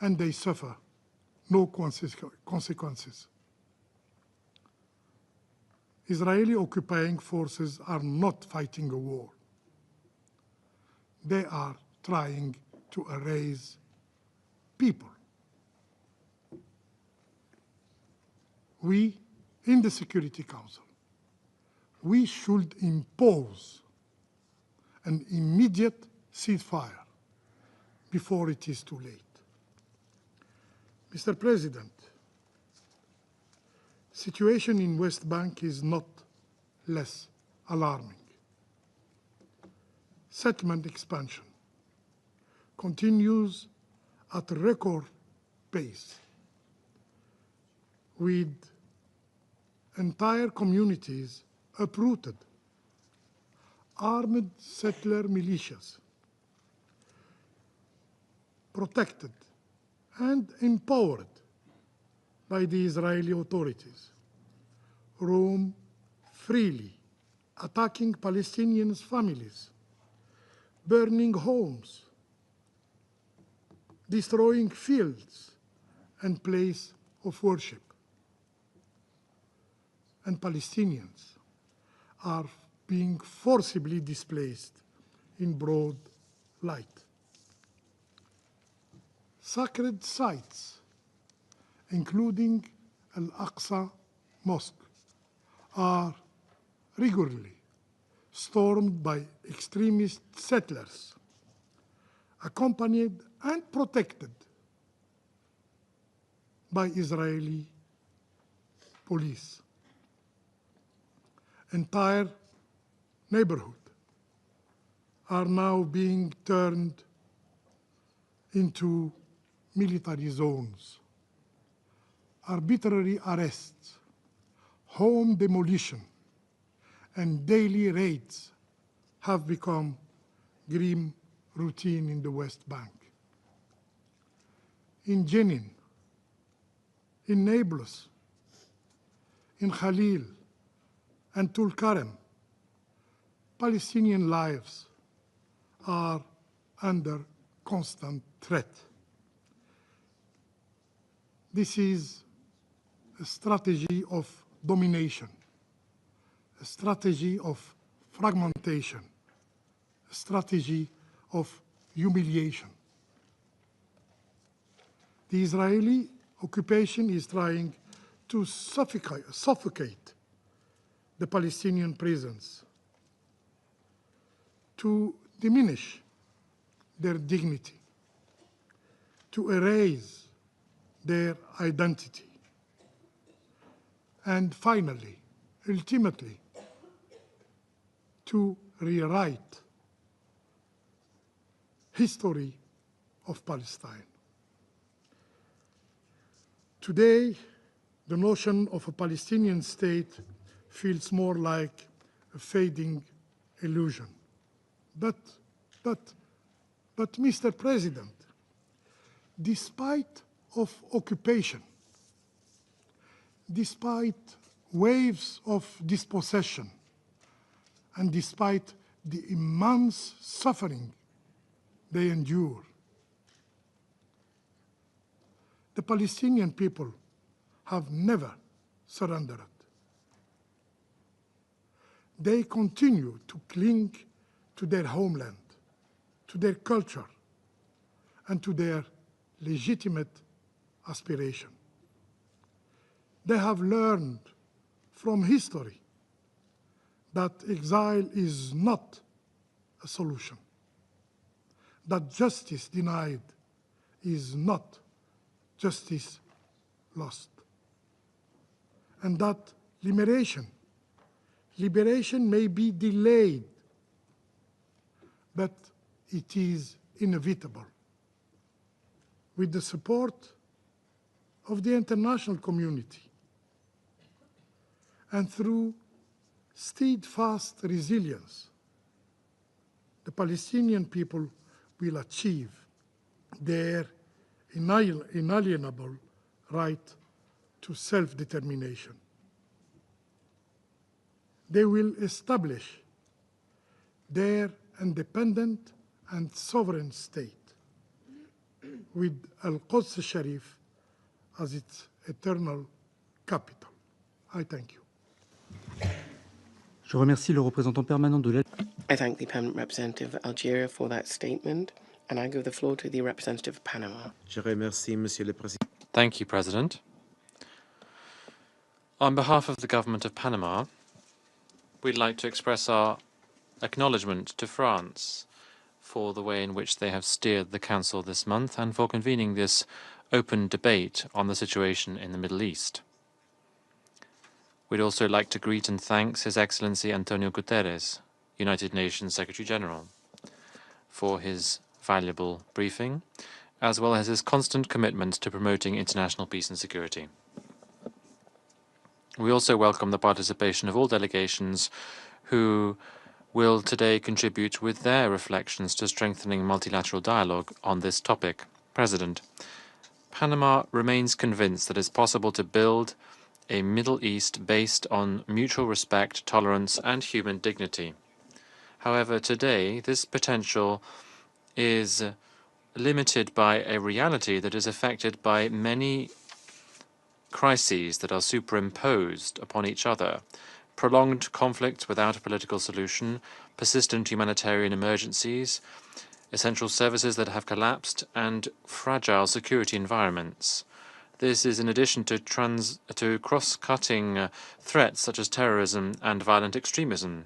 and they suffer no consequences? Israeli occupying forces are not fighting a war. They are trying to erase people. We, in the Security Council, we should impose an immediate ceasefire before it is too late. Mr. President, situation in West Bank is not less alarming. Settlement expansion continues at a record pace, with entire communities uprooted, armed settler militias protected and empowered by the Israeli authorities roam freely, attacking Palestinians' families, burning homes, destroying fields and places of worship. And Palestinians are being forcibly displaced in broad light. Sacred sites, including Al-Aqsa Mosque, are regularly stormed by extremist settlers, accompanied and protected by Israeli police. Entire neighborhoods are now being turned into military zones. Arbitrary arrests, home demolition, and daily raids have become grim routine in the West Bank. In Jenin, in Nablus, in Khalil, and Tulkarem, Palestinian lives are under constant threat. This is a strategy of domination, a strategy of fragmentation, a strategy of humiliation. The Israeli occupation is trying to suffocate the Palestinian presence, to diminish their dignity, to erase their identity, and finally, ultimately, to rewrite history of Palestine. Today, the notion of a Palestinian state feels more like a fading illusion. But Mr. President, despite of occupation, despite waves of dispossession, and despite the immense suffering they endure, the Palestinian people have never surrendered. They continue to cling to their homeland, to their culture, and to their legitimate aspiration. They have learned from history that exile is not a solution, that justice denied is not justice lost, and that liberation may be delayed, but it is inevitable. With the support of the international community and through steadfast resilience, the Palestinian people will achieve their inalienable right to self-determination. They will establish their independent and sovereign state with Al-Quds Sharif as its eternal capital. I thank you. Je remercie le représentant permanent de I thank the permanent representative of Algeria for that statement, and I give the floor to the representative of Panama. Je remercie, Monsieur le Président. Thank you, President. On behalf of the government of Panama, we'd like to express our acknowledgement to France for the way in which they have steered the Council this month and for convening this open debate on the situation in the Middle East. We'd also like to greet and thank His Excellency Antonio Guterres, United Nations Secretary-General, for his valuable briefing, as well as his constant commitment to promoting international peace and security. We also welcome the participation of all delegations who will today contribute with their reflections to strengthening multilateral dialogue on this topic. President, Panama remains convinced that it's possible to build a Middle East based on mutual respect, tolerance, and human dignity. However, today, this potential is limited by a reality that is affected by many crises that are superimposed upon each other: prolonged conflicts without a political solution, persistent humanitarian emergencies, essential services that have collapsed, and fragile security environments. This is in addition to cross-cutting threats such as terrorism and violent extremism.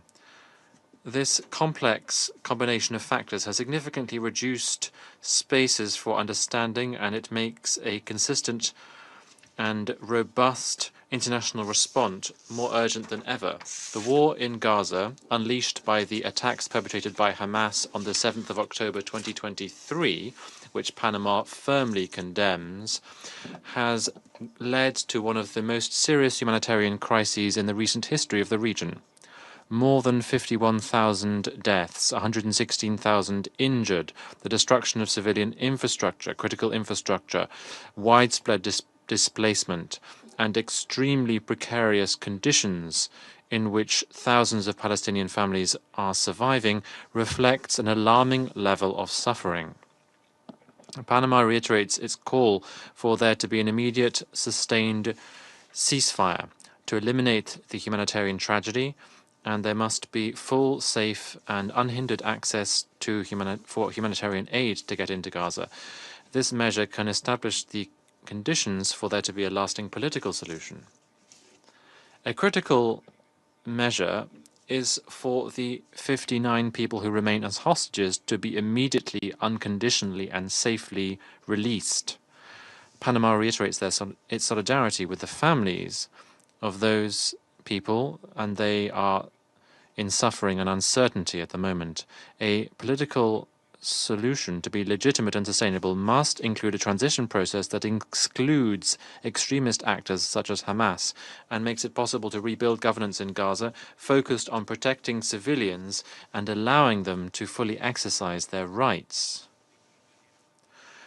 This complex combination of factors has significantly reduced spaces for understanding, and it makes a consistent and robust international response more urgent than ever. The war in Gaza, unleashed by the attacks perpetrated by Hamas on the 7th of October 2023, which Panama firmly condemns, has led to one of the most serious humanitarian crises in the recent history of the region. More than 51,000 deaths, 116,000 injured, the destruction of civilian infrastructure, critical infrastructure, widespread displacement, and extremely precarious conditions in which thousands of Palestinian families are surviving reflects an alarming level of suffering. Panama reiterates its call for there to be an immediate, sustained ceasefire to eliminate the humanitarian tragedy, and there must be full, safe, and unhindered access to humanitarian aid to get into Gaza. This measure can establish the conditions for there to be a lasting political solution. A critical measure is for the 59 people who remain as hostages to be immediately, unconditionally, and safely released. Panama reiterates its solidarity with the families of those people, and they are in suffering and uncertainty at the moment. A political solution to be legitimate and sustainable must include a transition process that excludes extremist actors such as Hamas and makes it possible to rebuild governance in Gaza, focused on protecting civilians and allowing them to fully exercise their rights.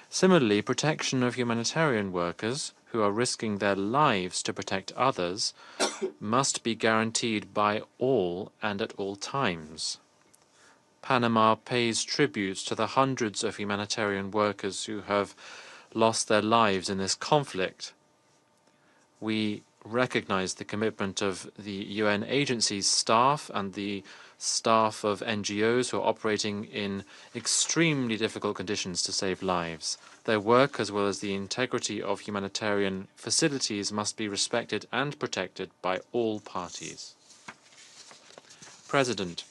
Similarly, protection of humanitarian workers who are risking their lives to protect others must be guaranteed by all and at all times. Panama pays tribute to the hundreds of humanitarian workers who have lost their lives in this conflict. We recognize the commitment of the UN agencies' staff and the staff of NGOs who are operating in extremely difficult conditions to save lives. Their work, as well as the integrity of humanitarian facilities, must be respected and protected by all parties. President,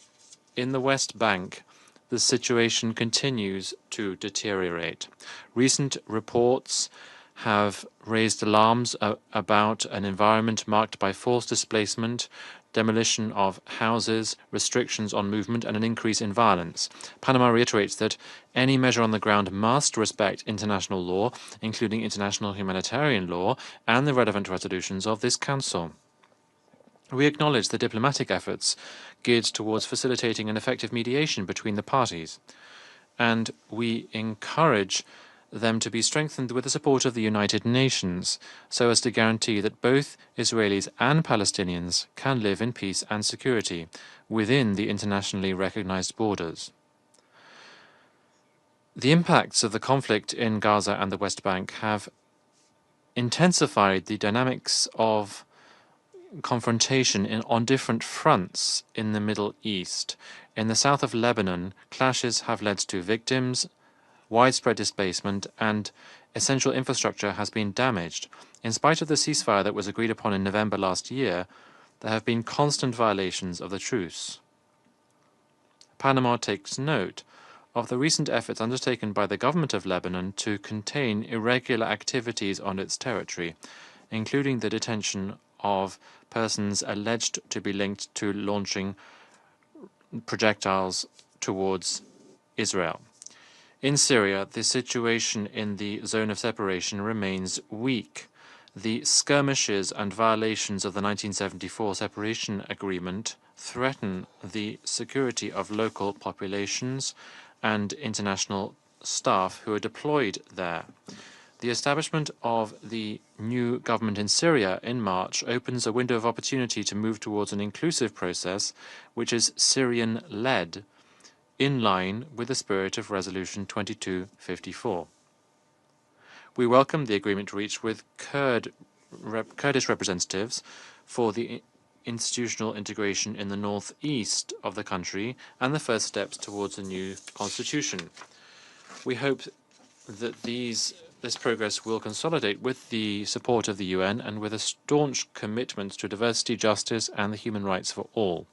in the West Bank, the situation continues to deteriorate. Recent reports have raised alarms about an environment marked by forced displacement, demolition of houses, restrictions on movement, and an increase in violence. Panama reiterates that any measure on the ground must respect international law, including international humanitarian law, and the relevant resolutions of this Council. We acknowledge the diplomatic efforts geared towards facilitating an effective mediation between the parties, and we encourage them to be strengthened with the support of the United Nations, so as to guarantee that both Israelis and Palestinians can live in peace and security within the internationally recognized borders. The impacts of the conflict in Gaza and the West Bank have intensified the dynamics of confrontation on different fronts in the Middle East. In the south of Lebanon, clashes have led to victims, widespread displacement, and essential infrastructure has been damaged. In spite of the ceasefire that was agreed upon in November last year, there have been constant violations of the truce. Panama takes note of the recent efforts undertaken by the government of Lebanon to contain irregular activities on its territory, including the detention of persons alleged to be linked to launching projectiles towards Israel. In Syria, the situation in the zone of separation remains weak. The skirmishes and violations of the 1974 separation agreement threaten the security of local populations and international staff who are deployed there. The establishment of the new government in Syria in March opens a window of opportunity to move towards an inclusive process which is Syrian-led, in line with the spirit of Resolution 2254. We welcome the agreement reached with Kurdish representatives for the institutional integration in the northeast of the country and the first steps towards a new constitution. We hope that this progress will consolidate with the support of the UN and with a staunch commitment to diversity, justice, and the human rights for all.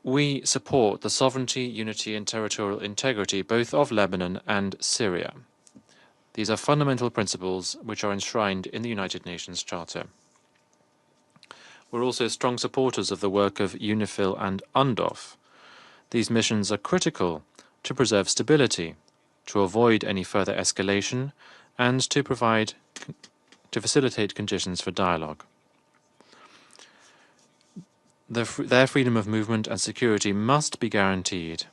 We support the sovereignty, unity, and territorial integrity both of Lebanon and Syria. These are fundamental principles which are enshrined in the United Nations Charter. We're also strong supporters of the work of UNIFIL and UNDOF. These missions are critical to preserve stability, to avoid any further escalation, and to facilitate conditions for dialogue. Their freedom of movement and security must be guaranteed,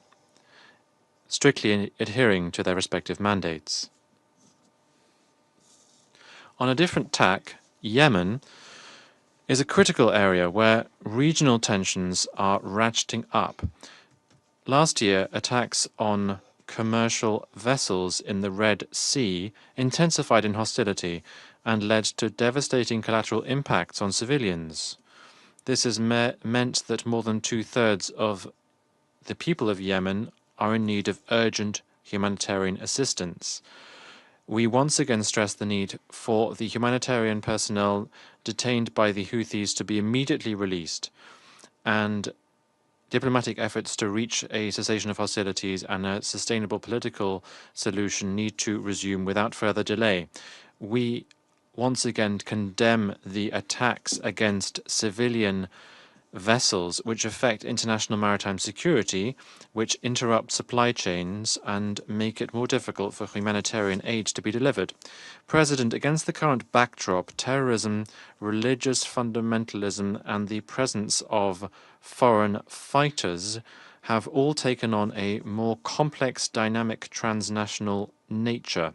strictly adhering to their respective mandates. On a different tack, Yemen is a critical area where regional tensions are ratcheting up. Last year, attacks on commercial vessels in the Red Sea intensified in hostility and led to devastating collateral impacts on civilians. This has meant that more than 2/3 of the people of Yemen are in need of urgent humanitarian assistance. We once again stress the need for the humanitarian personnel detained by the Houthis to be immediately released, and diplomatic efforts to reach a cessation of hostilities and a sustainable political solution need to resume without further delay. We once again condemn the attacks against civilian vessels which affect international maritime security, which interrupt supply chains and make it more difficult for humanitarian aid to be delivered. President, against the current backdrop, terrorism, religious fundamentalism, and the presence of foreign fighters have all taken on a more complex, dynamic, transnational nature.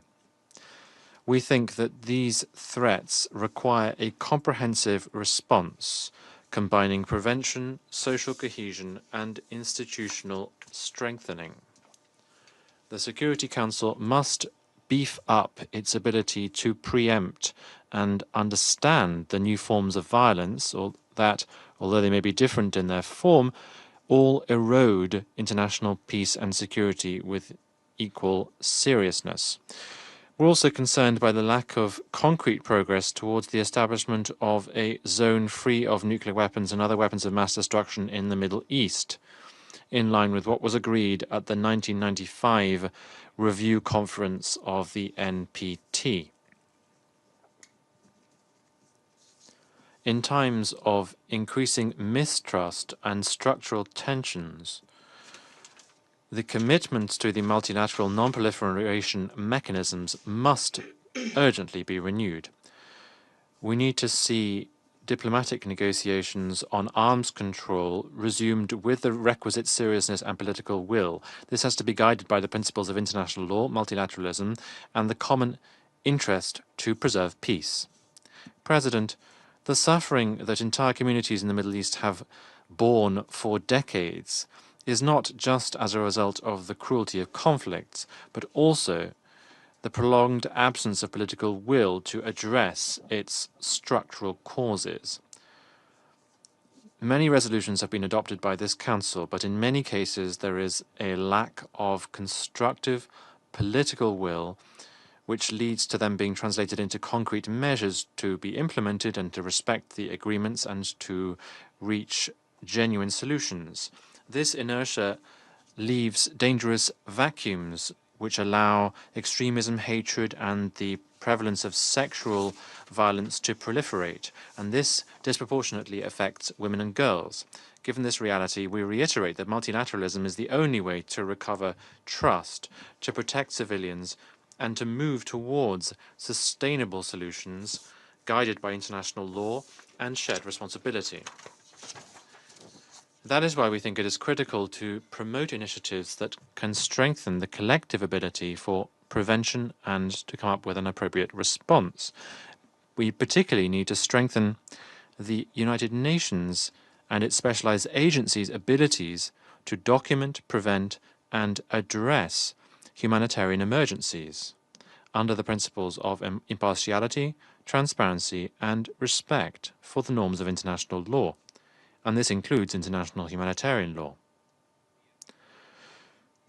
We think that these threats require a comprehensive response, combining prevention, social cohesion, and institutional strengthening. The Security Council must beef up its ability to preempt and understand the new forms of violence, or that, although they may be different in their form, all erode international peace and security with equal seriousness. We're also concerned by the lack of concrete progress towards the establishment of a zone free of nuclear weapons and other weapons of mass destruction in the Middle East, in line with what was agreed at the 1995 review conference of the NPT. In times of increasing mistrust and structural tensions, the commitments to the multilateral non-proliferation mechanisms must urgently be renewed. We need to see diplomatic negotiations on arms control resumed with the requisite seriousness and political will. This has to be guided by the principles of international law, multilateralism, and the common interest to preserve peace. President, the suffering that entire communities in the Middle East have borne for decades is not just as a result of the cruelty of conflicts, but also the prolonged absence of political will to address its structural causes. Many resolutions have been adopted by this Council, but in many cases there is a lack of constructive political will, which leads to them being translated into concrete measures to be implemented and to respect the agreements and to reach genuine solutions. This inertia leaves dangerous vacuums which allow extremism, hatred, and the prevalence of sexual violence to proliferate, and this disproportionately affects women and girls. Given this reality, we reiterate that multilateralism is the only way to recover trust, to protect civilians, and to move towards sustainable solutions guided by international law and shared responsibility. That is why we think it is critical to promote initiatives that can strengthen the collective ability for prevention and to come up with an appropriate response. We particularly need to strengthen the United Nations and its specialized agencies' abilities to document, prevent, and address humanitarian emergencies under the principles of impartiality, transparency, and respect for the norms of international law, and this includes international humanitarian law.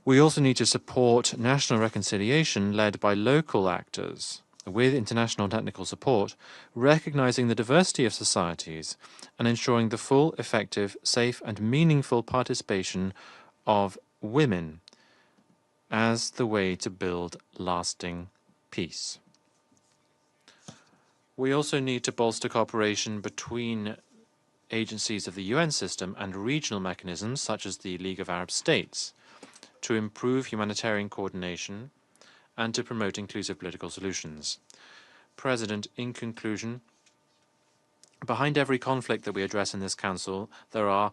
We also need to support national reconciliation led by local actors with international technical support, recognizing the diversity of societies and ensuring the full, effective, safe, and meaningful participation of women as the way to build lasting peace. We also need to bolster cooperation between agencies of the UN system and regional mechanisms such as the League of Arab States to improve humanitarian coordination and to promote inclusive political solutions. President, in conclusion, behind every conflict that we address in this Council, there are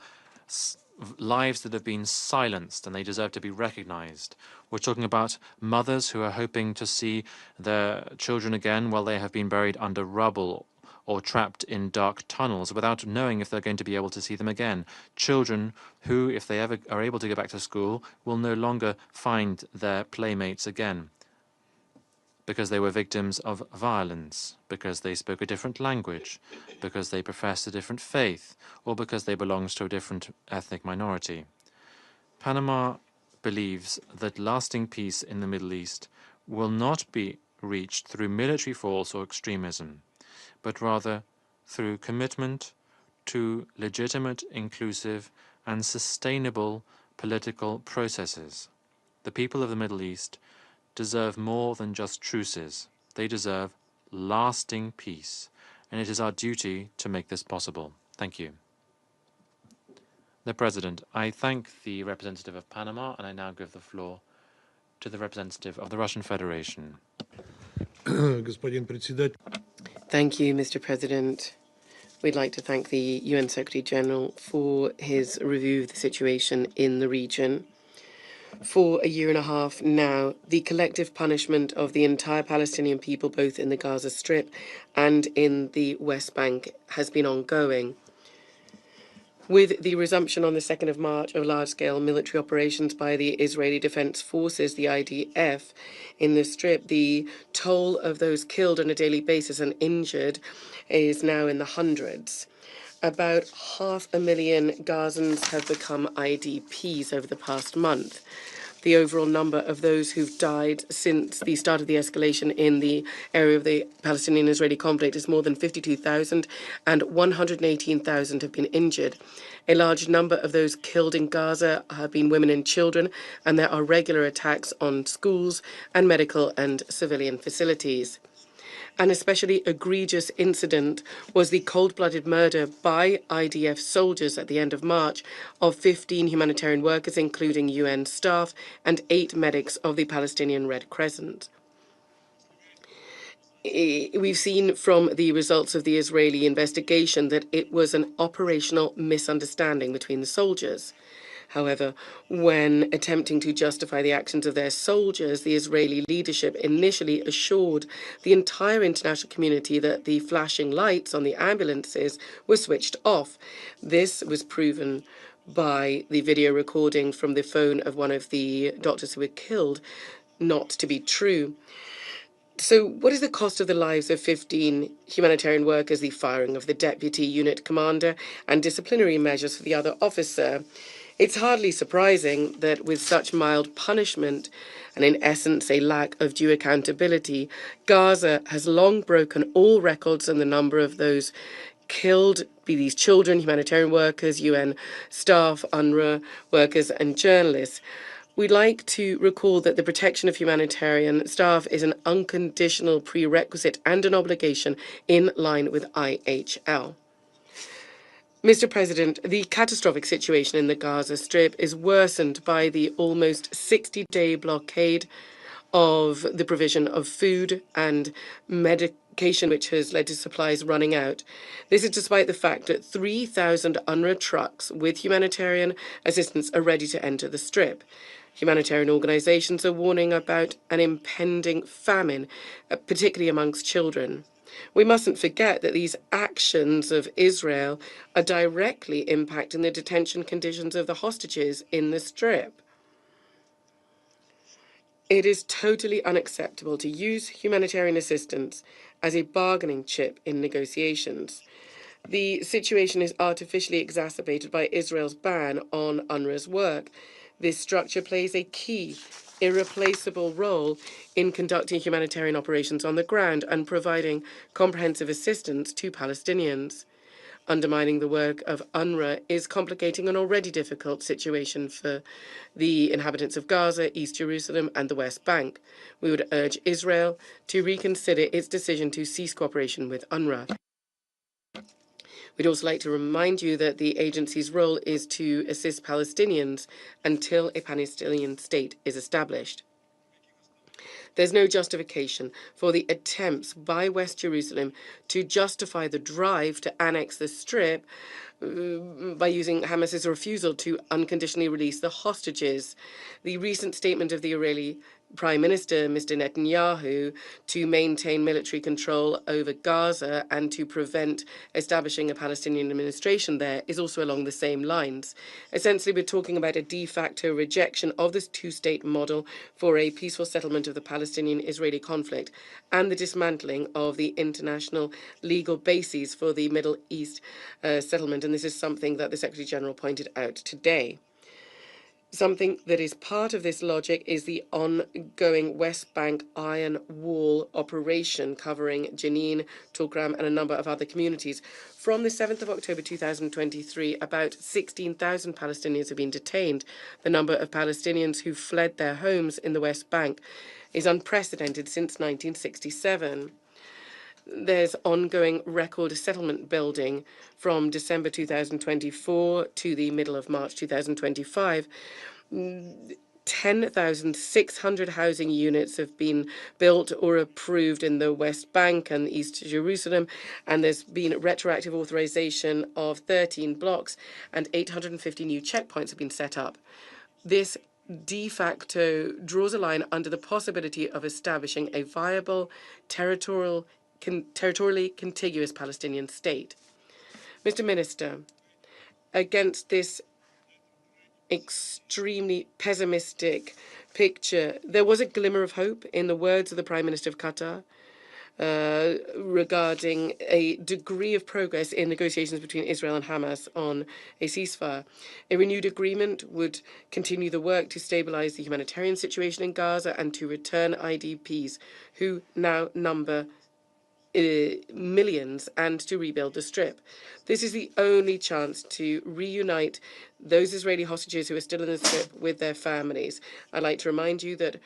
lives that have been silenced and they deserve to be recognized. We're talking about mothers who are hoping to see their children again while they have been buried under rubble or trapped in dark tunnels without knowing if they're going to be able to see them again. Children who, if they ever are able to go back to school, will no longer find their playmates again because they were victims of violence, because they spoke a different language, because they professed a different faith, or because they belonged to a different ethnic minority. Panama believes that lasting peace in the Middle East will not be reached through military force or extremism, but rather through commitment to legitimate, inclusive, and sustainable political processes. The people of the Middle East deserve more than just truces. They deserve lasting peace, and it is our duty to make this possible. Thank you. The President, I thank the representative of Panama, and I now give the floor to the representative of the Russian Federation. Thank you, Mr. President. We'd like to thank the UN Secretary General for his review of the situation in the region. For a year and a half now, the collective punishment of the entire Palestinian people, both in the Gaza Strip and in the West Bank, has been ongoing. With the resumption on the 2nd of March of large-scale military operations by the Israeli Defense Forces, the IDF, in the Strip, the toll of those killed on a daily basis and injured is now in the hundreds. About 500,000 Gazans have become IDPs over the past month. The overall number of those who've died since the start of the escalation in the area of the Palestinian-Israeli conflict is more than 52,000, and 118,000 have been injured. A large number of those killed in Gaza have been women and children, and there are regular attacks on schools and medical and civilian facilities. An especially egregious incident was the cold-blooded murder by IDF soldiers at the end of March of 15 humanitarian workers, including UN staff, and 8 medics of the Palestinian Red Crescent. We've seen from the results of the Israeli investigation that it was an operational misunderstanding between the soldiers. However, when attempting to justify the actions of their soldiers, the Israeli leadership initially assured the entire international community that the flashing lights on the ambulances were switched off. This was proven by the video recording from the phone of one of the doctors who were killed not to be true. So what is the cost of the lives of 15 humanitarian workers, the firing of the deputy unit commander, and disciplinary measures for the other officer? It's hardly surprising that with such mild punishment, and in essence a lack of due accountability, Gaza has long broken all records, and the number of those killed, be these children, humanitarian workers, UN staff, UNRWA workers, and journalists. We'd like to recall that the protection of humanitarian staff is an unconditional prerequisite and an obligation in line with IHL. Mr. President, the catastrophic situation in the Gaza Strip is worsened by the almost 60-day blockade of the provision of food and medication, which has led to supplies running out. This is despite the fact that 3,000 UNRWA trucks with humanitarian assistance are ready to enter the Strip. Humanitarian organizations are warning about an impending famine, particularly amongst children. We mustn't forget that these actions of Israel are directly impacting the detention conditions of the hostages in the Strip. It is totally unacceptable to use humanitarian assistance as a bargaining chip in negotiations. The situation is artificially exacerbated by Israel's ban on UNRWA's work. This structure plays a key, irreplaceable role in conducting humanitarian operations on the ground and providing comprehensive assistance to Palestinians. Undermining the work of UNRWA is complicating an already difficult situation for the inhabitants of Gaza, East Jerusalem, and the West Bank. We would urge Israel to reconsider its decision to cease cooperation with UNRWA. We'd also like to remind you that the agency's role is to assist Palestinians until a Palestinian state is established. There's no justification for the attempts by West Jerusalem to justify the drive to annex the Strip by using Hamas's refusal to unconditionally release the hostages. The recent statement of the Israeli Prime Minister, Mr. Netanyahu, to maintain military control over Gaza and to prevent establishing a Palestinian administration there is also along the same lines. Essentially, we're talking about a de facto rejection of this two-state model for a peaceful settlement of the Palestinian-Israeli conflict and the dismantling of the international legal bases for the Middle East settlement. And this is something that the Secretary-General pointed out today. Something that is part of this logic is the ongoing West Bank Iron Wall operation covering Jenin, Tulkram, and a number of other communities. From the 7th of October 2023, about 16,000 Palestinians have been detained. The number of Palestinians who fled their homes in the West Bank is unprecedented since 1967. There's ongoing record settlement building from December 2024 to the middle of March 2025. 10,600 housing units have been built or approved in the West Bank and East Jerusalem, and there's been retroactive authorization of 13 blocks, and 850 new checkpoints have been set up. This de facto draws a line under the possibility of establishing a viable territorially contiguous Palestinian state. Mr. Minister, against this extremely pessimistic picture, there was a glimmer of hope in the words of the Prime Minister of Qatar regarding a degree of progress in negotiations between Israel and Hamas on a ceasefire. A renewed agreement would continue the work to stabilize the humanitarian situation in Gaza and to return IDPs, who now number millions, and to rebuild the Strip. This is the only chance to reunite those Israeli hostages who are still in the Strip with their families. I'd like to remind you that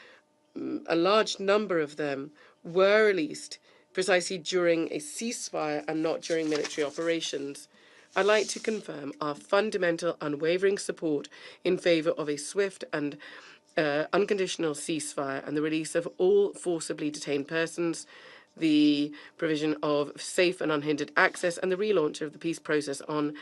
a large number of them were released precisely during a ceasefire and not during military operations. I'd like to confirm our fundamental, unwavering support in favor of a swift and unconditional ceasefire and the release of all forcibly detained persons, the provision of safe and unhindered access, and the relaunch of the peace process on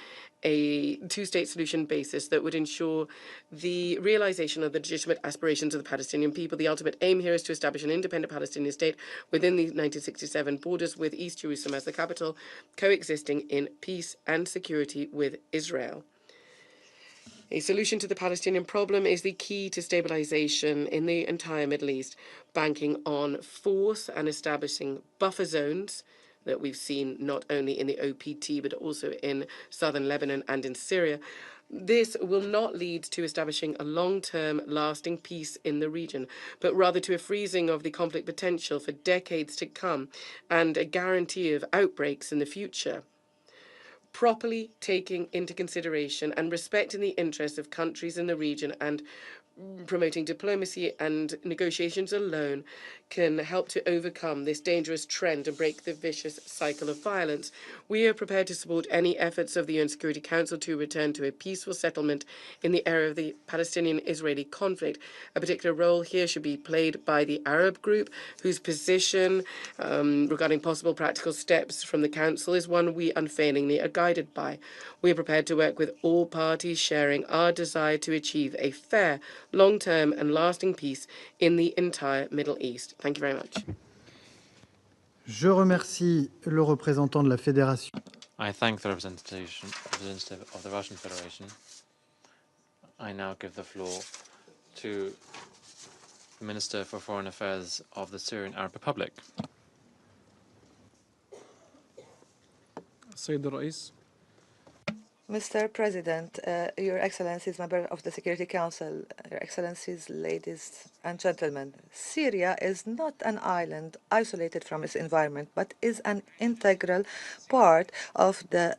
a two-state solution basis that would ensure the realization of the legitimate aspirations of the Palestinian people. The ultimate aim here is to establish an independent Palestinian state within the 1967 borders, with East Jerusalem as the capital, coexisting in peace and security with Israel. A solution to the Palestinian problem is the key to stabilization in the entire Middle East, banking on force and establishing buffer zones that we've seen not only in the OPT but also in southern Lebanon and in Syria. This will not lead to establishing a long-term, lasting peace in the region, but rather to a freezing of the conflict potential for decades to come and a guarantee of outbreaks in the future. Properly taking into consideration and respecting the interests of countries in the region and promoting diplomacy and negotiations alone can help to overcome this dangerous trend and break the vicious cycle of violence. We are prepared to support any efforts of the UN Security Council to return to a peaceful settlement in the area of the Palestinian-Israeli conflict. A particular role here should be played by the Arab group, whose position regarding possible practical steps from the Council is one we unfailingly are guided by. We are prepared to work with all parties, sharing our desire to achieve a fair, long-term and lasting peace in the entire Middle East. Thank you very much. Je remercie le représentant de la Fédération. I thank the representative of the Russian Federation. I now give the floor to the Minister for Foreign Affairs of the Syrian Arab Republic. Sayyid al-Rais. Mr. President, Your Excellencies, Member of the Security Council, Your Excellencies, ladies and gentlemen, Syria is not an island isolated from its environment, but is an integral part of the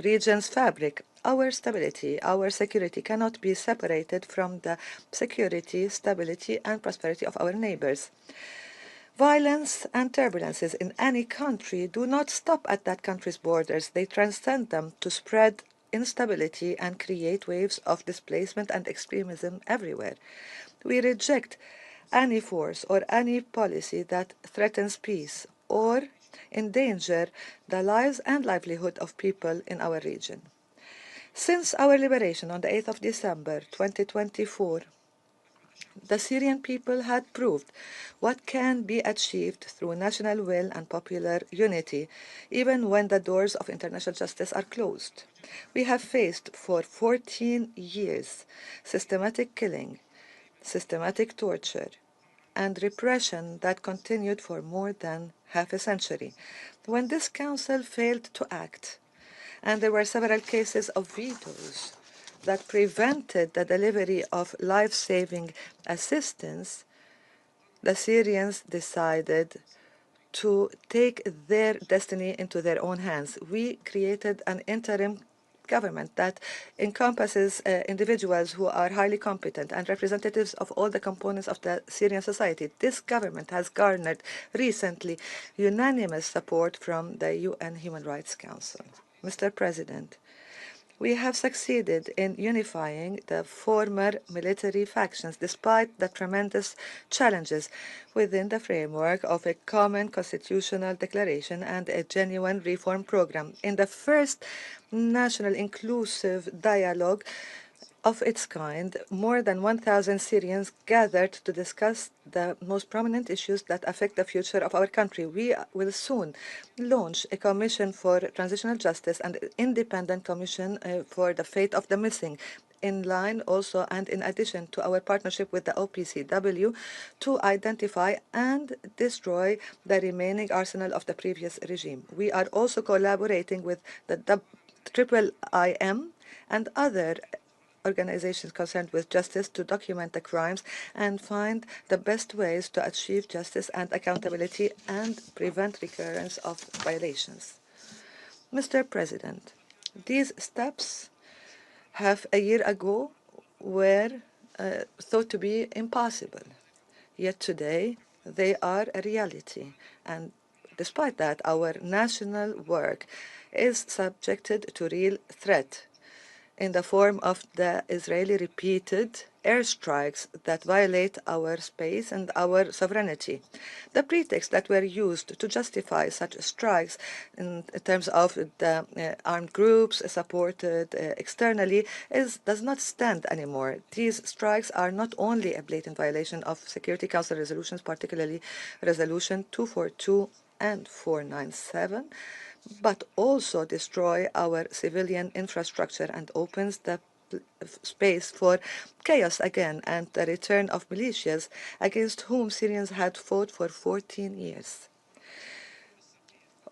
region's fabric. Our stability, our security cannot be separated from the security, stability, and prosperity of our neighbors. Violence and turbulences in any country do not stop at that country's borders. They transcend them to spread instability and create waves of displacement and extremism everywhere. We reject any force or any policy that threatens peace or endanger the lives and livelihood of people in our region. Since our liberation on the 8th of December 2024, the Syrian people had proved what can be achieved through national will and popular unity, even when the doors of international justice are closed. We have faced for 14 years systematic killing, systematic torture, and repression that continued for more than half a century. When this council failed to act, and there were several cases of vetoes that prevented the delivery of life-saving assistance, the Syrians decided to take their destiny into their own hands. We created an interim government that encompasses individuals who are highly competent and representatives of all the components of the Syrian society. This government has garnered recently unanimous support from the UN Human Rights Council. Mr. President, we have succeeded in unifying the former military factions despite the tremendous challenges within the framework of a common constitutional declaration and a genuine reform program. In the first national inclusive dialogue of its kind, more than 1,000 Syrians gathered to discuss the most prominent issues that affect the future of our country. We will soon launch a commission for transitional justice and an independent commission for the fate of the missing, in line also and in addition to our partnership with the OPCW to identify and destroy the remaining arsenal of the previous regime. We are also collaborating with the IIIM and other organizations concerned with justice to document the crimes and find the best ways to achieve justice and accountability and prevent recurrence of violations. Mr. President, these steps half a year ago were thought to be impossible. Yet today they are a reality. And despite that, our national work is subjected to real threat in the form of the Israeli repeated airstrikes that violate our space and our sovereignty. The pretexts that were used to justify such strikes in terms of the armed groups supported externally does not stand anymore. These strikes are not only a blatant violation of Security Council resolutions, particularly Resolution 242 and 497, but also destroy our civilian infrastructure and opens the space for chaos again and the return of militias against whom Syrians had fought for 14 years.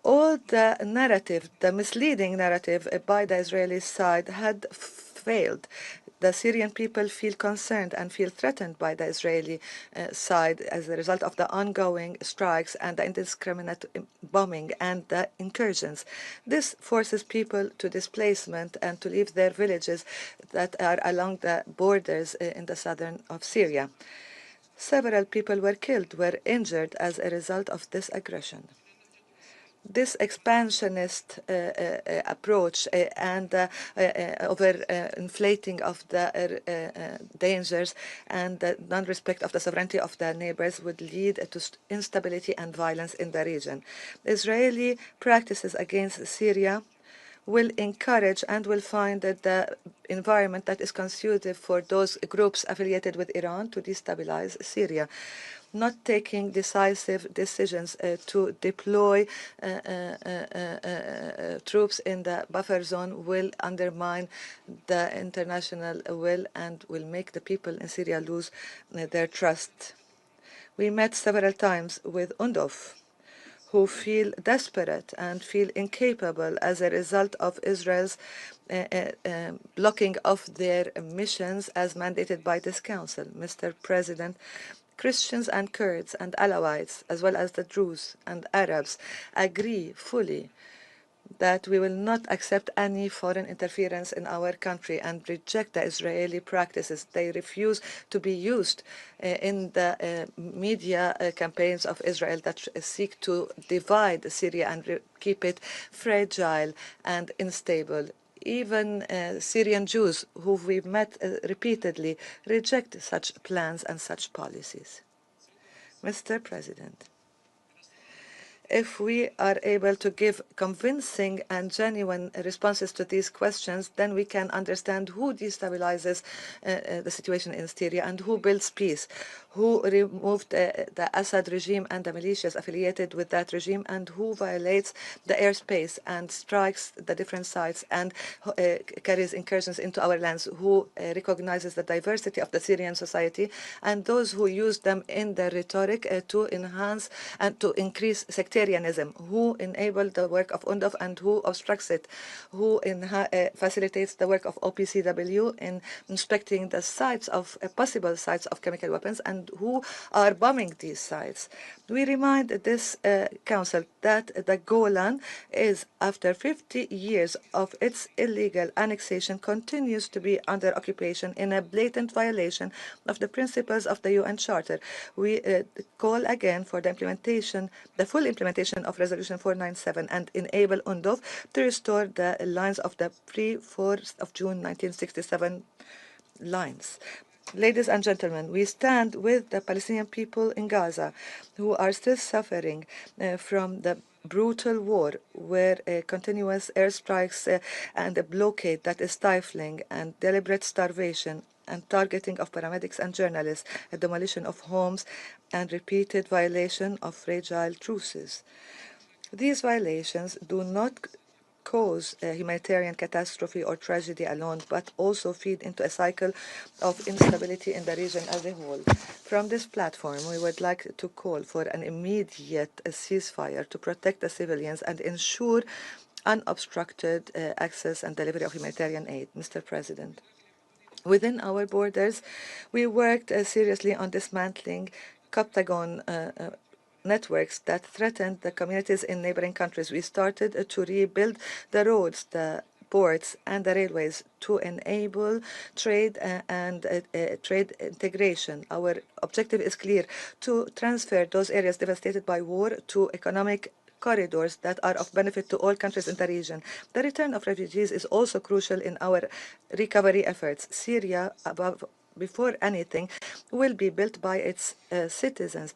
All the narrative, the misleading narrative by the Israeli side had failed. The Syrian people feel concerned and feel threatened by the Israeli side as a result of the ongoing strikes and the indiscriminate bombing and the incursions. This forces people to displacement and to leave their villages that are along the borders in the southern of Syria. Several people were killed, were injured as a result of this aggression. This expansionist approach and over-inflating of the dangers and the non-respect of the sovereignty of the neighbors would lead to instability and violence in the region. Israeli practices against Syria will encourage and will find that the environment that is conducive for those groups affiliated with Iran to destabilize Syria. Not taking decisive decisions to deploy troops in the buffer zone will undermine the international will and will make the people in Syria lose their trust. We met several times with UNDOF, who feel desperate and feel incapable as a result of Israel's blocking of their missions as mandated by this council. Mr. President, Christians and Kurds and Alawites, as well as the Druze and Arabs, agree fully that we will not accept any foreign interference in our country and reject the Israeli practices. They refuse to be used in the media campaigns of Israel that seek to divide Syria and keep it fragile and unstable. Even Syrian Jews, who we've met repeatedly, reject such plans and such policies. Mr. President, if we are able to give convincing and genuine responses to these questions, then we can understand who destabilizes the situation in Syria and who builds peace, who removed the Assad regime and the militias affiliated with that regime, and who violates the airspace and strikes the different sites and carries incursions into our lands, who recognizes the diversity of the Syrian society, and those who use them in their rhetoric to enhance and to increase sectarianism, who enable the work of UNDOF and who obstructs it, who facilitates the work of OPCW in inspecting the sites of possible sites of chemical weapons and who are bombing these sites. We remind this council that the Golan is, after 50 years of its illegal annexation, continues to be under occupation in a blatant violation of the principles of the UN Charter. We call again for the implementation, the full implementation of Resolution 497 and enable UNDOF to restore the lines of the pre-4th of June 1967 lines. Ladies and gentlemen, we stand with the Palestinian people in Gaza who are still suffering from the brutal war where continuous airstrikes and a blockade that is stifling and deliberate starvation and targeting of paramedics and journalists, a demolition of homes and repeated violation of fragile truces. These violations do not cause a humanitarian catastrophe or tragedy alone, but also feed into a cycle of instability in the region as a whole. From this platform, we would like to call for an immediate ceasefire to protect the civilians and ensure unobstructed access and delivery of humanitarian aid. Mr. President, within our borders, we worked seriously on dismantling Coptagon networks that threatened the communities in neighboring countries. We started to rebuild the roads, the ports, and the railways to enable trade and trade integration. Our objective is clear: to transfer those areas devastated by war to economic corridors that are of benefit to all countries in the region. The return of refugees is also crucial in our recovery efforts. Syria, before anything, will be built by its citizens.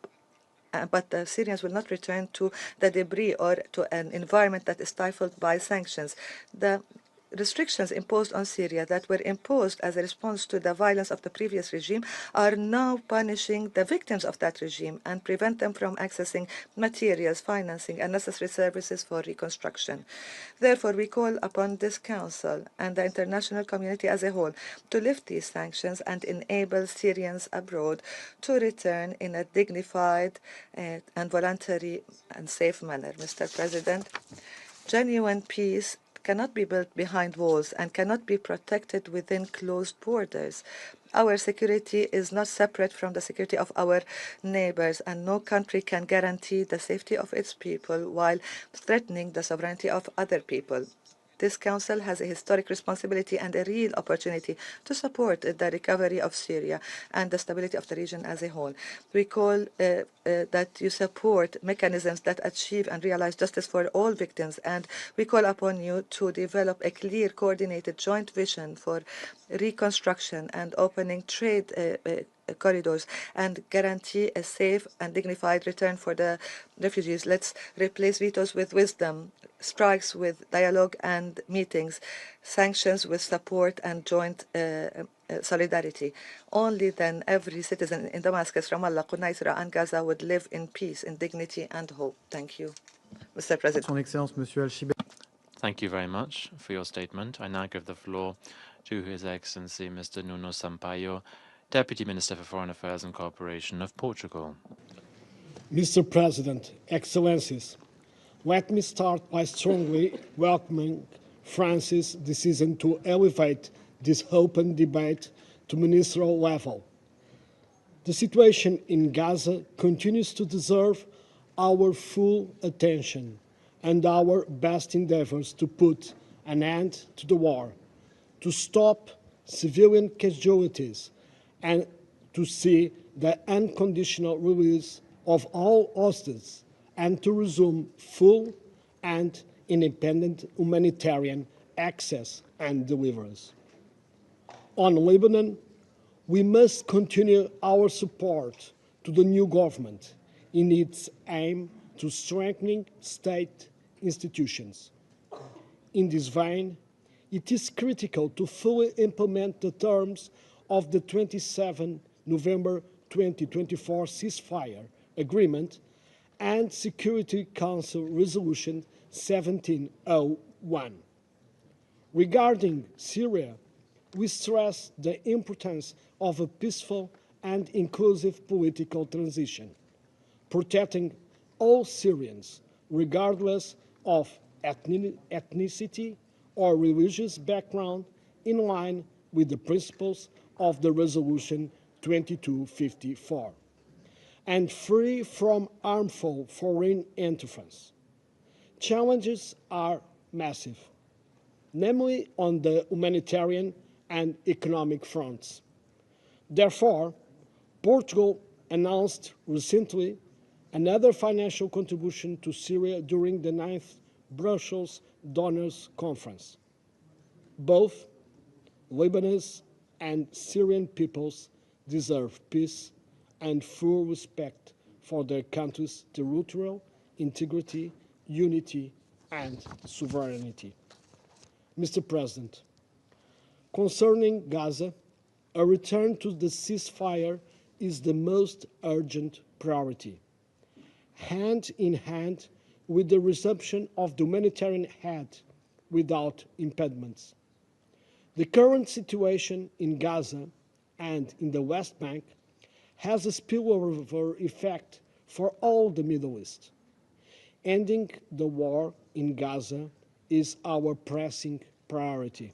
But the Syrians will not return to the debris or to an environment that is stifled by sanctions. The restrictions imposed on Syria that were imposed as a response to the violence of the previous regime are now punishing the victims of that regime and prevent them from accessing materials, financing, and necessary services for reconstruction. Therefore, we call upon this Council and the international community as a whole to lift these sanctions and enable Syrians abroad to return in a dignified and voluntary and safe manner. Mr. President, genuine peace cannot be built behind walls and cannot be protected within closed borders. Our security is not separate from the security of our neighbors, and no country can guarantee the safety of its people while threatening the sovereignty of other people. This Council has a historic responsibility and a real opportunity to support the recovery of Syria and the stability of the region as a whole. We call that you support mechanisms that achieve and realize justice for all victims, and we call upon you to develop a clear, coordinated joint vision for reconstruction and opening trade corridors and guarantee a safe and dignified return for the refugees. Let's replace vetoes with wisdom, strikes with dialogue and meetings, sanctions with support and joint solidarity. Only then every citizen in Damascus, Ramallah, Quneitra, and Gaza would live in peace, in dignity and hope. Thank you, Mr. President. Son Excellence, Monsieur Al-Shibet. Thank you very much for your statement. I now give the floor to His Excellency Mr. Nuno Sampaio, Deputy Minister for Foreign Affairs and Cooperation of Portugal. Mr. President, Excellencies, let me start by strongly welcoming France's decision to elevate this open debate to ministerial level. The situation in Gaza continues to deserve our full attention and our best endeavors to put an end to the war, to stop civilian casualties, and to see the unconditional release of all hostages and to resume full and independent humanitarian access and deliveries. On Lebanon, we must continue our support to the new government in its aim to strengthening state institutions. In this vein, it is critical to fully implement the terms of the 27 November 2024 ceasefire agreement and Security Council Resolution 1701. Regarding Syria, we stress the importance of a peaceful and inclusive political transition, protecting all Syrians, regardless of ethnicity or religious background, in line with the principles of the Resolution 2254, and free from harmful foreign interference. Challenges are massive, namely on the humanitarian and economic fronts. Therefore, Portugal announced recently another financial contribution to Syria during the 9th Brussels Donors Conference. Both Lebanese and Syrian peoples deserve peace and full respect for their country's territorial integrity, unity, and sovereignty. Mr. President, concerning Gaza, a return to the ceasefire is the most urgent priority, hand in hand with the resumption of the humanitarian aid without impediments. The current situation in Gaza and in the West Bank has a spillover effect for all the Middle East. Ending the war in Gaza is our pressing priority.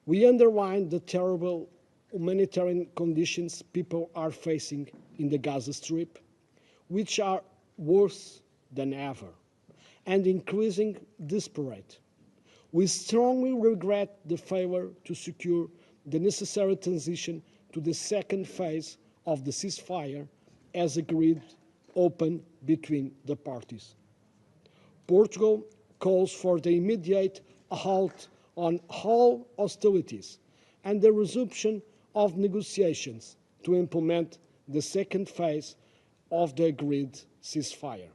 We underline the terrible humanitarian conditions people are facing in the Gaza Strip, which are worse than ever and increasingly desperate. We strongly regret the failure to secure the necessary transition to the second phase of the ceasefire as agreed open between the parties. Portugal calls for the immediate halt on all hostilities and the resumption of negotiations to implement the second phase of the agreed ceasefire.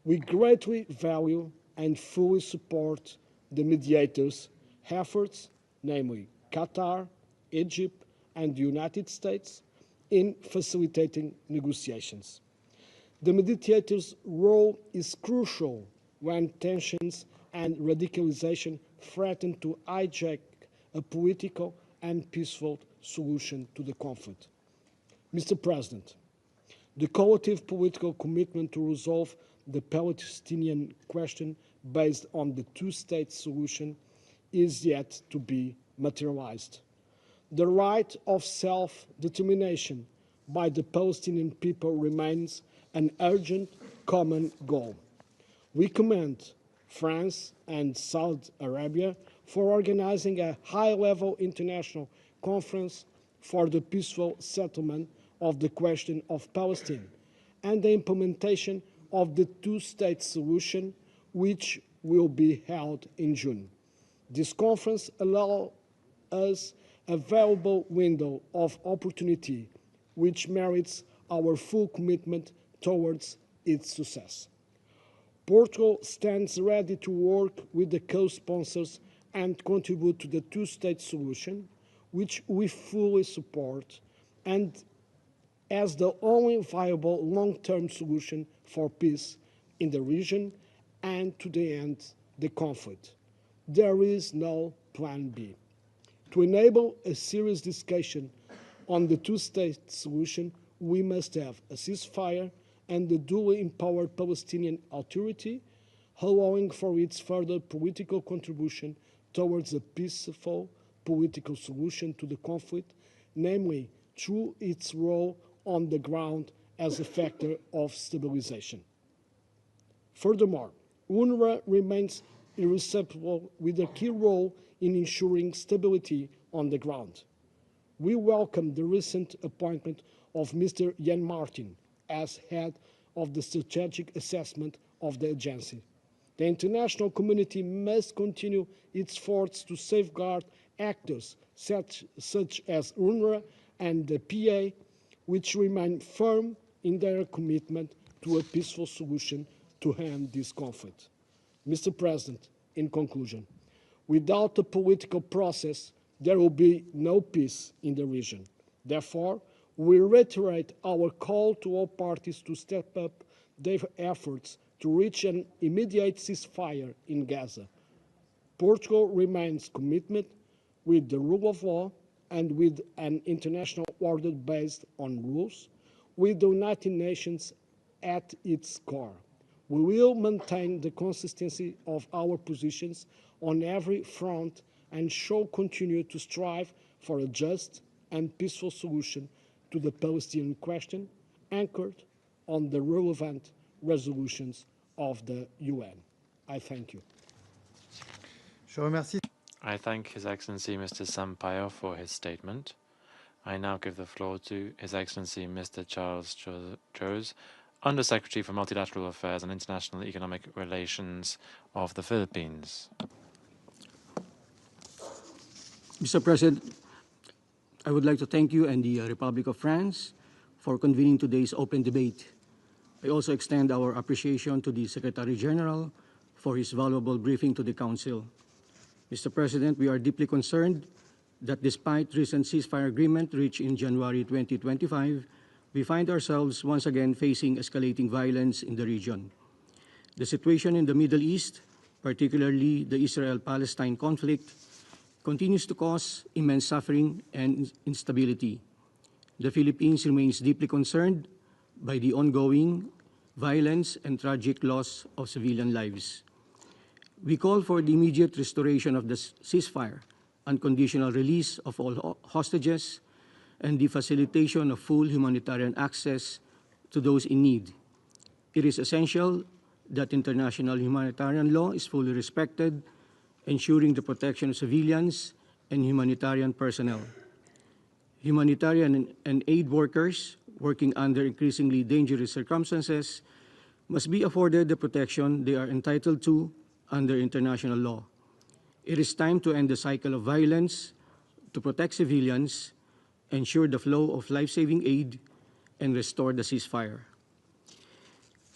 We greatly value and fully support the mediators' efforts, namely Qatar, Egypt, and the United States, in facilitating negotiations. The mediator's role is crucial when tensions and radicalization threaten to hijack a political and peaceful solution to the conflict. Mr. President, the collective political commitment to resolve the Palestinian question based on the two-state solution is yet to be materialized. The right of self-determination by the Palestinian people remains an urgent common goal. We commend France and Saudi Arabia for organizing a high-level international conference for the peaceful settlement of the question of Palestine and the implementation of the two-state solution, which will be held in June. This conference allows us a valuable window of opportunity which merits our full commitment towards its success. Portugal stands ready to work with the co-sponsors and contribute to the two-state solution, which we fully support, and as the only viable long-term solution for peace in the region and to the end of the conflict. There is no plan B. To enable a serious discussion on the two-state solution, we must have a ceasefire and the duly empowered Palestinian Authority, allowing for its further political contribution towards a peaceful political solution to the conflict, namely through its role on the ground as a factor of stabilization. Furthermore, UNRWA remains irreplaceable with a key role in ensuring stability on the ground. We welcome the recent appointment of Mr. Jan Martin as head of the strategic assessment of the agency. The international community must continue its efforts to safeguard actors such as UNRWA and the PA, which remain firm in their commitment to a peaceful solution to end this conflict. Mr. President, in conclusion, without a political process, there will be no peace in the region. Therefore, we reiterate our call to all parties to step up their efforts to reach an immediate ceasefire in Gaza. Portugal remains committed with the rule of law and with an international order based on rules, with the United Nations at its core. We will maintain the consistency of our positions on every front and shall continue to strive for a just and peaceful solution to the Palestinian question, anchored on the relevant resolutions of the UN. I thank you. I thank His Excellency Mr. Sampaio for his statement. I now give the floor to His Excellency Mr. Charles Jose, Undersecretary for Multilateral Affairs and International Economic Relations of the Philippines. Mr. President, I would like to thank you and the Republic of France for convening today's open debate. I also extend our appreciation to the Secretary General for his valuable briefing to the Council. Mr. President, we are deeply concerned that despite recent ceasefire agreement reached in January 2025, we find ourselves once again facing escalating violence in the region. The situation in the Middle East, particularly the Israel-Palestine conflict, continues to cause immense suffering and instability. The Philippines remains deeply concerned by the ongoing violence and tragic loss of civilian lives. We call for the immediate restoration of the ceasefire, unconditional release of all hostages, and the facilitation of full humanitarian access to those in need. It is essential that international humanitarian law is fully respected, ensuring the protection of civilians and humanitarian personnel. Humanitarian and aid workers working under increasingly dangerous circumstances must be afforded the protection they are entitled to under international law. It is time to end the cycle of violence, to protect civilians, ensure the flow of life-saving aid, and restore the ceasefire.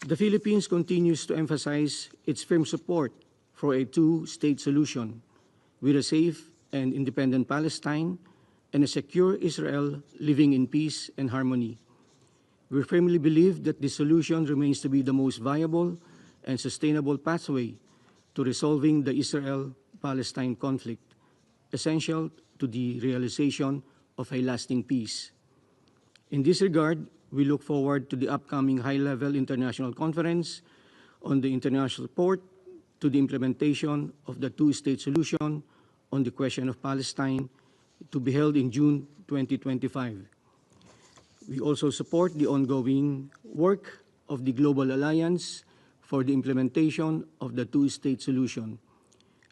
The Philippines continues to emphasize its firm support for a two-state solution with a safe and independent Palestine and a secure Israel living in peace and harmony. We firmly believe that this solution remains to be the most viable and sustainable pathway to resolving the Israel-Palestine conflict, essential to the realization of a lasting peace. In this regard, we look forward to the upcoming high-level international conference on the international support to the implementation of the two-state solution on the question of Palestine to be held in June 2025. We also support the ongoing work of the Global Alliance for the implementation of the two-state solution.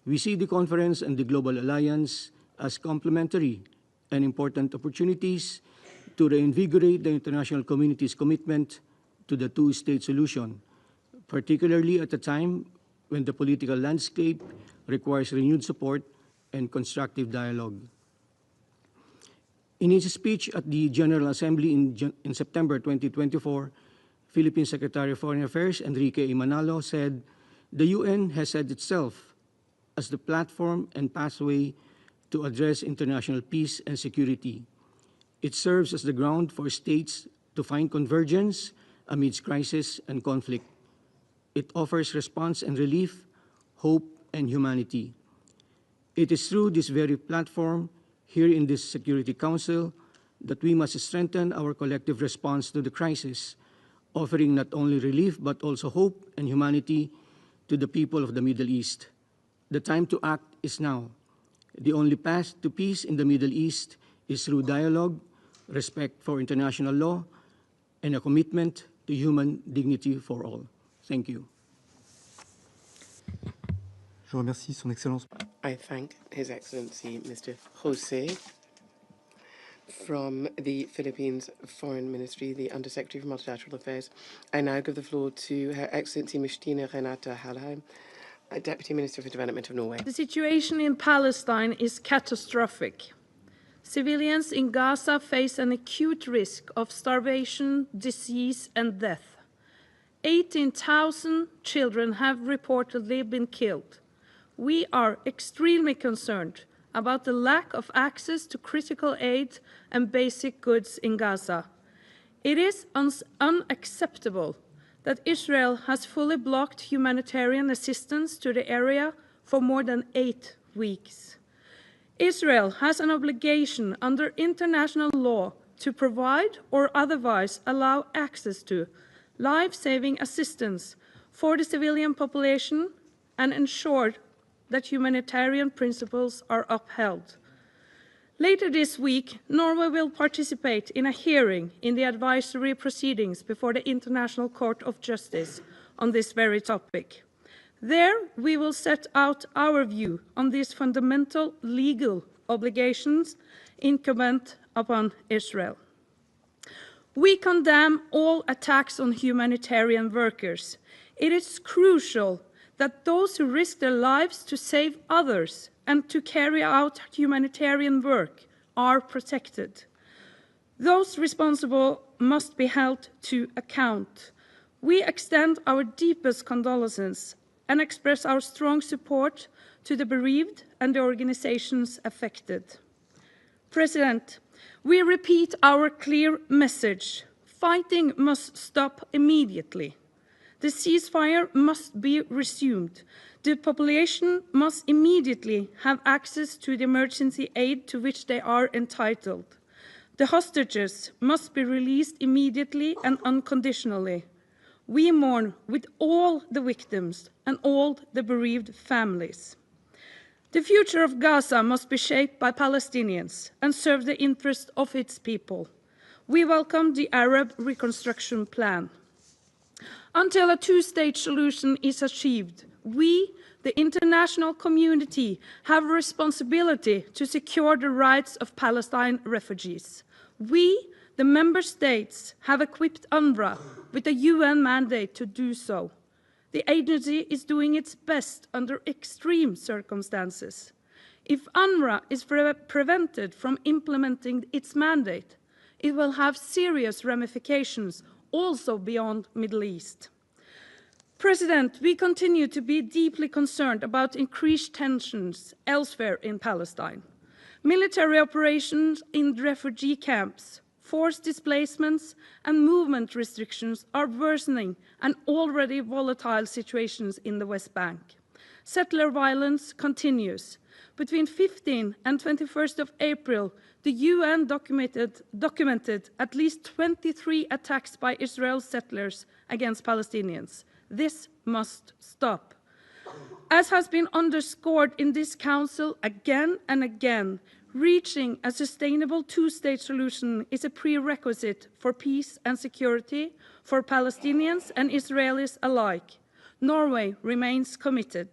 We see the conference and the Global Alliance as complementary and important opportunities to reinvigorate the international community's commitment to the two-state solution, particularly at a time when the political landscape requires renewed support and constructive dialogue. In his speech at the General Assembly in September 2024, Philippine Secretary of Foreign Affairs Enrique A. Manalo said, "The UN has set itself as the platform and pathway to address international peace and security. It serves as the ground for states to find convergence amidst crisis and conflict. It offers response and relief, hope and humanity. It is through this very platform here in this Security Council that we must strengthen our collective response to the crisis, offering not only relief but also hope and humanity to the people of the Middle East. The time to act is now. The only path to peace in the Middle East is through dialogue, respect for international law, and a commitment to human dignity for all." Thank you. Je remercie Son Excellence. I thank His Excellency Mr. Jose from the Philippines Foreign Ministry, the Undersecretary for Multilateral Affairs. I now give the floor to Her Excellency Mishtina Renata Halheim, Deputy Minister for Development of Norway. The situation in Palestine is catastrophic. Civilians in Gaza face an acute risk of starvation, disease, and death. 18,000 children have reportedly been killed. We are extremely concerned about the lack of access to critical aid and basic goods in Gaza. It is unacceptable that Israel has fully blocked humanitarian assistance to the area for more than 8 weeks. Israel has an obligation under international law to provide or otherwise allow access to life-saving assistance for the civilian population and ensure that humanitarian principles are upheld. Later this week, Norway will participate in a hearing in the advisory proceedings before the International Court of Justice on this very topic. There, we will set out our view on these fundamental legal obligations incumbent upon Israel. We condemn all attacks on humanitarian workers. It is crucial that those who risk their lives to save others and to carry out humanitarian work are protected. Those responsible must be held to account. We extend our deepest condolences and express our strong support to the bereaved and the organizations affected. President, we repeat our clear message. Fighting must stop immediately. The ceasefire must be resumed. The population must immediately have access to the emergency aid to which they are entitled. The hostages must be released immediately and unconditionally. We mourn with all the victims and all the bereaved families. The future of Gaza must be shaped by Palestinians and serve the interests of its people. We welcome the Arab Reconstruction Plan. Until a two-state solution is achieved, we, the international community, have a responsibility to secure the rights of Palestine refugees. We, the member states, have equipped UNRWA with a UN mandate to do so. The agency is doing its best under extreme circumstances. If UNRWA is prevented from implementing its mandate, it will have serious ramifications also beyond the Middle East. President, we continue to be deeply concerned about increased tensions elsewhere in Palestine. Military operations in refugee camps, forced displacements, and movement restrictions are worsening an already volatile situations in the West Bank. Settler violence continues. Between 15 and 21st of April, the UN documented at least 23 attacks by Israel settlers against Palestinians. This must stop. As has been underscored in this Council again and again, reaching a sustainable two-state solution is a prerequisite for peace and security for Palestinians and Israelis alike. Norway remains committed.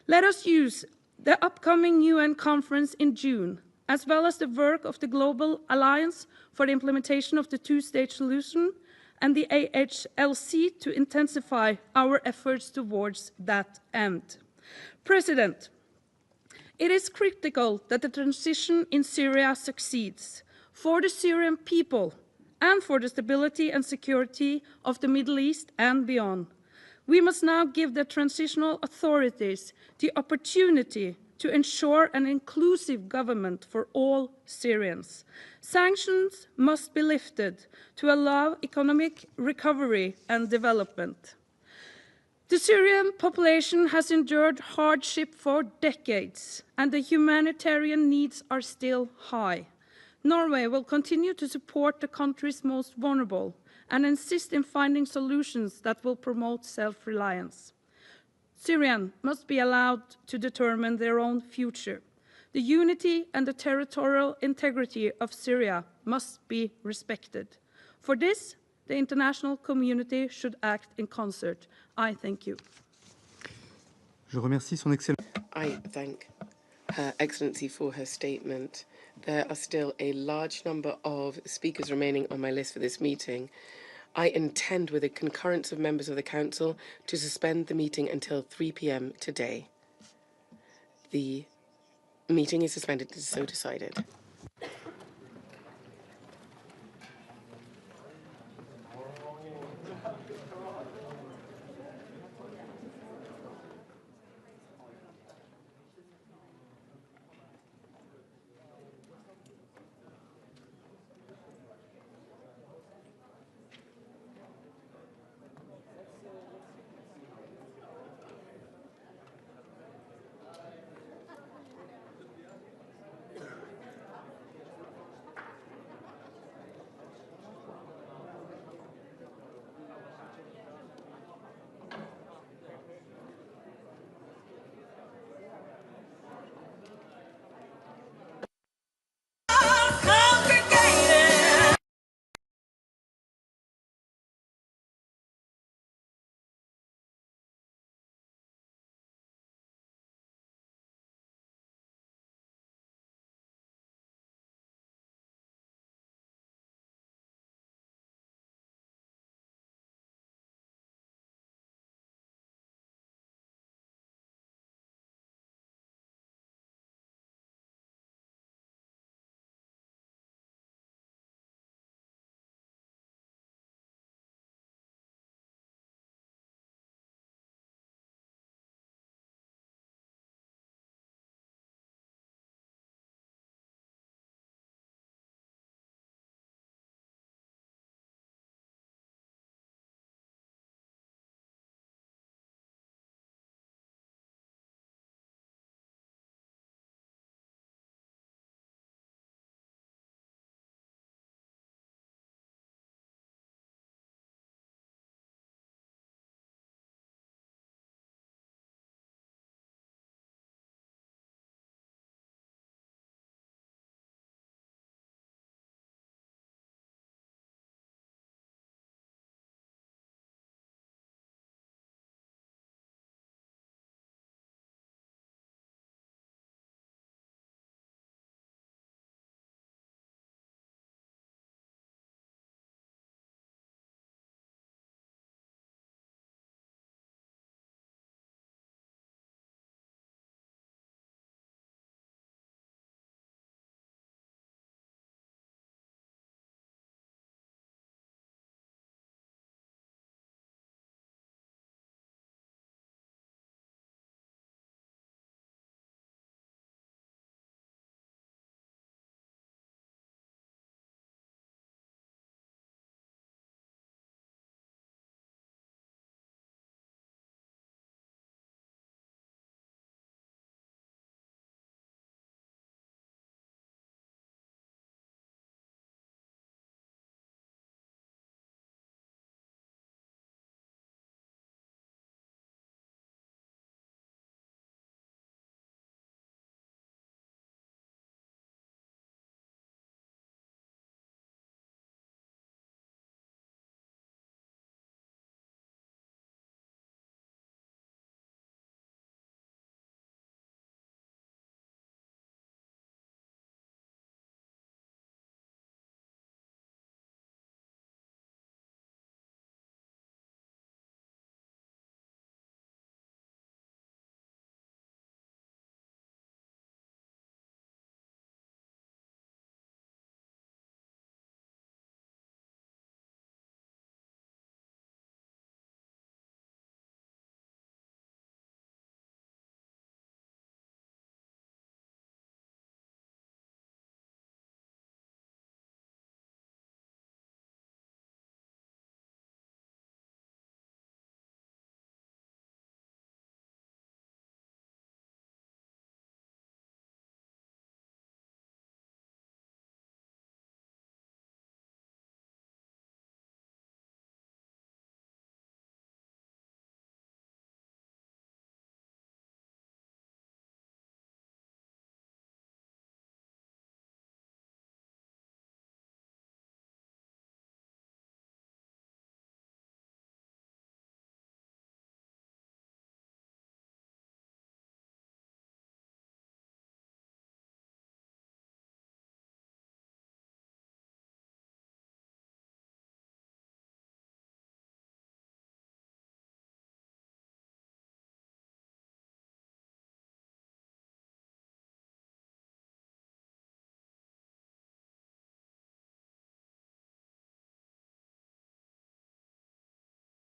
Let us use the upcoming UN conference in June, as well as the work of the Global Alliance for the Implementation of the Two-State Solution and the AHLC to intensify our efforts towards that end. President, it is critical that the transition in Syria succeeds for the Syrian people and for the stability and security of the Middle East and beyond. We must now give the transitional authorities the opportunity to ensure an inclusive government for all Syrians. Sanctions must be lifted to allow economic recovery and development. The Syrian population has endured hardship for decades, and the humanitarian needs are still high. Norway will continue to support the country's most vulnerable and insist in finding solutions that will promote self-reliance. Syrians must be allowed to determine their own future. The unity and the territorial integrity of Syria must be respected. For this, the international community should act in concert. I thank you. I thank Her Excellency for her statement. There are still a large number of speakers remaining on my list for this meeting. I intend, with the concurrence of members of the Council, to suspend the meeting until 3 p.m. today. The meeting is suspended, it is so decided.